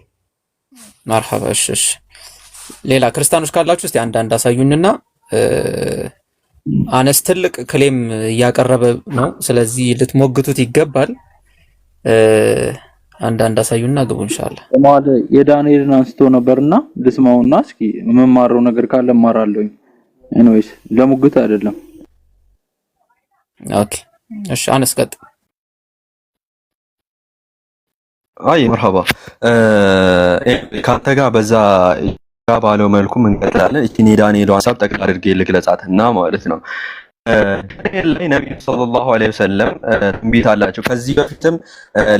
መርሐባ። እሺ ሌላ ክርስቲያኖች ካላችሁ እስቲ አንዳንድ አሳዩንና አነስ ትልቅ ክሌም እያቀረበ ነው። ስለዚህ ልትሞግቱት ይገባል። አንዳንድ አሳዩና ግቡ ኢንሻአላህ። ማለት የዳንኤልን አንስቶ ነበርና ልስማውና እስኪ መማረው ነገር ካለ ማራለሁኝ። ኤኒዌይስ ለሙግት አይደለም። ኦኬ እሺ አነስ ቀጥ አይ መርሐባ ካንተ ጋር በዛ ባለው መልኩ እንቀጥላለን። እቺ ዳንኤል ሐሳብ ጠቅላላ አድርጌ ልግለጻትና ማለት ነው። ዳንኤል ላይ ነብዩ ሰለላሁ ዐለይሂ ወሰለም ትንቢት አላቸው። ከዚህ በፊትም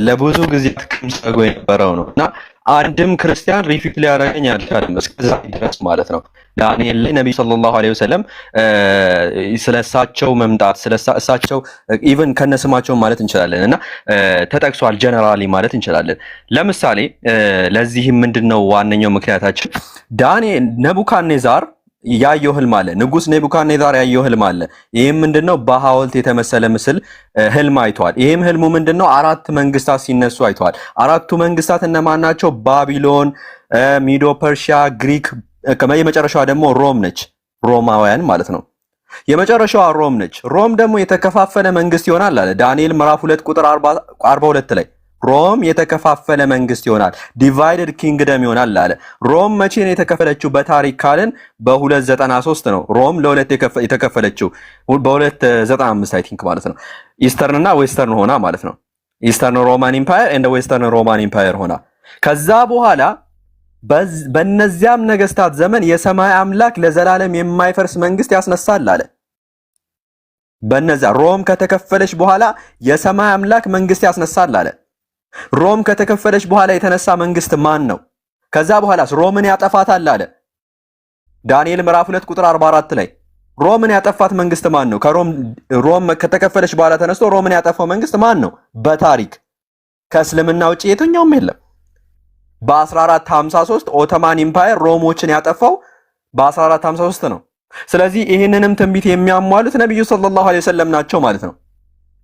ለብዙ ጊዜ ተቀምጠው የነበረው ነው እና አንድም ክርስቲያን ሪፊት ሊያደርገኝ አልቻለም እስከዛ ድረስ ማለት ነው። ዳንኤል ላይ ነብዩ ሰለላሁ ዐለይሂ ወሰለም ስለሳቸው መምጣት ስለሳቸው ኢቭን ከነስማቸው ማለት እንችላለን እና ተጠቅሷል ጀነራሊ ማለት እንችላለን። ለምሳሌ ለዚህም ምንድነው ዋነኛው ምክንያታችን ዳንኤል ነቡካድኔዛር ያየው ህልም አለ። ንጉስ ነቡካድኔዛር ያየው ህልም አለ። ይሄም ምንድነው በሐውልት የተመሰለ ምስል ህልም አይቷል። ይሄም ህልሙ ምንድነው አራት መንግስታት ሲነሱ አይቷል። አራቱ መንግስታት እነማን ናቸው? ባቢሎን፣ ሚዶ ፐርሺያ፣ ግሪክ፣ የመጨረሻዋ ደግሞ ሮም ነች። ሮማውያን ማለት ነው። የመጨረሻዋ ሮም ነች። ሮም ደግሞ የተከፋፈለ መንግስት ይሆናል አለ ዳንኤል ምዕራፍ 2 ቁጥር 42 ላይ ሮም የተከፋፈለ መንግስት ይሆናል፣ ዲቫይድድ ኪንግደም ይሆናል አለ። ሮም መቼ ነው የተከፈለችው? በታሪክ ካልን በ293 ነው ሮም ለሁለት የተከፈለችው። በ295 አይ ቲንክ ማለት ነው። ኢስተርን እና ዌስተርን ሆና ማለት ነው። ኢስተርን ሮማን ኢምፓየር ኤንድ ዌስተርን ሮማን ኢምፓየር ሆና ከዛ በኋላ በእነዚያም ነገስታት ዘመን የሰማይ አምላክ ለዘላለም የማይፈርስ መንግስት ያስነሳል አለ። በእነዚያ ሮም ከተከፈለች በኋላ የሰማይ አምላክ መንግስት ያስነሳል አለ። ሮም ከተከፈለች በኋላ የተነሳ መንግስት ማን ነው? ከዛ በኋላስ ሮምን ያጠፋታል አለ ዳንኤል ምዕራፍ 2 ቁጥር 44 ላይ ሮምን ያጠፋት መንግስት ማን ነው? ሮም ከተከፈለች በኋላ ተነስቶ ሮምን ያጠፋው መንግስት ማን ነው? በታሪክ ከእስልምና ውጪ የትኛውም የለም። በ1453 ኦቶማን ኢምፓየር ሮሞችን ያጠፋው በ1453 ነው። ስለዚህ ይህንንም ትንቢት የሚያሟሉት ነብዩ ሰለላሁ ዐለይሂ ወሰለም ናቸው ማለት ነው።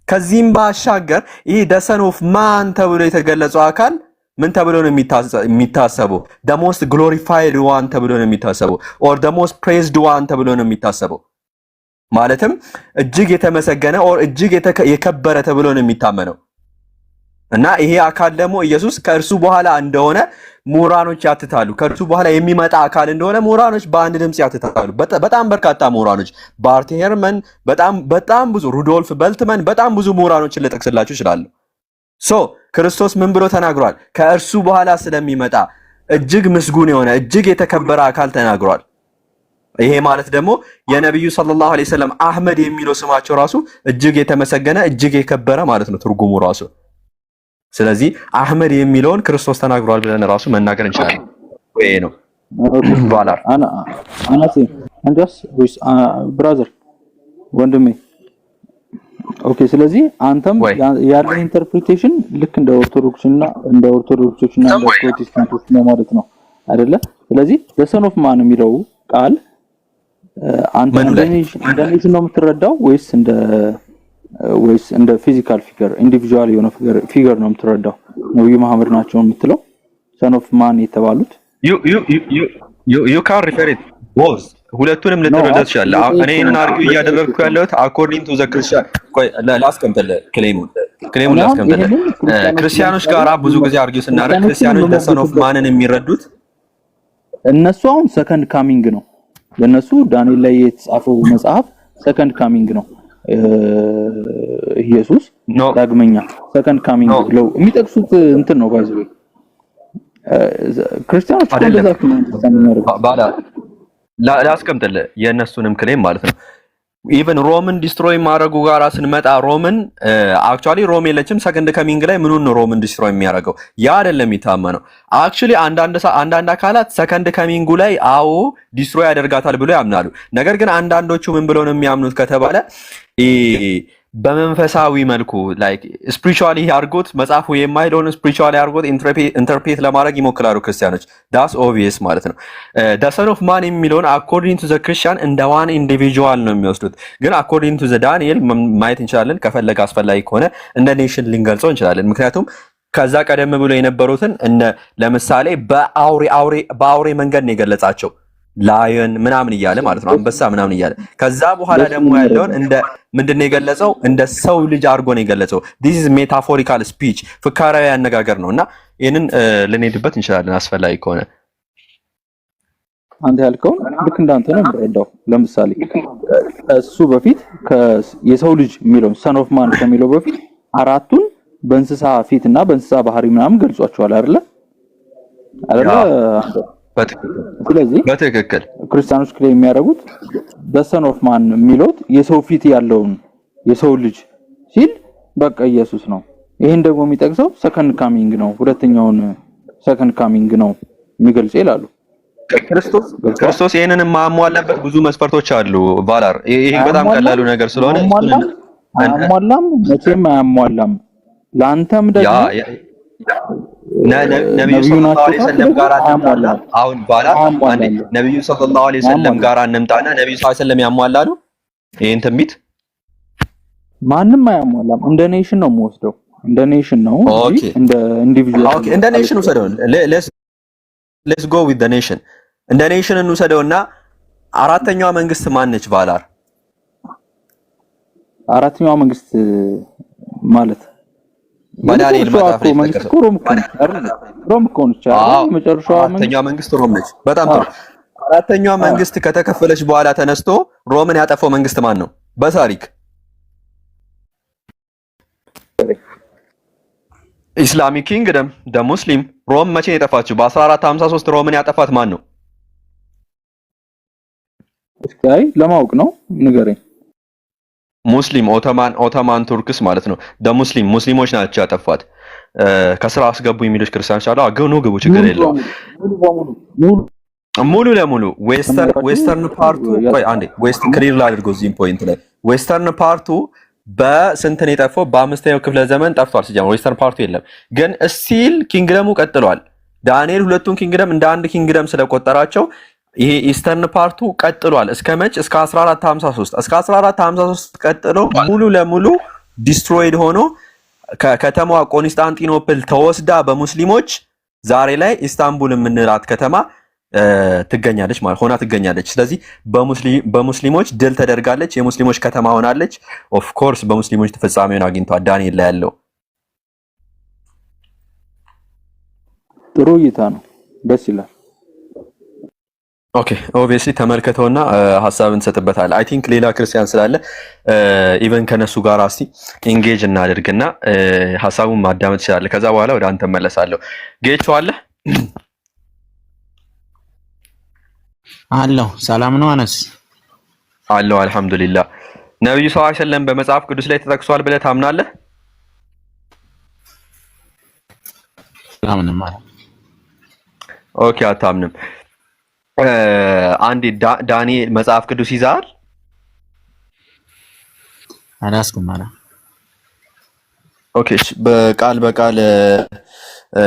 ከዚህም ባሻገር ይህ ደሰን ኦፍ ማን ተብሎ የተገለጸው አካል ምን ተብሎ ነው የሚታሰበው? the most glorified one ተብሎ ነው የሚታሰበው or the most praised one ተብሎ ነው የሚታሰበው። ማለትም እጅግ የተመሰገነ or እጅግ የከበረ ተብሎ ነው የሚታመነው። እና ይሄ አካል ደግሞ ኢየሱስ ከእርሱ በኋላ እንደሆነ ምሁራኖች ያትታሉ። ከእርሱ በኋላ የሚመጣ አካል እንደሆነ ምሁራኖች በአንድ ድምጽ ያትታሉ። በጣም በርካታ ምሁራኖች ባርት ሄርመን፣ በጣም ብዙ ሩዶልፍ በልትመን፣ በጣም ብዙ ምሁራኖችን ልጠቅስላችሁ ይችላሉ። ክርስቶስ ምን ብሎ ተናግሯል? ከእርሱ በኋላ ስለሚመጣ እጅግ ምስጉን የሆነ እጅግ የተከበረ አካል ተናግሯል። ይሄ ማለት ደግሞ የነብዩ ሰለላሁ ዐለይሂ ወሰለም አህመድ የሚለው ስማቸው ራሱ እጅግ የተመሰገነ እጅግ የከበረ ማለት ነው ትርጉሙ ራሱ። ስለዚህ አህመድ የሚለውን ክርስቶስ ተናግሯል ብለን ራሱ መናገር እንችላለን። ወይ ነው ባላር አናሲ አንደስ ብራዘር ወንድሜ ኦኬ። ስለዚህ አንተም ያለ ኢንተርፕሪቴሽን ልክ እንደ ኦርቶዶክስና እንደ ፕሮቴስታንቶች ነው ማለት ነው አይደለ? ስለዚህ the son of man የሚለው ቃል አንተ እንደኔ ነው የምትረዳው ወይስ እንደ ፊዚካል ፊገር ኢንዲቪጁዋል የሆነ ፊገር ነው የምትረዳው? ነብዩ መሐመድ ናቸው የምትለው son of man የተባሉት you can refer it both ሁለቱንም ኖ ልትረዳ ትችላለህ። እኔ ይሄንን አርጊው እያደረግኩ ያለሁት አኮርዲንግ ቱ ዘ ክርስቲያን ቆይ ላስቀምጥልህ ክሌሙን ላስቀምጥልህ። ክርስቲያኖች ጋራ ብዙ ጊዜ አርጊው ስናደርግ ክርስቲያኖች ለሰን ኦፍ ማንን የሚረዱት እነሱ አሁን ሰከንድ ካሚንግ ነው ለነሱ ዳንኤል ላይ የተጻፈው መጽሐፍ ሰከንድ ካሚንግ ነው ኢየሱስ ዳግመኛ ሰከንድ ካሚንግ ብለው የሚጠቅሱት እንትን ነው ባይዘው ክርስቲያኖች እንደዛ ባላ ላስቀምጥልህ የእነሱንም ክሌም ማለት ነው። ኢቨን ሮምን ዲስትሮይ ማድረጉ ጋራ ስንመጣ ሮምን አክቹአሊ ሮም የለችም ሰከንድ ካሚንግ ላይ ምኑን ነው ሮምን ዲስትሮይ የሚያደርገው? ያ አይደለም የሚታመነው። አክቹአሊ አንዳንድ አካላት ሰከንድ ካሚንጉ ላይ አዎ ዲስትሮይ ያደርጋታል ብሎ ያምናሉ። ነገር ግን አንዳንዶቹ ምን ብለው ነው የሚያምኑት ከተባለ በመንፈሳዊ መልኩ ላይክ ስፒሪቹዋሊ አርጎት መጽሐፉ የማይለውን ስፒሪቹዋሊ አርጎት ኢንተርፕሬት ለማድረግ ይሞክራሉ ክርስቲያኖች። ዳስ ኦብቪየስ ማለት ነው። ደ ሰን ኦፍ ማን የሚለውን አኮርዲንግ ቱ ዘ ክርስቲያን እንደ ዋን ኢንዲቪጁዋል ነው የሚወስዱት። ግን አኮርዲንግ ቱ ዘ ዳንኤል ማየት እንችላለን። ከፈለገ አስፈላጊ ከሆነ እንደ ኔሽን ልንገልጸው እንችላለን። ምክንያቱም ከዛ ቀደም ብሎ የነበሩትን ለምሳሌ በአውሬ መንገድ ነው የገለጻቸው ላየን ምናምን እያለ ማለት ነው አንበሳ ምናምን እያለ ከዛ በኋላ ደግሞ ያለውን እንደ ምንድነው የገለጸው እንደ ሰው ልጅ አድርጎ ነው የገለጸው። this is metaphorical speech ፍካራዊ አነጋገር ነውና ይሄንን ልንሄድበት እንችላለን አስፈላጊ ከሆነ። አንተ ያልከው ልክ እንዳንተ ነው የምረዳው። ለምሳሌ እሱ በፊት የሰው ልጅ የሚለው son of man ከሚለው በፊት አራቱን በእንስሳ ፊትና በእንስሳ ባህሪ ምናምን ገልጿቸዋል አይደለ? ስለዚህ በትክክል ክርስቲያኖች ክሌም የሚያደርጉት በሰን ኦፍ ማን የሚሉት የሰው ፊት ያለውን የሰው ልጅ ሲል በቃ ኢየሱስ ነው። ይሄን ደግሞ የሚጠቅሰው ሰከንድ ካሚንግ ነው፣ ሁለተኛውን ሰከንድ ካሚንግ ነው የሚገልጸው ይላሉ። ክርስቶስ ይሄንን ማሟላበት ብዙ መስፈርቶች አሉ ቫላር። ይሄ በጣም ቀላሉ ነገር ስለሆነ አያሟላም፣ መቼም አያሟላም። ላንተም ደግሞ ነብዩ ሰለላሁ ዐለይሂ ወሰለም ጋር እንምጣና አሁን ባላ ነብዩ ሰለላሁ ዐለይሂ ወሰለም ጋር እንምጣና ነብዩ ሰለላሁ ዐለይሂ ወሰለም ያሟላሉ ይሄን ትንቢት? ማንም አያሟላም። እንደ ኔሽን ነው የምወስደው፣ እንደ ኔሽን ነው እንጂ እንደ ኢንዲቪጁዋል። ኦኬ እንደ ኔሽን ወሰደው። ሌትስ ጎ ዊዝ ዘ ኔሽን። እንደ ኔሽን እንውሰደውና አራተኛዋ መንግስት ማን ነች ባላር? አራተኛዋ መንግስት ማለት በዳንኤል መጽሐፍ ላይ ተጠቅሷል። ሮም እኮ ነች መጨረሻዋ አራተኛዋ መንግስት ሮም ነች። በጣም ጥሩ። አራተኛዋ መንግስት ከተከፈለች በኋላ ተነስቶ ሮምን ያጠፋው መንግስት ማን ነው በታሪክ? ኢስላሚክ ኪንግደም ደ ሙስሊም። ሮም መቼ ነው የጠፋችው? በ1453 ሮምን ያጠፋት ማን ነው? እስኪ ለማወቅ ነው ንገረኝ። ሙስሊም ኦቶማን ቱርክስ ማለት ነው። ሙስሊሞች ናቸው ያጠፋት። ከስራ አስገቡ የሚሉት ክርስቲያኖች አሉ። አገኑ ግቡ ችግር የለውም። ሙሉ ለሙሉ ዌስተርን ፓርቱ ቆይ አንዴ ክሊር ላድርገው እዚህም ፖይንት ላይ ዌስተርን ፓርቱ በስንት ነው የጠፋው? በአምስተኛው ክፍለ ዘመን ጠፍቷል። ሲጀምር ዌስተርን ፓርቱ የለም፣ ግን ስቲል ኪንግደሙ ቀጥሏል። ዳንኤል ሁለቱን ኪንግደም እንደ አንድ ኪንግደም ስለቆጠራቸው ይሄ ኢስተርን ፓርቱ ቀጥሏል። እስከ መች? እስከ 1453 እስከ 1453 ቀጥሎ ሙሉ ለሙሉ ዲስትሮይድ ሆኖ ከተማዋ ኮንስታንቲኖፕል ተወስዳ በሙስሊሞች ዛሬ ላይ ኢስታንቡል የምንላት ከተማ ትገኛለች ማለት ሆና ትገኛለች። ስለዚህ በሙስሊሞች ድል ተደርጋለች፣ የሙስሊሞች ከተማ ሆናለች። ኦፍ ኮርስ በሙስሊሞች ተፈጻሚውን አግኝቷል ዳንኤል ላይ ያለው። ጥሩ እይታ ነው፣ ደስ ይላል። ኦኬ ኦብቪየስሊ ተመልከተውና ሐሳብ እንሰጥበታለን። አይ ቲንክ ሌላ ክርስቲያን ስላለ ኢቨን ከነሱ ጋር እስቲ ኢንጌጅ እናድርግና ሐሳቡን ማዳመጥ ይችላል። ከዛ በኋላ ወደ አንተ መለሳለሁ። ጌቾ አለ አለው። ሰላም ነው አነስ አለው። አልሐምዱሊላህ። ነብዩ ሰለላሁ ዐለይሂ ወሰለም በመጽሐፍ ቅዱስ ላይ ተጠቅሷል ብለህ ታምናለህ? አምንም ማለት ኦኬ አታምንም። አንዴ ዳንኤል መጽሐፍ ቅዱስ ይዛል? አላስኩም ማለት ኦኬ በቃል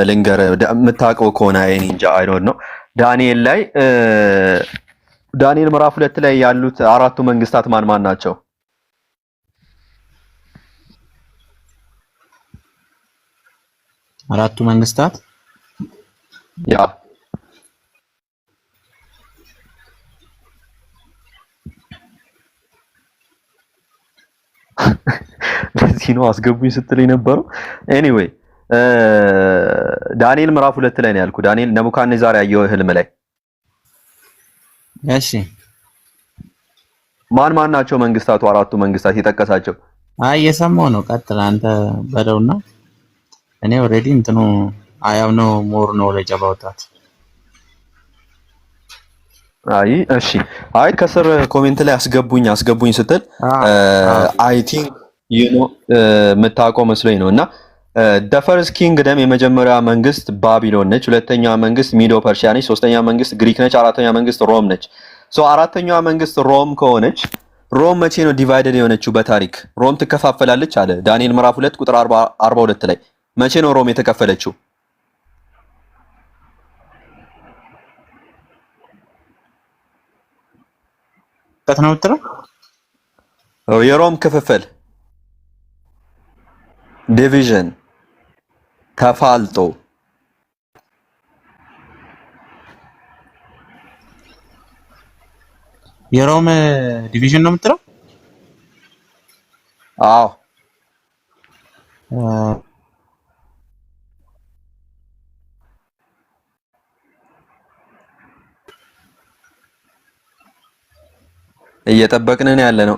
ልንገር የምታውቀው ከሆነ እኔ እንጃ አይ ዶንት ኖ። ዳንኤል ላይ ዳንኤል ምዕራፍ 2 ላይ ያሉት አራቱ መንግስታት ማን ናቸው? አራቱ መንግስታት ያ ነው አስገቡኝ ስትል የነበረው። ኤኒዌይ ዳንኤል ምዕራፍ 2 ላይ ነው ያልኩ። ዳንኤል ነቡካድኔዛር ያየው ህልም ላይ እሺ ማን ማን ናቸው መንግስታቱ? አራቱ መንግስታት የጠቀሳቸው? አይ የሰማው ነው። ቀጥል አንተ በለውና እኔ ኦልሬዲ እንትኑ አያም ነው ሞር ነው ለጨባውታት። አይ እሺ፣ አይ ከስር ኮሜንት ላይ አስገቡኝ ስትል አይ ቲንክ ዩ ኖ የምታውቀው መስሎኝ ነው። እና the first kingdom የመጀመሪያ መንግስት ባቢሎን ነች። ሁለተኛ መንግስት ሚዶ ፐርሺያ ነች። ሶስተኛ መንግስት ግሪክ ነች። አራተኛ መንግስት ሮም ነች። ሶ አራተኛዋ መንግስት ሮም ከሆነች ሮም መቼ ነው ዲቫይደድ የሆነችው? በታሪክ ሮም ትከፋፈላለች አለ ዳንኤል ምዕራፍ 2 ቁጥር 42 ላይ። መቼ ነው ሮም የተከፈለችው? ከተናው ተራ የሮም ክፍፍል ዲቪዥን ተፋልጦ የሮም ዲቪዥን ነው የምትለው? አዎ እየጠበቅን ነው ያለ ነው።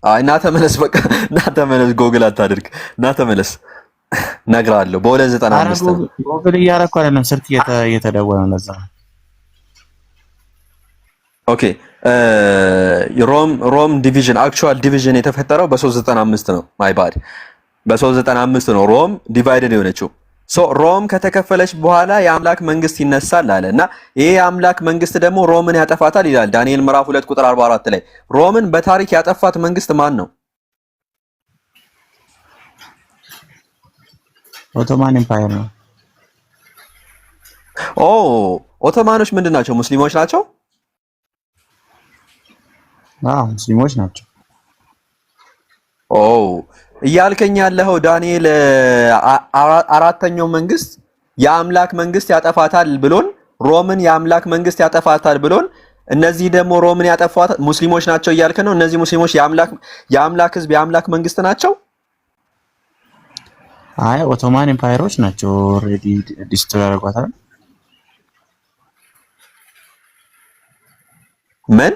አይ እና ተመለስ፣ በቃ እና ተመለስ፣ ጎግል አታድርግ፣ እና ተመለስ እነግርሃለሁ። በ295 ጎግል እያደረኩ አይደለም፣ ስልክ እየተደወለ ነው ለዛ። ኦኬ ሮም ዲቪዥን አክቹዋል ዲቪዥን የተፈጠረው በ395 ነው። ማይ ባድ በ395 ነው ሮም ዲቫይደድ የሆነችው። ሶ ሮም ከተከፈለች በኋላ የአምላክ መንግስት ይነሳል አለ እና ይሄ የአምላክ መንግስት ደግሞ ሮምን ያጠፋታል ይላል ዳንኤል ምዕራፍ 2 ቁጥር 44 ላይ። ሮምን በታሪክ ያጠፋት መንግስት ማን ነው? ኦቶማን ኤምፓየር ነው። ኦ ኦቶማኖች ምንድን ናቸው? ሙስሊሞች ናቸው? ሙስሊሞች ናቸው። ኦ እያልከኝ ያለኸው ዳንኤል አራተኛው መንግስት የአምላክ መንግስት ያጠፋታል ብሎን፣ ሮምን የአምላክ መንግስት ያጠፋታል ብሎን፣ እነዚህ ደግሞ ሮምን ያጠፋት ሙስሊሞች ናቸው እያልክ ነው? እነዚህ ሙስሊሞች የአምላክ ህዝብ የአምላክ መንግስት ናቸው? አይ ኦቶማን ኤምፓየሮች ናቸው። ኦልሬዲ ዲስትሮይ አድርጓታል። ምን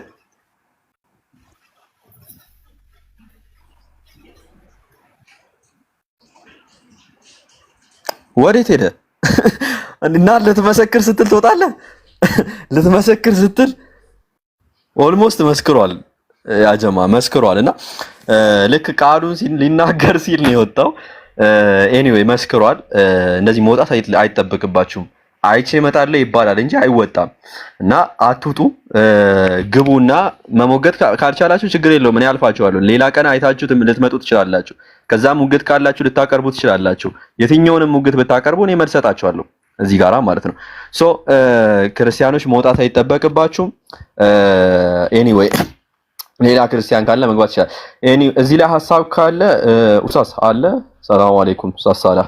ወዴት ሄደ? እና ልትመሰክር ስትል ትወጣለህ። ልትመሰክር ስትል ኦልሞስት መስክሯል፣ ያጀማ መስክሯል። እና ልክ ቃሉን ሊናገር ሲል ነው የወጣው። ኤኒዌይ መስክሯል። እንደዚህ መውጣት አይጠበቅባችሁም። አይቼ እመጣለሁ ይባላል እንጂ አይወጣም። እና አትውጡ፣ ግቡና መሞገት ካልቻላችሁ ችግር የለውም፣ እኔ አልፋችኋለሁ። ሌላ ቀን አይታችሁት ልትመጡ ትችላላችሁ። ከዛም ሙግት ካላችሁ ልታቀርቡ ትችላላችሁ። የትኛውንም ሙግት ብታቀርቡ እኔ መልስ እሰጣችኋለሁ እዚህ ጋራ ማለት ነው። ሶ ክርስቲያኖች መውጣት አይጠበቅባችሁም። ኤኒዌይ ሌላ ክርስቲያን ካለ መግባት ይችላል። እዚህ ላይ ሐሳብ ካለ ኡስታዝ አለ። ሰላም አለይኩም ኡስታዝ ሳላ።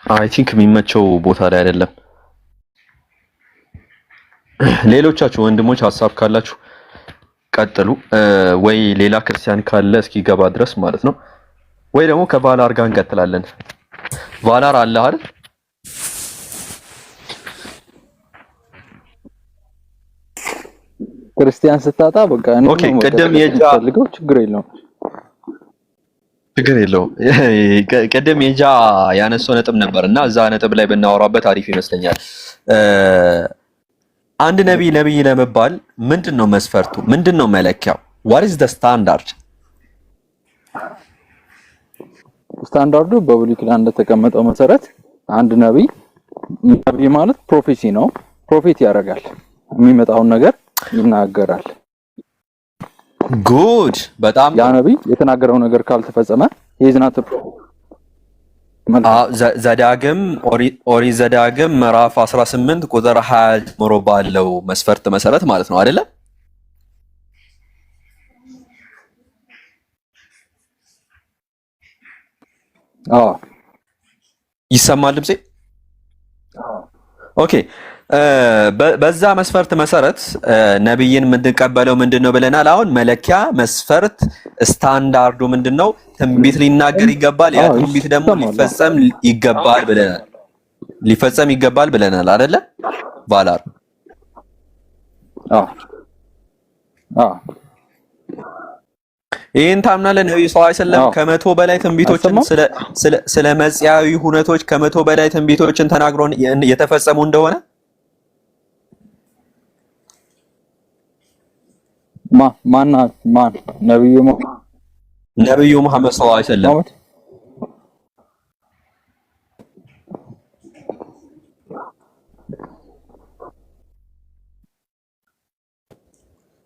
አይ ቲንክ የሚመቸው ቦታ ላይ አይደለም። ሌሎቻችሁ ወንድሞች ሐሳብ ካላችሁ ቀጥሉ። ወይ ሌላ ክርስቲያን ካለ እስኪገባ ድረስ ማለት ነው። ወይ ደግሞ ከቫላር ጋር እንቀጥላለን። ቫላር አለ አይደል? ክርስቲያን ስታጣ በቃ እኔ ኦኬ። ቅድም ፈልገው ችግር የለውም ቅድም የጃ ያነሳው ነጥብ ነበርና እዛ ነጥብ ላይ ብናወራበት አሪፍ ይመስለኛል። አንድ ነብይ ለመባል ምንድነው መስፈርቱ? ምንድነው መለኪያው? what is the standard? ስታንዳርዱ በብሉይ ኪዳን እንደተቀመጠው መሰረት አንድ ነብይ ማለት ፕሮፌሲ ነው። ፕሮፌት ያደርጋል፣ የሚመጣውን ነገር ይናገራል። ጉድ በጣም ያ ነብይ የተናገረው ነገር ካልተፈጸመ he's not a prophet። ዘዳግም ኦሪት ዘዳግም ምዕራፍ 18 ቁጥር 20 ጀምሮ ባለው መስፈርት መሰረት ማለት ነው አይደለ? አዎ ይሰማል ድምጼ? ኦኬ በዛ መስፈርት መሰረት ነብይን የምንቀበለው ምንድነው ብለናል። አሁን መለኪያ መስፈርት ስታንዳርዱ ምንድነው? ትንቢት ሊናገር ይገባል። ያ ትንቢት ደግሞ ሊፈጸም ይገባል ብለናል አይደለ? ባላር ይህን ታምናለህ? ነብዩ ሰለላሁ ዐለይሂ ወሰለም ከመቶ በላይ ትንቢቶችን ስለ መጽያዊ ሁነቶች ከመቶ በላይ ትንቢቶችን ተናግሮ የተፈጸሙ እንደሆነ ማን ነብዩ መሐመድ ሰለላሁ ዐለይሂ ወሰለም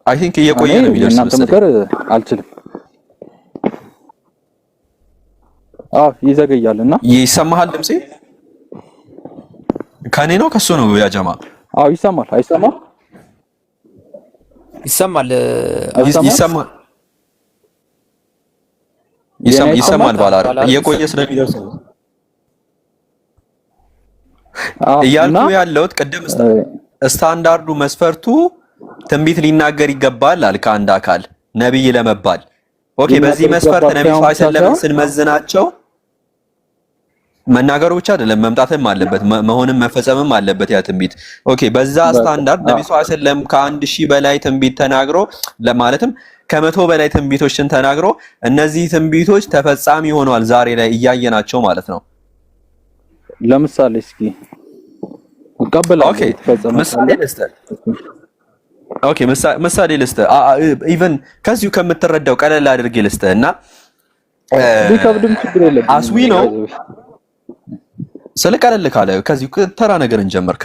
አይ ቲንክ እየቆየ ነው የሚደርሰው። እናንተ ምክር አልችልም። ይዘገያልና ይሰማሃል? ድምጼ ከኔ ነው ከሱ ነው? ያ ጀማ ይሰማል። አይሰማም? ይሰማል። ይሰማል። ባላር እየቆየ ስለሚደርሰው እያልኩ ያለሁት ቅድም ስታንዳርዱ መስፈርቱ ትንቢት ሊናገር ይገባል አልክ። አንድ አካል ነብይ ለመባል ኦኬ፣ በዚህ መስፈርት ነብዩ ሰለላሁ ዐለይሂ ወሰለም ስንመዝናቸው መናገሩ ብቻ አይደለም መምጣትም አለበት፣ መሆንም መፈጸምም አለበት ያ ትንቢት። ኦኬ፣ በዛ ስታንዳርድ ነብዩ ሰለላሁ ዐለይሂ ወሰለም ከ1000 በላይ ትንቢት ተናግሮ ለማለትም ከመቶ በላይ ትንቢቶችን ተናግሮ እነዚህ ትንቢቶች ተፈጻሚ ሆነዋል ዛሬ ላይ እያየናቸው ማለት ነው። ለምሳሌ እስኪ ምሳሌ ልስጥህ። ኢቭን ከዚሁ ከምትረዳው ቀለል አድርጌ ልስጥህ እና ቢከብድም ችግር የለም አስዊ ነው ስለ ቀለል ካለ ከዚሁ ተራ ነገር እንጀምር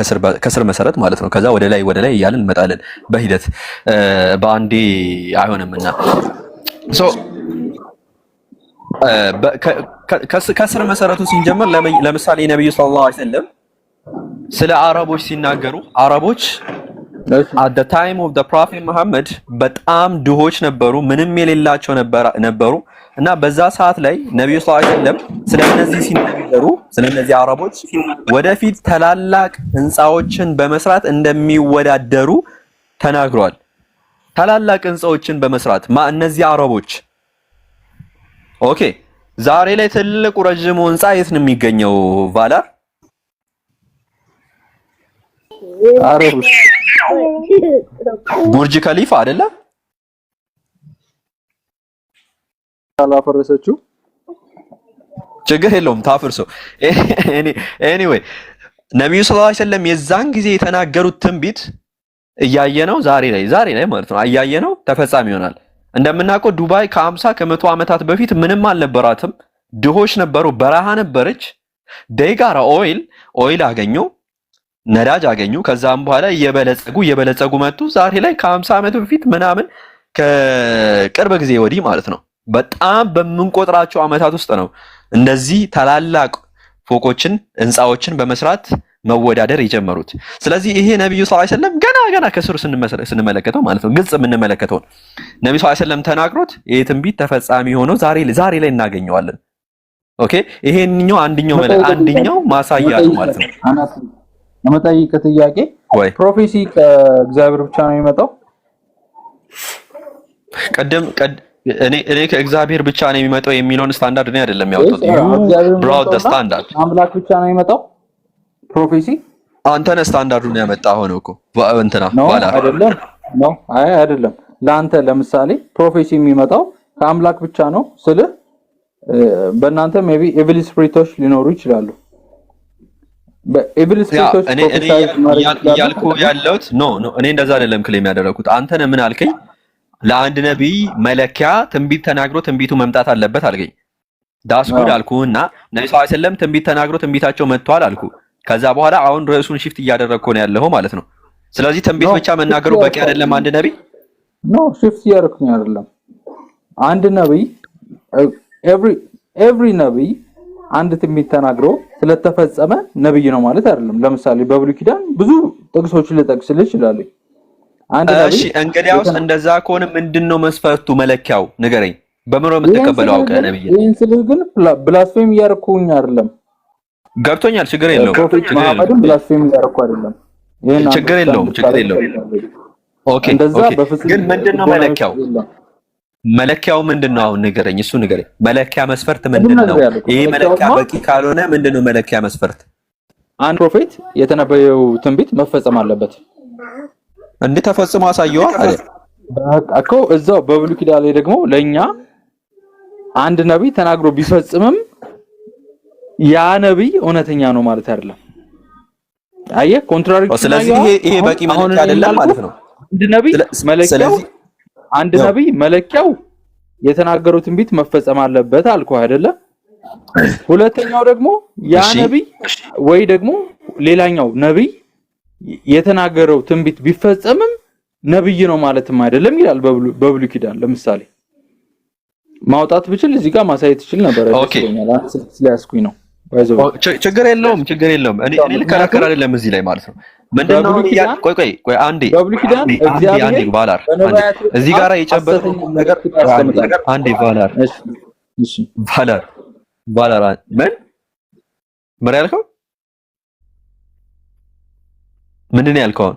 ከስር መሰረት ማለት ነው። ከዛ ወደ ላይ እያልን እንመጣለን በሂደት በአንዴ አይሆንምና ከስር መሰረቱ ሲንጀምር ለምሳሌ ነብዩ ሰለላሁ ዐለይሂ ወሰለም ስለ አረቦች ሲናገሩ አረቦች at the time of the prophet Muhammad በጣም ድሆች ነበሩ፣ ምንም የሌላቸው ነበሩ እና በዛ ሰዓት ላይ ነብዩ ሰለላሁ ዐለይሂ ወሰለም ስለነዚህ ሲናገሩ ስለነዚህ አረቦች ወደፊት ታላላቅ ህንጻዎችን በመስራት እንደሚወዳደሩ ተናግሯል። ታላላቅ ህንጻዎችን በመስራት እነዚህ አረቦች ኦኬ፣ ዛሬ ላይ ትልቁ ረጅሙ ህንጻ የት ነው የሚገኘው? ቫላር አረቦች ቡርጅ ከሊፋ አይደለ? አላፈረሰችው ችግር የለውም ታፍርሰው። ኤኒዌይ ነብዩ ሰለላሁ ዐለይሂ ወሰለም የዛን ጊዜ የተናገሩት ትንቢት እያየነው ዛሬ ላይ ማለት ነው እያየነው ተፈጻሚ ይሆናል። እንደምናውቀው ዱባይ ከ50 ከመቶ ዓመታት በፊት ምንም አልነበራትም፣ ድሆች ነበሩ፣ በረሃ ነበረች። ዴጋራ ኦይል አገኙ፣ ነዳጅ አገኙ። ከዛም በኋላ እየበለጸጉ መጡ። ዛሬ ላይ ከ50 ዓመት በፊት ምናምን ከቅርብ ጊዜ ወዲህ ማለት ነው በጣም በምንቆጥራቸው ዓመታት ውስጥ ነው እንደዚህ ታላላቅ ፎቆችን ህንጻዎችን በመስራት መወዳደር የጀመሩት። ስለዚህ ይሄ ነብዩ ሰለላሁ ዐለይሂ ወሰለም ገና ከስሩ ስንመለከተው ማለት ነው ግልጽ የምንመለከተው ነብዩ ሰለላሁ ዐለይሂ ወሰለም ተናግሮት ይሄ ትንቢት ተፈጻሚ ሆኖ ዛሬ ላይ እናገኘዋለን። ኦኬ፣ ይሄንኛው አንደኛው ማሳያ ነው ማለት ነው። የምጠይቅህ ጥያቄ ፕሮፌሲ ከእግዚአብሔር ብቻ ነው የሚመጣው? እኔ ከእግዚአብሔር ብቻ ነው የሚመጣው የሚለውን ስታንዳርድ እኔ አይደለም ያወጣሁት። ብራውት ዘ ስታንዳርድ አምላክ ብቻ ነው የሚመጣው ፕሮፌሲ? አንተ ነህ ስታንዳርዱን ያመጣኸው ነው እኮ እንትና ባላ አይደለም። ለአንተ ለምሳሌ ፕሮፌሲ የሚመጣው ከአምላክ ብቻ ነው ስልህ በእናንተ ሜቢ ኤቪል ስፒሪቶች ሊኖሩ ይችላሉ። በኤቪል ስፒሪቶች ያልኩ ያለሁት ኖ እኔ እንደዛ አይደለም ክሌም ያደረኩት። አንተ ነህ ምን አልከኝ? ለአንድ ነብይ መለኪያ ትንቢት ተናግሮ ትንቢቱ መምጣት አለበት አልከኝ። ዳስ ጉድ አልኩና ነብዩ ሰለላሁ ዐለይሂ ወሰለም ትንቢት ተናግሮ ትንቢታቸው መጥቷል አልኩ። ከዛ በኋላ አሁን ርዕሱን ሽፍት እያደረግኩ ነው ያለው ማለት ነው። ስለዚህ ትንቢት ብቻ መናገሩ በቂ አይደለም። አንድ ነብይ ሽፍት እያደረግኩኝ አይደለም። አንድ ነብይ ኤቭሪ ነብይ አንድ ትንቢት ተናግሮ ስለተፈጸመ ነብይ ነው ማለት አይደለም። ለምሳሌ በብሉይ ኪዳን ብዙ ጥቅሶችን ልጠቅስልህ እችላለሁ። እሺ እንግዲያውስ እንደዛ ከሆነ ምንድነው መስፈርቱ መለኪያው ንገረኝ። በምሮ የምትቀበለው አውቀህ ነብይ ይሄን ስልህ ግን ብላስፌም እያደረኩኝ አይደለም። ገብቶኛል። ችግር የለውም። ፕሮፌት መሐመድን ብላስፌም እያደረኩ አይደለም። ችግር የለውም። ኦኬ ግን ምንድነው መለኪያው ምንድነው? አሁን ንገረኝ፣ እሱ ንገረኝ። መለኪያ መስፈርት ምንድነው? ይሄ መለኪያ በቂ ካልሆነ ምንድነው መለኪያ መስፈርት? አንድ ፕሮፌት የተነበየው ትንቢት መፈጸም አለበት። እንዴ ተፈጽሞ አሳየዋ አለ እኮ እዛው በብሉይ ኪዳን ላይ ደግሞ ለኛ አንድ ነብይ ተናግሮ ቢፈጽምም ያ ነብይ እውነተኛ ነው ማለት አይደለም። አየህ ኮንትራዲክሽን። ስለዚህ ይሄ በቂ መለኪያ አይደለም ማለት ነው። አንድ ነብይ መለኪያው የተናገረው ትንቢት መፈጸም አለበት አልኩህ አይደለ? ሁለተኛው ደግሞ ያ ነብይ ወይ ደግሞ ሌላኛው ነብይ የተናገረው ትንቢት ቢፈጸምም ነብይ ነው ማለትም አይደለም ይላል በብሉይ ኪዳን። ለምሳሌ ማውጣት ብችል እዚህ ጋር ማሳየት ይችል ነበር። ስለያስኩኝ ነው። ችግር የለውም። እኔ ልከራከር አይደለም እዚህ ላይ ማለት ነው። ምንድነው ቆይ አንዴ በብሉይ ኪዳን እግዚአብሔር ባላር እዚህ ጋር የጨበጠው ነገር አንዴ ባላር ምን ያልከው? ምንድን ነው ያልከው?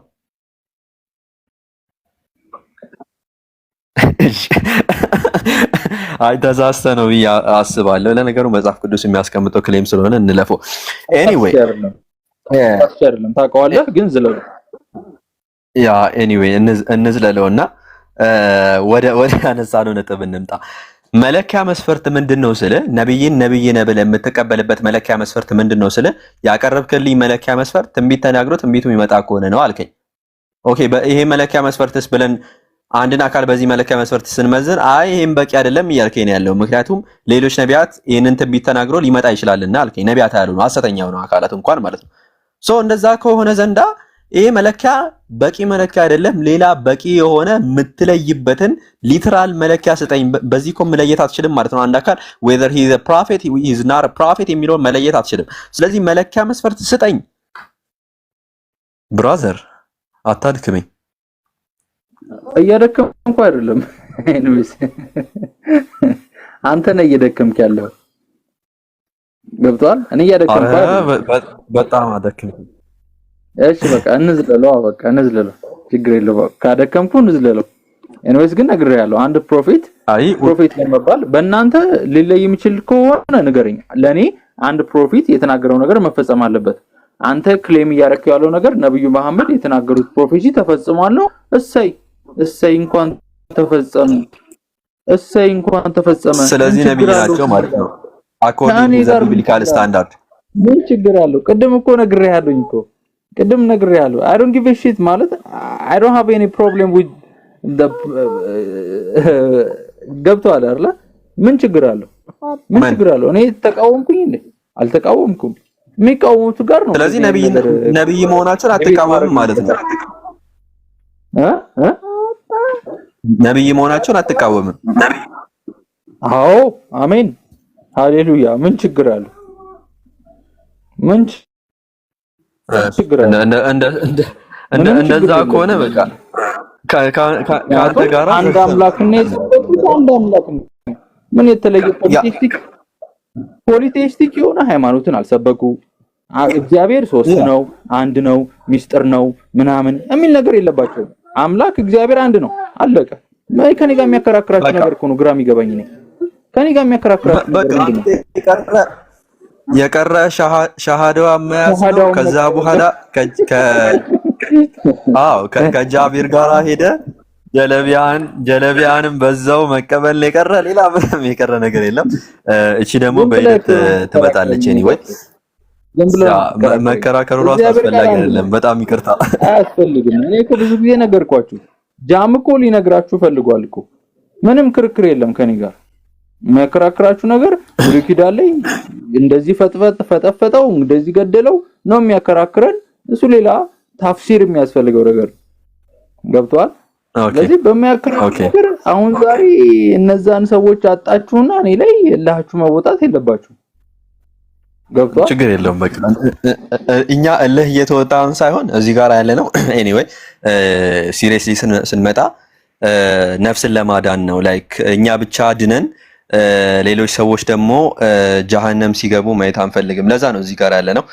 አይ ተዛዝተህ ነው ብዬ አስባለሁ። ለነገሩ መጽሐፍ ቅዱስ የሚያስቀምጠው ክሌም ስለሆነ እንለፈው። ኤኒዌይ ታውቀዋለህ፣ ግን ዝለለው ኤኒዌይ እንዝለለውና ወደ ያነሳነው ነጥብ እንምጣ። መለኪያ መስፈርት ምንድነው ስለ ነብይን ነብይ ነህ ብለህ የምትቀበልበት መለኪያ መስፈርት ምንድነው ስለ ያቀረብክልኝ መለኪያ መስፈርት ትንቢት ተናግሮ ትንቢቱ የሚመጣ ከሆነ ነው አልከኝ። ኦኬ ይሄ መለኪያ መስፈርትስ ብለን አንድን አካል በዚህ መለኪያ መስፈርት ስንመዝን አይ ይሄም በቂ አይደለም እያልከኝ ነው ያለው። ምክንያቱም ሌሎች ነቢያት ይሄንን ትንቢት ተናግሮ ሊመጣ ይችላልና አልከኝ። ነቢያት ያልሆኑ ሐሰተኛው ነው አካላት እንኳን ማለት ነው። እንደዛ ከሆነ ዘንዳ ይሄ መለኪያ በቂ መለኪያ አይደለም። ሌላ በቂ የሆነ የምትለይበትን ሊትራል መለኪያ ስጠኝ። በዚህ እኮ መለየት አትችልም ማለት ነው። አንድ አካል whether he is a prophet he is not a prophet የሚለውን መለየት አትችልም። ስለዚህ መለኪያ መስፈርት ስጠኝ። ብራዘር አታድክመኝ። እያደከምኩ አይደለም። ኤኒዌይስ አንተ ነህ እየደከምክ ያለው። ገብቷል? እኔ እያደከምኩ አይደለም። በጣም አደከምኩ። እሺ በቃ እንዝለለው። ችግር የለውም። ካደከምኩ እንዝለለው። ኤኒዌይስ ግን ነግሬሃለሁ። አንድ ፕሮፌት ለመባል በእናንተ ሊለይ የሚችል ከሆነ ንገረኝ። ለኔ አንድ ፕሮፌት የተናገረው ነገር መፈጸም አለበት። አንተ ክሌም እያደረክ ያለው ነገር ነብዩ መሐመድ የተናገሩት ፕሮፌሲ ተፈጽሟል ነው። እሰይ እንኳን ተፈጸመ። ስለዚህ ነብይ ናቸው ማለት ነው። አኮርዲንግ ቱ ቢብሊካል ስታንዳርድ ምን ችግር አለው? ቅድም እኮ ነግሬሃለሁኝ እኮ I don't give a shit ማለት I don't have any problem with the ገብቷል አይደል? ምን ችግር አለው? እኔ ተቃወምኩኝ እንዴ? አልተቃወምኩም። የሚቃወሙት ጋር ነው። ስለዚህ ነብይ መሆናቸውን አትቃወምም ማለት ነው። ነብይ መሆናቸውን አትቃወምም። አዎ አሜን ሃሌሉያ። ምን ችግር አለው? እንደዛ ከሆነ በቃ ከአንተ ጋር አንድ አምላክ ነው። ምን የተለየ ፖሊቴስቲክ የሆነ ሃይማኖትን አልሰበኩ። እግዚአብሔር ሶስት ነው፣ አንድ ነው፣ ሚስጥር ነው ምናምን የሚል ነገር የለባቸውም። አምላክ እግዚአብሔር አንድ ነው፣ አለቀ። ከኔ ጋር የሚያከራክራችሁ ነገር እኮ ነው ግራ የሚገባኝ ነው። ከኔ ጋር የሚያከራክራችሁ ነገር ነው። የቀረ ሻሃዳው አመያዝ ነው። ከዛ በኋላ ከጃቢር ጋር ሄደ ጀለቢያንም በዛው መቀበል የቀረ ሌላ ምንም የቀረ ነገር የለም። እቺ ደግሞ በሂደት ትመጣለች። ኤኒዌይ መከራከሩ ራሱ አስፈላጊ አይደለም። በጣም ይቅርታ አያስፈልግም። እኔ እኮ ብዙ ጊዜ ነገርኳችሁ። ጃም እኮ ሊነግራችሁ ፈልጓል እኮ። ምንም ክርክር የለም ከኔ ጋር። መከራከራችሁ ነገር ብሉይ ኪዳን ላይ እንደዚህ ፈጠፈጠው እንደዚህ ገደለው ነው የሚያከራክረን። እሱ ሌላ ታፍሲር የሚያስፈልገው ነገር ገብቷል። ስለዚህ በሚያከራክር አሁን ዛሬ እነዛን ሰዎች አጣችሁና እኔ ላይ የላችሁ መወጣት የለባችሁ። ገብቷል። ችግር የለውም። በቃ እኛ እልህ እየተወጣን ሳይሆን እዚህ ጋር ያለ ነው። ኤኒዌይ ሲሪየስሊ ስንመጣ ነፍስን ለማዳን ነው። ላይክ እኛ ብቻ ድነን ሌሎች ሰዎች ደግሞ ጀሃነም ሲገቡ ማየት አንፈልግም። ለዛ ነው እዚህ ጋር ያለ ነው።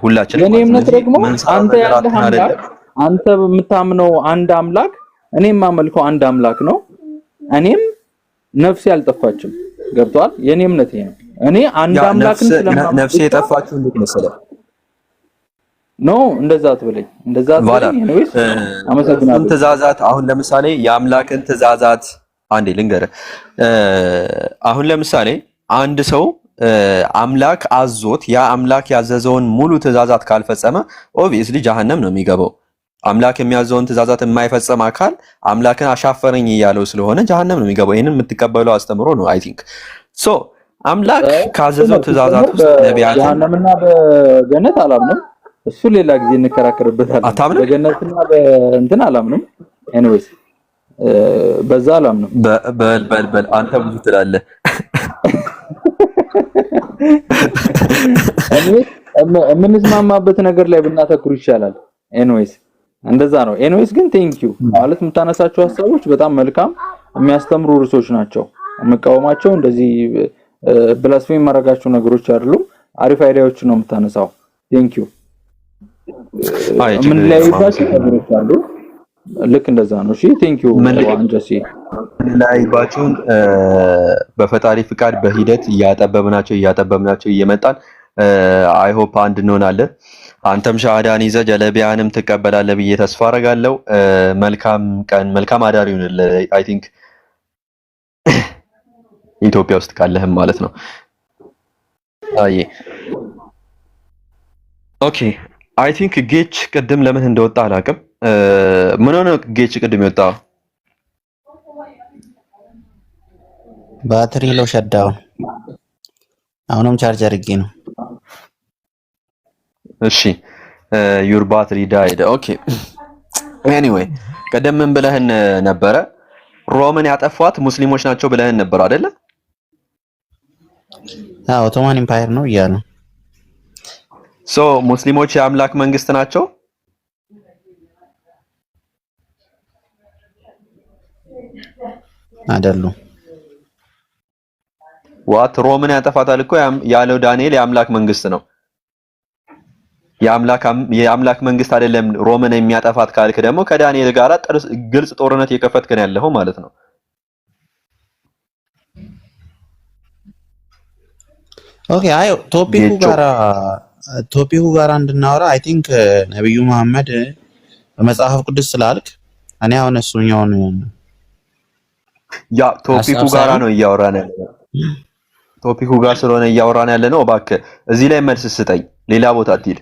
ሁላችንም የኔ እምነት ስለዚህ ደግሞ አንተ ያለህ አምላክ አንተ በምታምነው አንድ አምላክ እኔም ማመልከው አንድ አምላክ ነው። እኔም ነፍሴ አልጠፋችም። ገብቷል? የኔ እምነት ይሄ ነው። እኔ አንድ አምላክን ስለማመልክ ነፍሴ የጠፋችሁ እንዴት መሰለህ? ኖ እንደዛ አትበለኝ፣ እንደዛ አትበለኝ። እኔስ አመሰግናለሁ። ትእዛዛት አሁን ለምሳሌ የአምላክን ትእዛዛት አንዴ ልንገርህ። አሁን ለምሳሌ አንድ ሰው አምላክ አዞት ያ አምላክ ያዘዘውን ሙሉ ትእዛዛት ካልፈጸመ ኦብቪየስሊ ጀሃነም ነው የሚገባው። አምላክ የሚያዘውን ትእዛዛት የማይፈጸም አካል አምላክን አሻፈረኝ እያለው ስለሆነ ጀሃነም ነው የሚገባው። ይሄንን የምትቀበለው አስተምሮ ነው አይ ቲንክ ሶ። አምላክ ካዘዘው ትእዛዛት ውስጥ ነቢያትን ጀሃነምና በገነት አላምንም። እሱ ሌላ ጊዜ እንከራከርበታለን። በገነትና በእንትን አላምንም። ኤኒዌይስ በዛ አላምንም። በል አንተ ብዙ ትላለህ። የምንስማማበት ነገር ላይ ብናተኩር ይሻላል። ኤኒዌይስ እንደዛ ነው። ኤኒዌይስ ግን ቴንክ ዩ ማለት የምታነሳቸው ሀሳቦች በጣም መልካም የሚያስተምሩ ርዕሶች ናቸው። የምቃወማቸው እንደዚህ ብላስፌም ማረጋቸው ነገሮች አይደሉም። አሪፍ አይዲያዎች ነው የምታነሳው። ቴንክ ዩ። ምን ላይ ነገሮች አሉ። ልክ እንደዛ ነው። እሺ ቴንክ ዩ አንጀሲ ላይባችሁን በፈጣሪ ፍቃድ በሂደት እያጠበብናቸው እየመጣን አይ ሆፕ አንድ እንሆናለን። አንተም ሻሃዳን ይዘህ ጀለቢያንም ትቀበላለህ ብዬ ተስፋ አደርጋለሁ። መልካም ቀን፣ መልካም አዳር ይሁንልህ። አይ ቲንክ ኢትዮጵያ ውስጥ ካለህም ማለት ነው። አይ ኦኬ አይ ቲንክ ጌች ቅድም ለምን እንደወጣ አላውቅም። ምን ሆነ ጌች ቅድም የወጣው? ባትሪ ሎ ሸዳው። አሁንም ቻርጅ አድርጌ ነው። እሺ ዩር ባትሪ ዳይድ። ኦኬ ኤኒዌይ ቀደም ምን ብለህን ነበረ? ሮምን ያጠፏት ሙስሊሞች ናቸው ብለህን ነበር አይደለ? አዎ ኦቶማን ኢምፓየር ነው እያሉ ሶ ሙስሊሞች የአምላክ መንግስት ናቸው? አይደሉም። ዋት ሮምን ያጠፋታል እኮ ያለው ዳንኤል የአምላክ መንግስት ነው። የአምላክ መንግስት አይደለም ሮምን የሚያጠፋት ካልክ ደግሞ ከዳንኤል ጋር ግልጽ ጦርነት የከፈትክ ነው ያለው ማለት ነው። ኦኬ አይ ቶፒኩ ጋር እንድናወራ አይ ቲንክ ነብዩ መሐመድ በመጽሐፍ ቅዱስ ስላልክ እኔ አሁን እሱኛውን ያ ቶፒኩ ጋር ነው እያወራን ያለው። ቶፒኩ ጋር ስለሆነ እያወራን ያለ ነው። እባክህ እዚህ ላይ መልስ ስጠኝ፣ ሌላ ቦታ አትሂድ።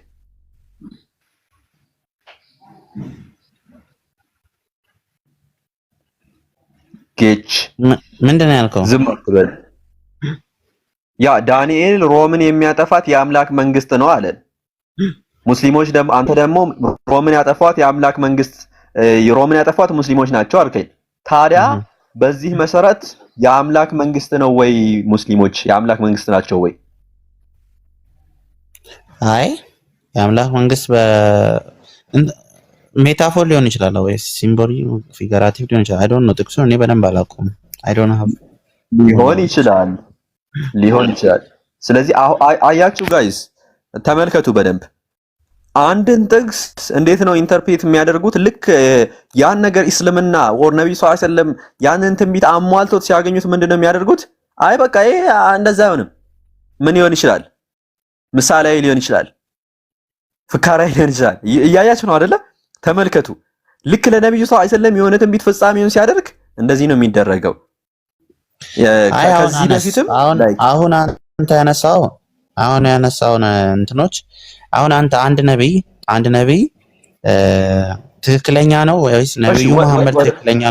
ጌች ምንድነው ያልከው? ዝም አትበል። ያ ዳንኤል ሮምን የሚያጠፋት የአምላክ መንግስት ነው አለ። ሙስሊሞች ደግሞ አንተ ደግሞ ሮምን ያጠፋት የአምላክ መንግስት ሮምን ያጠፋት ሙስሊሞች ናቸው አልከኝ። ታዲያ በዚህ መሰረት የአምላክ መንግስት ነው ወይ ሙስሊሞች የአምላክ መንግስት ናቸው ወይ? አይ የአምላክ መንግስት ሜታፎር ሊሆን ይችላል ወይ ሲምቦሊ ፊገራቲቭ ሊሆን ይችላል። አይ ዶንት ኖ ጥቅሱን እኔ በደንብ አላውቀውም። አይ ዶንት ሃቭ ሊሆን ይችላል። ስለዚህ አያችሁ ጋይስ ተመልከቱ በደንብ አንድን ጥቅስ እንዴት ነው ኢንተርፕሬት የሚያደርጉት? ልክ ያን ነገር እስልምና ወር ነብዩ ሰለላሁ ዐለይሂ ወሰለም ያንን ትንቢት አሟልቶት ሲያገኙት ምንድነው የሚያደርጉት? አይ በቃ ይሄ እንደዛ አይሆንም። ምን ይሆን ይችላል? ምሳሌያዊ ሊሆን ይችላል፣ ፍካራዊ ሊሆን ይችላል። እያያችሁ ነው አይደለ? ተመልከቱ። ልክ ለነብዩ ሰለላሁ ዐለይሂ ወሰለም የሆነ ትንቢት ፍጻሜውን ሲያደርግ እንደዚህ ነው የሚደረገው። ከዚህ በፊትም አሁን አንተ ያነሳውን እንትኖች አሁን አንተ አንድ ነብይ ትክክለኛ ነው ወይስ ነብዩ መሐመድ ትክክለኛ